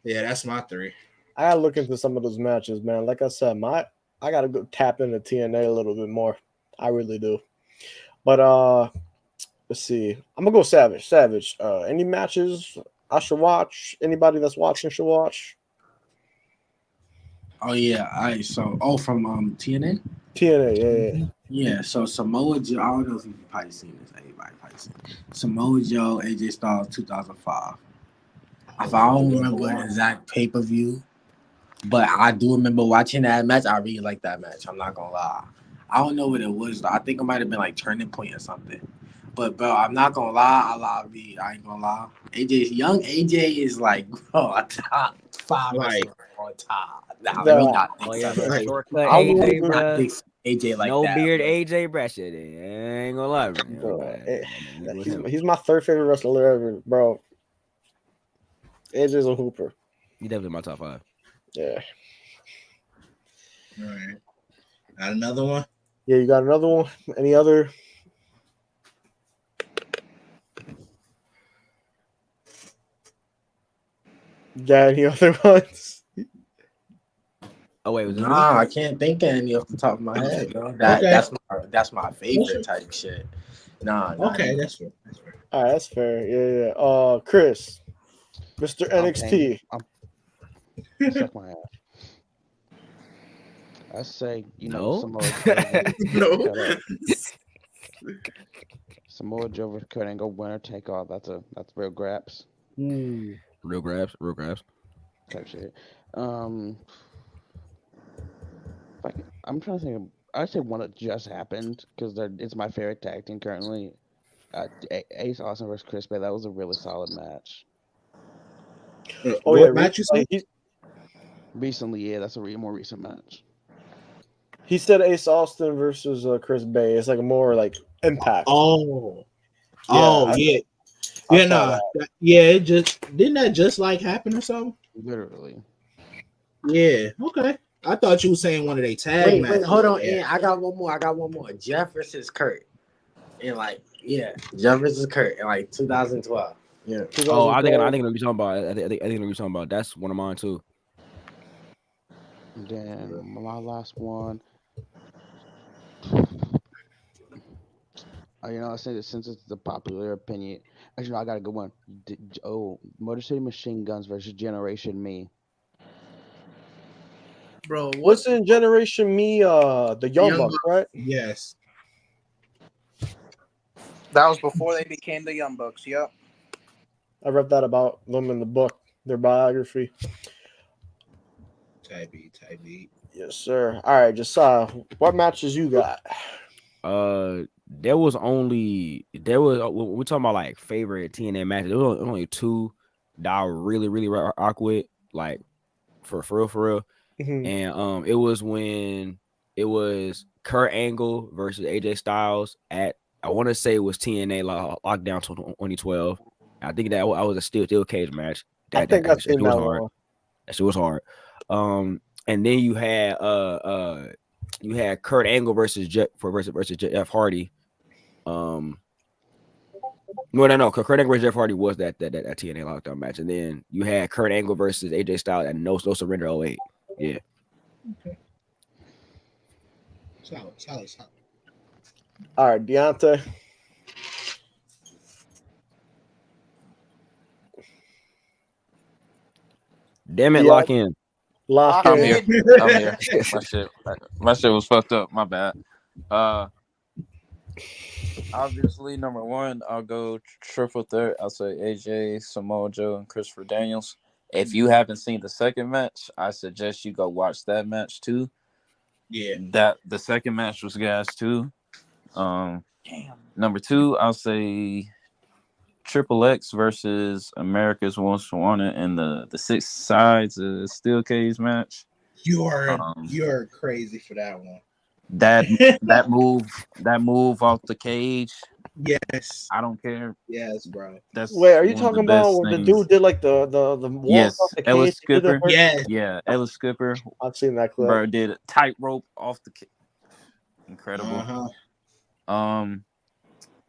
Yeah, that's my three. I gotta look into some of those matches, man. Like I said, I gotta go tap into TNA a little bit more. I really do. But let's see. I'm gonna go Savage. Savage. Any matches I should watch? Anybody that's watching should watch? Oh yeah, so from TNA? TNA, yeah. Yeah, so Samoa Joe, I don't know if you've probably seen this. Everybody probably seen it. Samoa Joe, AJ Styles, 2005. If I don't remember an exact pay-per-view, but I do remember watching that match. I really like that match. I'm not gonna lie. I don't know what it was though. I think it might have been like Turning Point or something. But bro, I'm not gonna lie. I ain't gonna lie. Young AJ is like a top 5 Like on top. Nah, let me not think Shortcut I AJ, would not bro. think AJ like no that. beard bro. AJ, bro. Shit, I ain't gonna lie, bro. He's my third favorite wrestler ever, bro. AJ's a hooper. He definitely my top 5. Yeah. All right. Got another one? Yeah, you got another one? Any other? Got any other ones? Oh wait, was it Nah, I can't think of any off the top of my head, bro. That's my favorite type shit. Nah. Okay, that's fair. All right, that's fair. Yeah. Chris, Mr. NXT. Check my ass. I say, Samoa No. Samoa Joe versus Kurt Angle, winner take all. That's real graps. Real grabs. Type shit. I'm trying to think. I say one that just happened because it's my favorite tag team currently. Ace Austin versus Chris Bay. That was a really solid match. What match you said? Recently, yeah, that's a more recent match. He said Ace Austin versus Chris Bay. It's like a more like impact. Yeah. It just didn't that just like happen or something? Literally. Yeah. Okay. I thought you were saying one of they tag matches. Wait, hold on. Yeah. I got one more. Jeff versus Kurt. Jeff versus Kurt in like 2012. Yeah. Oh, I think we're talking about. I think we're talking about. That's one of mine too. Then my last one. Since it's the popular opinion, actually, I got a good one. Motor City Machine Guns versus Generation Me. Bro, What's in Generation Me? The Young Bucks, right? Yes. That was before they became the Young Bucks. Yep. I read that about them in the book, their biography. Type beat. Yes, sir. All right, Josiah, what matches you got? There was when we're talking about like favorite TNA matches. There was only two that I really rock with, like for real. Mhm. And it was when it was Kurt Angle versus AJ Styles at, I want to say it was TNA Lockdown 2012. I think that was a steel cage match. I think I've seen that hard. one. That shit was hard. And then you had Kurt Angle versus Jeff Hardy. No. Kurt Angle versus Jeff Hardy was that TNA Lockdown match, and then you had Kurt Angle versus AJ Styles at No Surrender 08. Yeah. Okay. Solid. All right, Deontay. Damn it, lock in. Lock I'm in. here. I'm here. My shit was fucked up. My bad. Obviously, number one, I'll go triple threat. I'll say AJ, Samoa Joe, and Christopher Daniels. If you haven't seen the second match, I suggest you go watch that match too. Yeah. That the second match was gas too. Number two, I'll say Triple X versus America's Most Wanted in the six sides steel cage match. You're crazy for that one. That move off the cage. Yes. I don't care. Yes, bro. Wait, are you talking about where the dude did like the walk yes, off the cage? Ellis Skipper. Yes. Yeah, Ellis Skipper. I've seen that clip. Bro did a tightrope off the cage. Incredible. Uh-huh.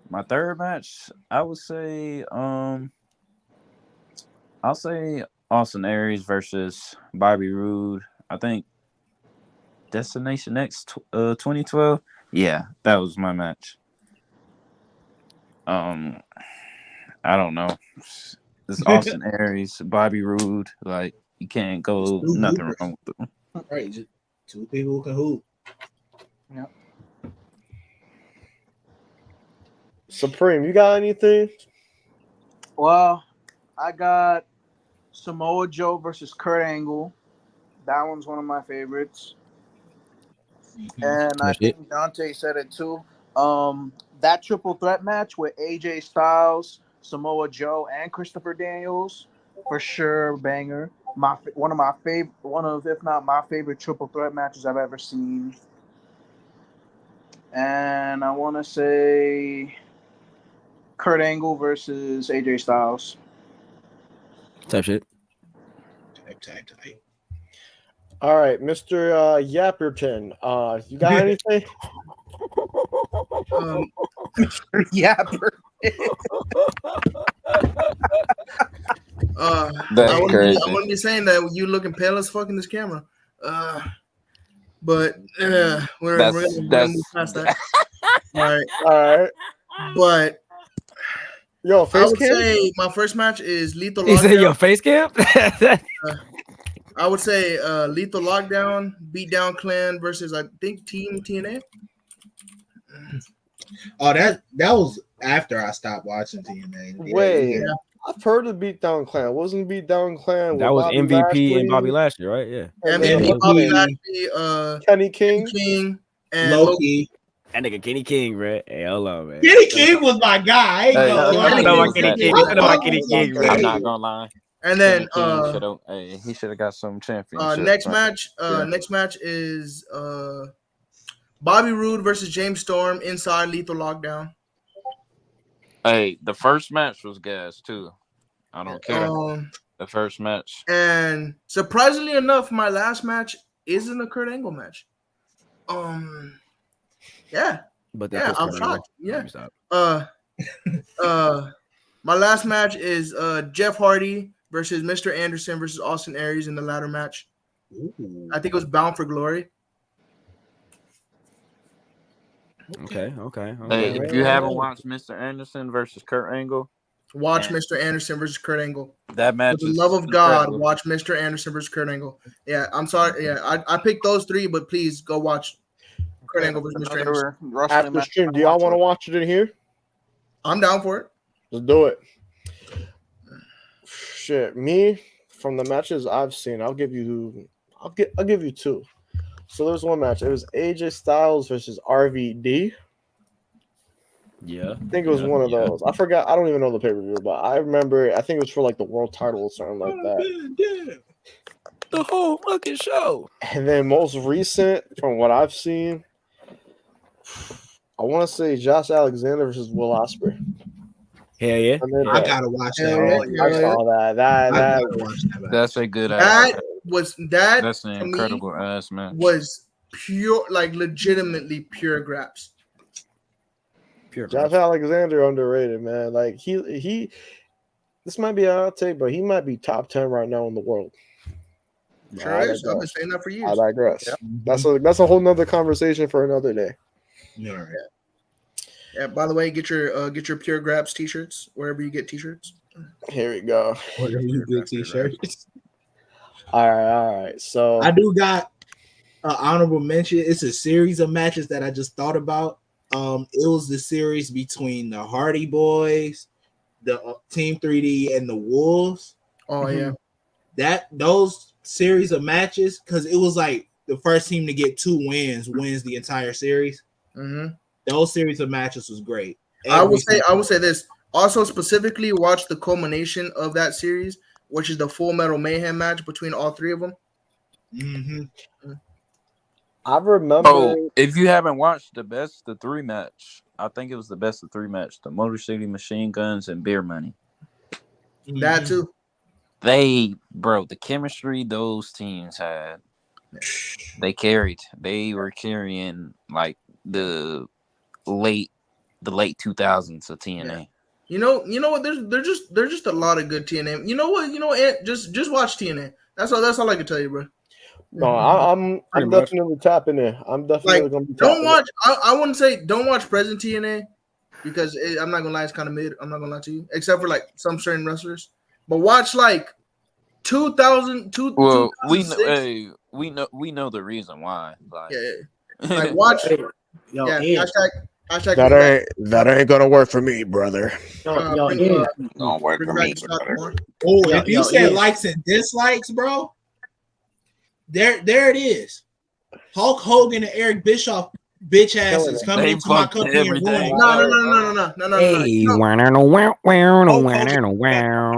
My third match, I would say, I'll say Austin Aries versus Bobby Roode. I think Destination X 2012. Yeah, that was my match. I don't know. It's Austin Aries, Bobby Roode. Like, you can't go nothing wrong with them. Right, just two people who can hoop. Yep. Supreme, you got anything? Well, I got Samoa Joe versus Kurt Angle. That one's one of my favorites. And I think Dante said it too. That triple threat match with AJ Styles, Samoa Joe, and Christopher Daniels, for sure, banger. One of if not my favorite triple threat matches I've ever seen. And I want to say Kurt Angle versus AJ Styles. Type shit. Type. All right, Mr. Yapperton. You got anything? Yapper. That's crazy. I wouldn't be saying that you looking pale as fuck in this camera. But we're gonna move past that. All right. But yo, I would say my first match is Lethal Lockdown. He said your face cam? I would say Lethal Lockdown, Beatdown Clan versus I think Team TNA. Oh, that was after I stopped watching TNA. Wait, I've heard of Beatdown Clan. Wasn't Beatdown Clan? That was Bobby MVP Lashley? and Bobby Lashley, right? Yeah. MVP, Bobby Lashley, Kenny King, and Loki. That nigga Kenny King, man. Hey, hold on, man. Kenny King was my guy. I know my Kenny King. I'm not gonna lie. And then he should have got some championship. Next match is Bobby Roode versus James Storm inside Lethal Lockdown. Hey, the first match was gas too. I don't care. The first match. And surprisingly enough, my last match isn't a Kurt Angle match. Yeah. But I'm shocked. Yeah. My last match is Jeff Hardy versus Mr. Anderson versus Austin Aries in the ladder match. Ooh. I think it was Bound for Glory. Okay. Hey, if you haven't watched Mr. Anderson versus Kurt Angle, Watch and Mr. Anderson versus Kurt Angle. that For match the is love of God, incredible. watch Mr. Anderson versus Kurt Angle. Yeah, I'm sorry. Yeah, I picked those three, but please go watch Kurt Angle versus Mr. Anderson. Another wrestling After match. stream, do y'all want to watch it in here? I'm down for it. Let's do it. Shit, me from the matches I've seen, I'll give you two. So there's one match. It was AJ Styles versus RVD. Yeah. I think it was one of those. I forgot. I don't even know the pay-per-view, but I remember. I think it was for like the world title or something like that. The whole fucking show. And then most recent, from what I've seen, I want to say Josh Alexander versus Will Ospreay. Hell yeah. I gotta watch that. I saw that. I gotta watch that. That's a good That ass. That's an to me, incredible ass match. was pure, like legitimately pure graps. Josh Alexander underrated, man. Like he this might be a hot take, but he might be top 10 right now in the world. Sure is. I've been saying that for years. I digress. Yeah. That's a whole nother conversation for another day. All right. Yeah. By the way, get your pure graps t-shirts wherever you get t-shirts. Here we go. Wherever you get t-shirts. All right. So I do got an honorable mention. It's a series of matches that I just thought about. It was the series between the Hardy Boys, the Team 3D, and the Wolves. Oh yeah, those series of matches, because it was like the first team to get 2 wins the entire series. Mm-hmm. Those series of matches was great. I will say this. Also, specifically, watch the culmination of that series, which is the Full Metal Mayhem match between all 3 of them. Mm-hmm. I remember. Oh, if you haven't watched the best of 3 match, I think it was the best of 3 match. The Motor City Machine Guns and Beer Money. That too. The chemistry those teams had, they carried. They were carrying like the late 2000s of TNA. Yeah. You know what? There's just a lot of good TNA. You know what? Just watch TNA. That's all I can tell you, bro. No, I'm definitely tapping in. I'm definitely gonna be tapping. Don't watch. I wouldn't say don't watch present TNA because I'm not gonna lie, it's kind of mid. I'm not gonna lie to you, except for like some certain wrestlers. But watch like 2002. Well, we know the reason why. Like, like watch. Hashtag that ain't gonna work for me, brother. Don't work for me, brother. Oh, if you said likes and dislikes, bro, there it is. Hulk Hogan and Eric Bischoff, bitch asses coming into my company and ruining. No.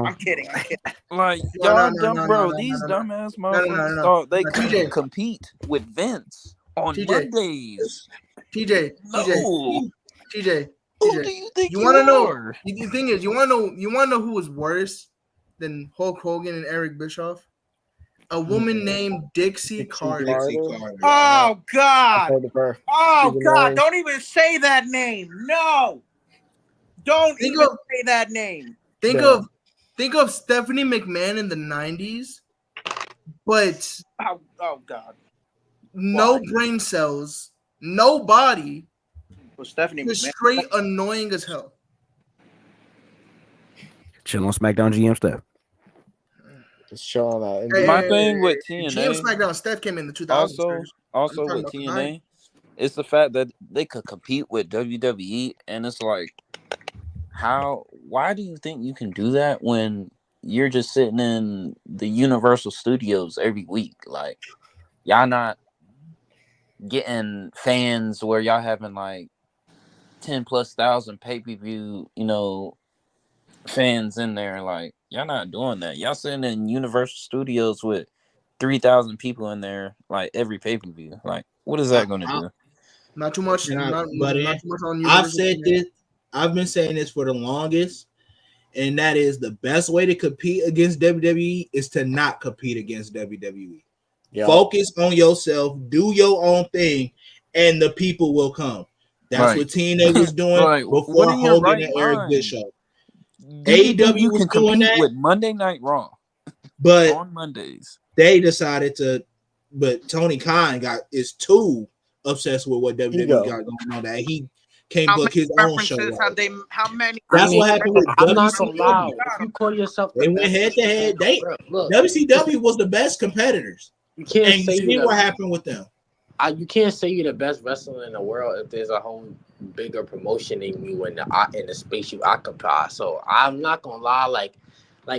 I'm kidding. Like y'all bro. These dumbass motherfuckers thought they could compete with Vince on Mondays. TJ. Who do you think you want to know? The thing is, you want to know who was worse than Hulk Hogan and Eric Bischoff? A woman named Dixie Carter. Oh God! Oh God! Don't even say that name. No! Don't even say that name. Think of Stephanie McMahon in the 90s, but oh God! No brain cells, no body. Well, Stephanie was McMahon straight annoying as hell. Chill on SmackDown GM stuff. Just chill on that. My thing with TNA, GM SmackDown, Steph came in the 2000s. Also with TNA, it's the fact that they could compete with WWE, and it's like, why do you think you can do that when you're just sitting in the Universal Studios every week? Like, y'all not getting fans where y'all having like 10,000+ pay-per-view, fans in there. Like, y'all not doing that. Y'all sitting in Universal Studios with 3,000 people in there, like every pay-per-view. Like, what is that going to do? Not too much. Not too much on I've said this. I've been saying this for the longest, and that is the best way to compete against WWE is to not compete against WWE. Yeah. Focus on yourself, do your own thing, and the people will come. That's what TNA was doing before Hogan and Eric Bischoff. AEW was doing that with Monday Night Raw, but on Mondays they decided to. But Tony Khan is too obsessed with what WWE Ego. got going on that he can't How book many his own show. references have they? How many? That's what happened with I'm not gonna WCW. lie. If you call yourself the They went best head to head. They look, WCW was the best competitors, you can't and you say see you're what the, happened with them. you can't say you're the best wrestler in the world if there's a whole bigger promotion than you in the space you occupy. So I'm not gonna lie, like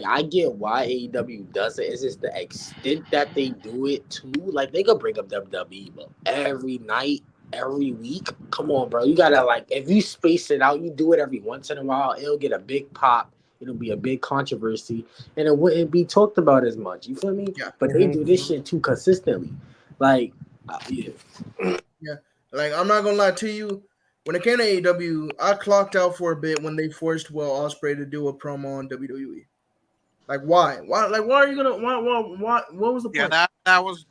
I get why AEW does it. It's just the extent that they do it too. Like they could bring up WWE, but every night, every week. Come on, bro. You gotta if you space it out, you do it every once in a while, it'll get a big pop. It'll be a big controversy, and it wouldn't be talked about as much. You feel me? Yeah. But they do this shit too consistently. Like, yeah. Yeah. Like, I'm not gonna lie to you. When it came to AEW, I clocked out for a bit when they forced Will Ospreay to do a promo on WWE. Like, why? Why? Like, why are you gonna? Why? What was the point? Yeah, that was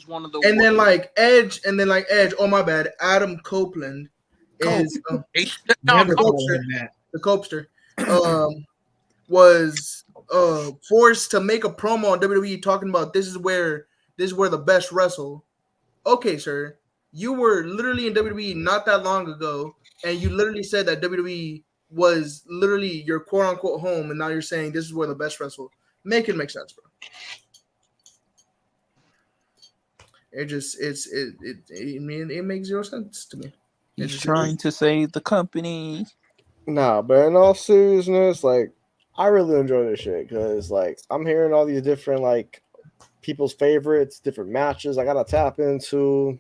one of the. And then Edge. Oh my bad. Adam Copeland is Never call him that. the Copester. Was forced to make a promo on WWE talking about this is where the best wrestle. Okay, sir. You were literally in WWE not that long ago, and you literally said that WWE was literally your quote unquote home, and now you're saying this is where the best wrestle. Make it make sense, bro. It makes zero sense to me. He's trying to save the company. Nah, but in all seriousness, like I really enjoy this shit because like I'm hearing all these different like people's favorites, different matches I gotta tap into.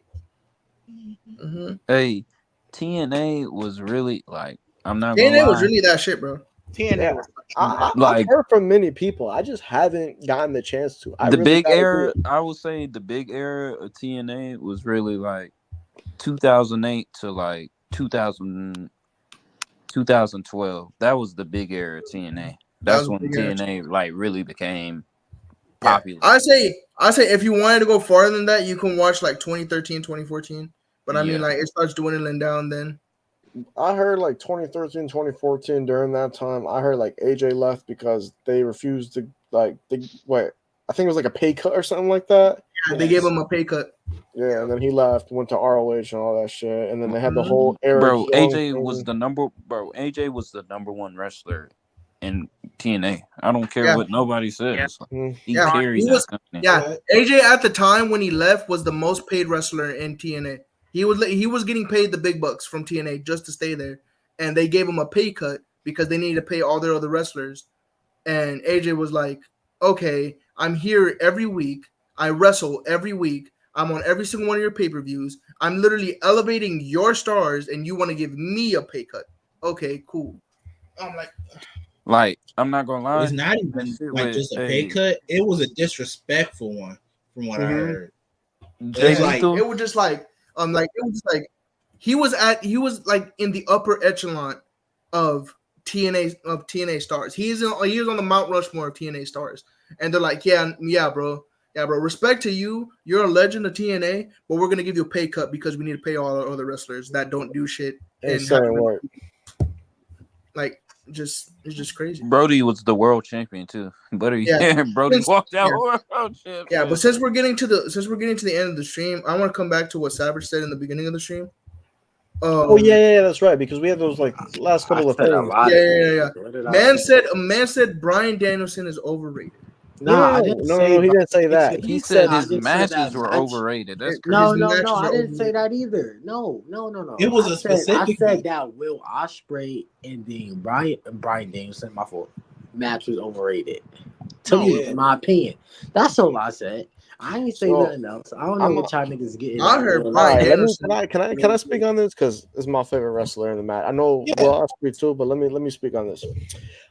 Mm-hmm. Hey, TNA was really like I'm not TNA gonna lie. was really that shit, bro. TNA was I've heard from many people. I just haven't gotten the chance to. The big era, I would say the big era of TNA was really like 2008 to like 2012. That was the big era of TNA. That's when TNA like really became popular. I say if you wanted to go farther than that, you can watch like 2013, 2014. But I mean, like it starts dwindling down then. I heard like 2013, 2014 during that time. I heard like AJ left because they refused to I think it was like a pay cut or something like that. Yeah, they gave him a pay cut. Yeah, and then he left, went to ROH and all that shit, and then they had the whole Eric Bro, Young AJ thing. was the number one wrestler in TNA. I don't care what nobody says. He carried that company. Yeah, AJ at the time when he left was the most paid wrestler in TNA. He was getting paid the big bucks from TNA just to stay there, and they gave him a pay cut because they needed to pay all their other wrestlers. And AJ was like, "Okay, I'm here every week. I wrestle every week. I'm on every single one of your pay-per-views. I'm literally elevating your stars, and you want to give me a pay cut? Okay, cool." I'm like, I'm not gonna lie. It's not even like just a pay cut. It was a disrespectful one, from what I heard. It was just like he was like in the upper echelon of TNA stars. He was on the Mount Rushmore of TNA stars, and they're like, yeah, bro. Respect to you. You're a legend of TNA, but we're gonna give you a pay cut because we need to pay all our other wrestlers that don't do shit. Like, it's just crazy. Brody was the world champion too. Brody walked out world champion. Yeah, but since we're getting to the end of the stream, I want to come back to what Savage said in the beginning of the stream. Yeah, that's right. Because we had those like last couple of things. Yeah. Man said Bryan Danielson is overrated. No, he didn't say that. He said his matches were overrated. That's crazy. No, I didn't say that either. No. It was a specific. I said that Will Ospreay and then Bryan Danielson, my fault, match was overrated. To me, in my opinion, that's all I said. I ain't say nothing else. I don't know what y'all niggas getting. I heard Bryan Danielson. Can I speak on this because it's my favorite wrestler in the match. I know Will Ospreay too, but let me speak on this.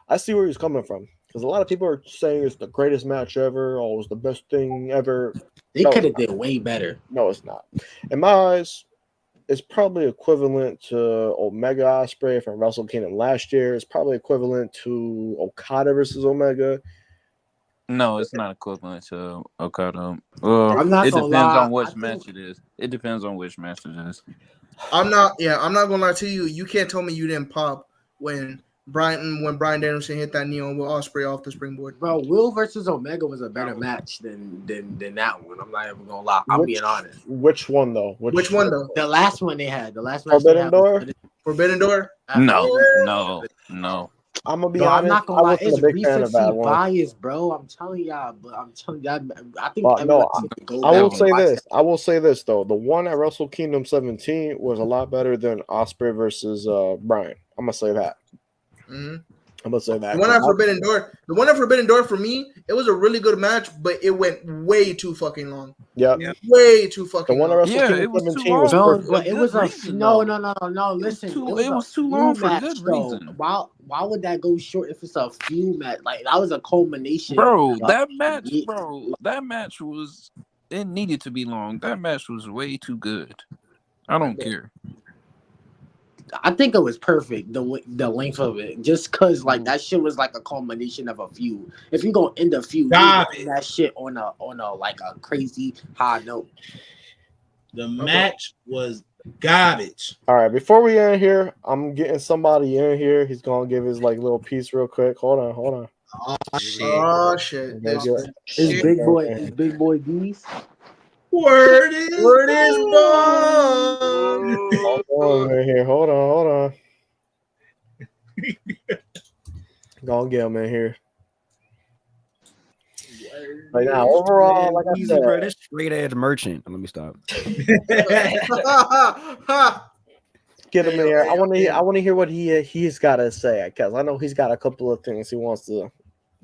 I see where he's coming from. Because a lot of people are saying it's the greatest match ever, or it was the best thing ever. They could have did way better. No, it's not. In my eyes, it's probably equivalent to Omega Ospreay from Wrestle Kingdom last year. It's probably equivalent to Okada versus Omega. No, it's not equivalent to Okada. Well, I'm not it gonna depends lie. on which match it is. It depends on which match it is. I'm not gonna lie to you. You can't tell me you didn't pop when when Bryan Danielson hit that knee on Will Ospreay off the springboard. Bro, Will versus Omega was a better match than that one. I'm not even gonna lie. I'm being honest. Which one though? Which one though? The last one they had. The last match Forbidden they had Door. Forbidden Door. No. I'm gonna be Bro, honest. I'm not gonna I lie. wasn't It's a big fan of that recency one. bias, bro. I'm telling y'all. I think But no, everyone should go I will back say and watch this. I will say this though. The one at Wrestle Kingdom 17 was a lot better than Ospreay versus Bryan. I'm gonna say that. Mhm. I'm gonna say that. The one at Forbidden Door for me, it was a really good match, but it went way too fucking long. Yeah. Way too fucking The one at long. Wrestle Kingdom 17 was No, perfect. but it was no. Listen, it was too a long feud for match, good though. reason. Why would that go short if it's a feud match? Like that was a culmination, Bro, of- that match was it needed to be long. That match was way too good. I don't care. I think it was perfect the length of it, just cause like that shit was like a culmination of a feud. If you gonna end a feud, you end that shit on a like a crazy high note. The match was garbage. All right, before we end here, I'm getting somebody in here. He's gonna give his like little piece real quick. Hold on. Oh shit! Is Big Boy D's? Word is bond. Hold on in here. Hold on. Gonna get him in here. Right now, overall, like I said, straight edge merchant. Let me stop. Get him in here. I want to hear what he's got to say, because I know he's got a couple of things he wants to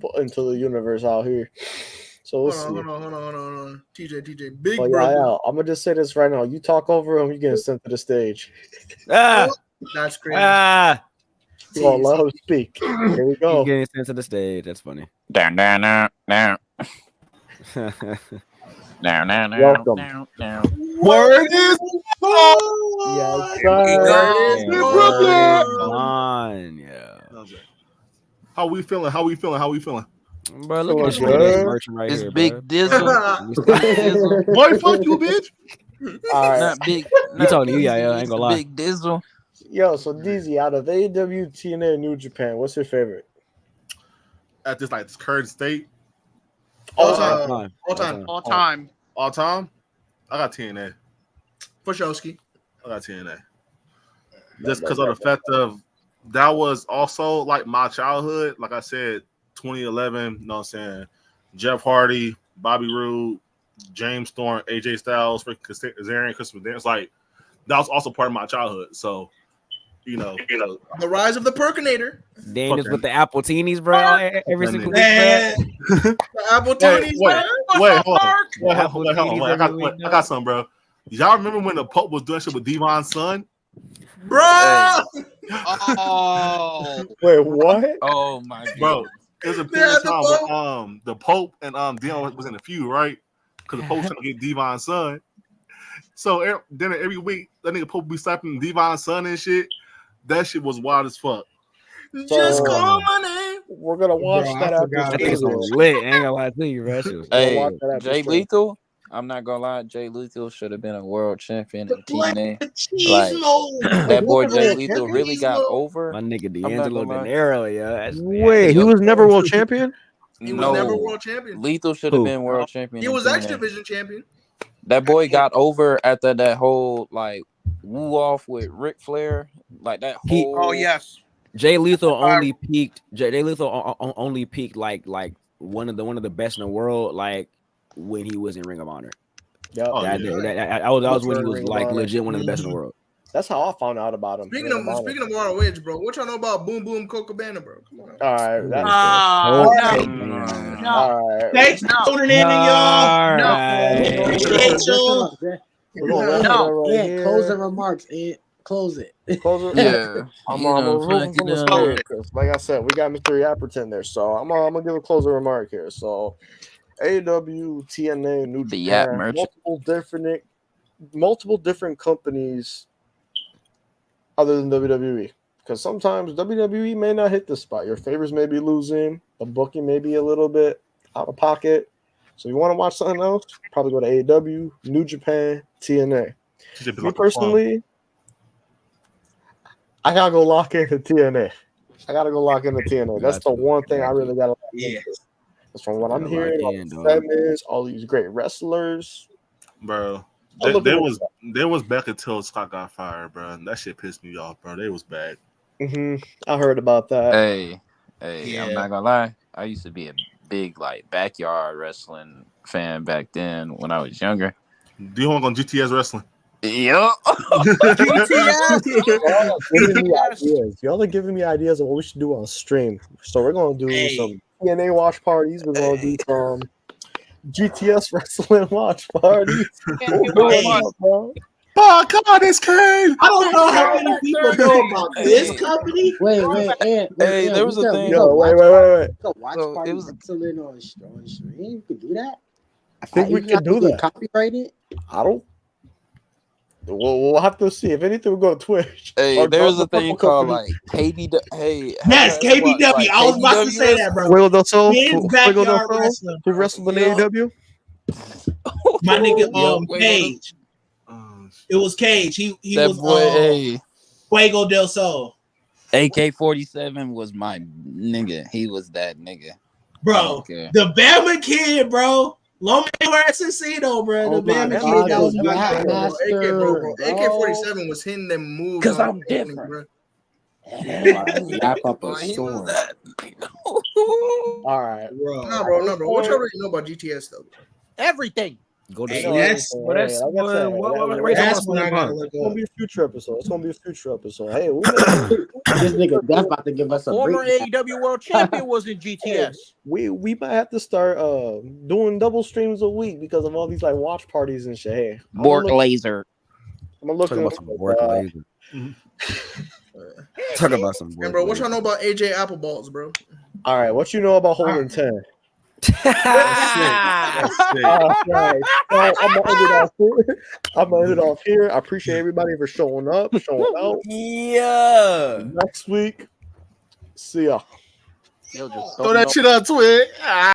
put into the universe out here. So let's see. Hold on. TJ, big Oh, brother. yeah, I'm gonna just say this right now. You talk over him, you get sent to the stage. That's crazy. You won't let him speak. Here we go. He's getting sent to the stage. That's funny. Down. Welcome. Word is Yes, Come on, yeah. How we feeling? Bro, look at this Feeling straight edge good. merchant right It's here, Big bro. Dizzle. Boy, fuck you, bitch. All right. Not big. You talking to you, yeah, I ain't gonna lie. Big Dizzle. Yo, so DZ, out of AEW, TNA, New Japan, what's your favorite? At this current state, All time. I got TNA. For Showski. I got TNA. Just because of the fact of that was also like my childhood. Like I said, 2011. You know what I'm saying? Jeff Hardy, Bobby Roode, James Storm, AJ Styles, Kazarian, Christmas Dance. Like that was also part of my childhood. So, you know, The rise of the Perkinator. Daniels with the apple teenies, bro. Every single week, The apple tonies. Wait, hold on. I got something, bro. Y'all remember when the Pope was doing shit with Devon's son? Bro! Oh. Wait, what? Oh my god. Bro, there's a period of time where the Pope and Dion was in a feud, right? Because the Pope was trying to get Devon's son. So then every week, that nigga Pope be slapping Devon's son and shit. That shit was wild as fuck. Just call my name. We're gonna watch that That episode. thing's lit. I ain't gonna lie to you, bro. Hey, Jay Lethal. I'm not gonna lie, Jay Lethal should have been a world champion in TNA. Like that boy Jay Lethal really got over. My nigga D'Angelo Dinero, yeah. Wait, he was never world champion? He was never world champion. Lethal should have been world champion. He was X Division champion. That boy got over after that whole like woo off with Ric Flair. Like that whole. Oh yes. Jay Lethal only peaked. Jay Lethal only peaked like one of the best in the world. Like when he was in Ring of Honor. Yeah, that was when he was like legit one of the best in the world. That's how I found out about him. Speaking of ROH, bro, what y'all know about Boom Boom Cocabana, bro? Come on. All right, that's No. All right. Thanks for tuning in, y'all. Closing remarks, Ed. Close it. Close it. Yeah. I'm rooting from the start. Like I said, we got Mr. Yapperton there, so I'm gonna give a closing remark here. So, AEW, TNA, New Japan, multiple different companies other than WWE, because sometimes WWE may not hit the spot. Your favorites may be losing, the booking may be a little bit out of pocket. So, you want to watch something else? Probably go to AEW, New Japan, TNA. Me personally, I gotta go lock into TNA. I gotta go lock in the TNA. That's the one thing I really gotta lock Yeah. into. That's from what I'm Gotta hearing. lock All in, these dog. segments, all these great wrestlers. Bro. I'm looking They was back until Scott got fired, bro. That shit pissed me off, bro. They was bad. I heard about that. Hey, Yeah. I'm not gonna lie. I used to be a big like backyard wrestling fan back then when I was younger. Do you want to go on GTS wrestling? Yup. Y'all are giving me ideas of what we should do on stream. So we're gonna do some TNA watch parties. We're gonna do some GTS wrestling watch parties. Oh God, it's Kane. I don't know how many people know about this company. Wait, Hey, there was a thing. Wait. Watch So party it was- wrestling on stream. You could do that. I think we Even can do have to that. get Copyrighted. I don't. We'll have to see. If anything, we'll go to Twitch. Hey, Or there was the a thing Purple called Company. like KBW. Hey, Yes, KBW. I was about to say that, bro. Fuego del Sol. Men's Fuego del backyard Sol. wrestling. Who wrestled in Yup. AEW? My nigga, Yup. Cage. It was Cage. He That was boy, hey. Fuego del Sol. AK-47 was my nigga. He was that nigga. Bro, Okay. the Bama Kid, bro. Lome Asesino, bro. Oh The my Bama God, Kid. That was the my Rap nigga, Master, AK-47 was hitting them moves. Cause on I'm Anthony, different. bro. Wrap up a Boy, he was storm. that. All right. Nah, bro. What y'all already know about GTS though? Everything. Go to Hey, sleep. that's Like I said, that's what I gotta look It's gonna up. be a future episode. Hey, This nigga Def about to give us a Former breakdown. AEW World Champion was in GTS. we might have to start doing double streams a week because of all these like watch parties and shit. Hey, Bork laser. I'm gonna look Talk about some work laser. Talk about some And work bro, what laser. y'all know about AJ Appleballs, bro? All right, what you know about holding 10? That's sick. Right. I'm gonna end it off here. I appreciate everybody for showing up, showing out. Yeah. Next week, see ya. Yo, just Throw that shit up, Twig.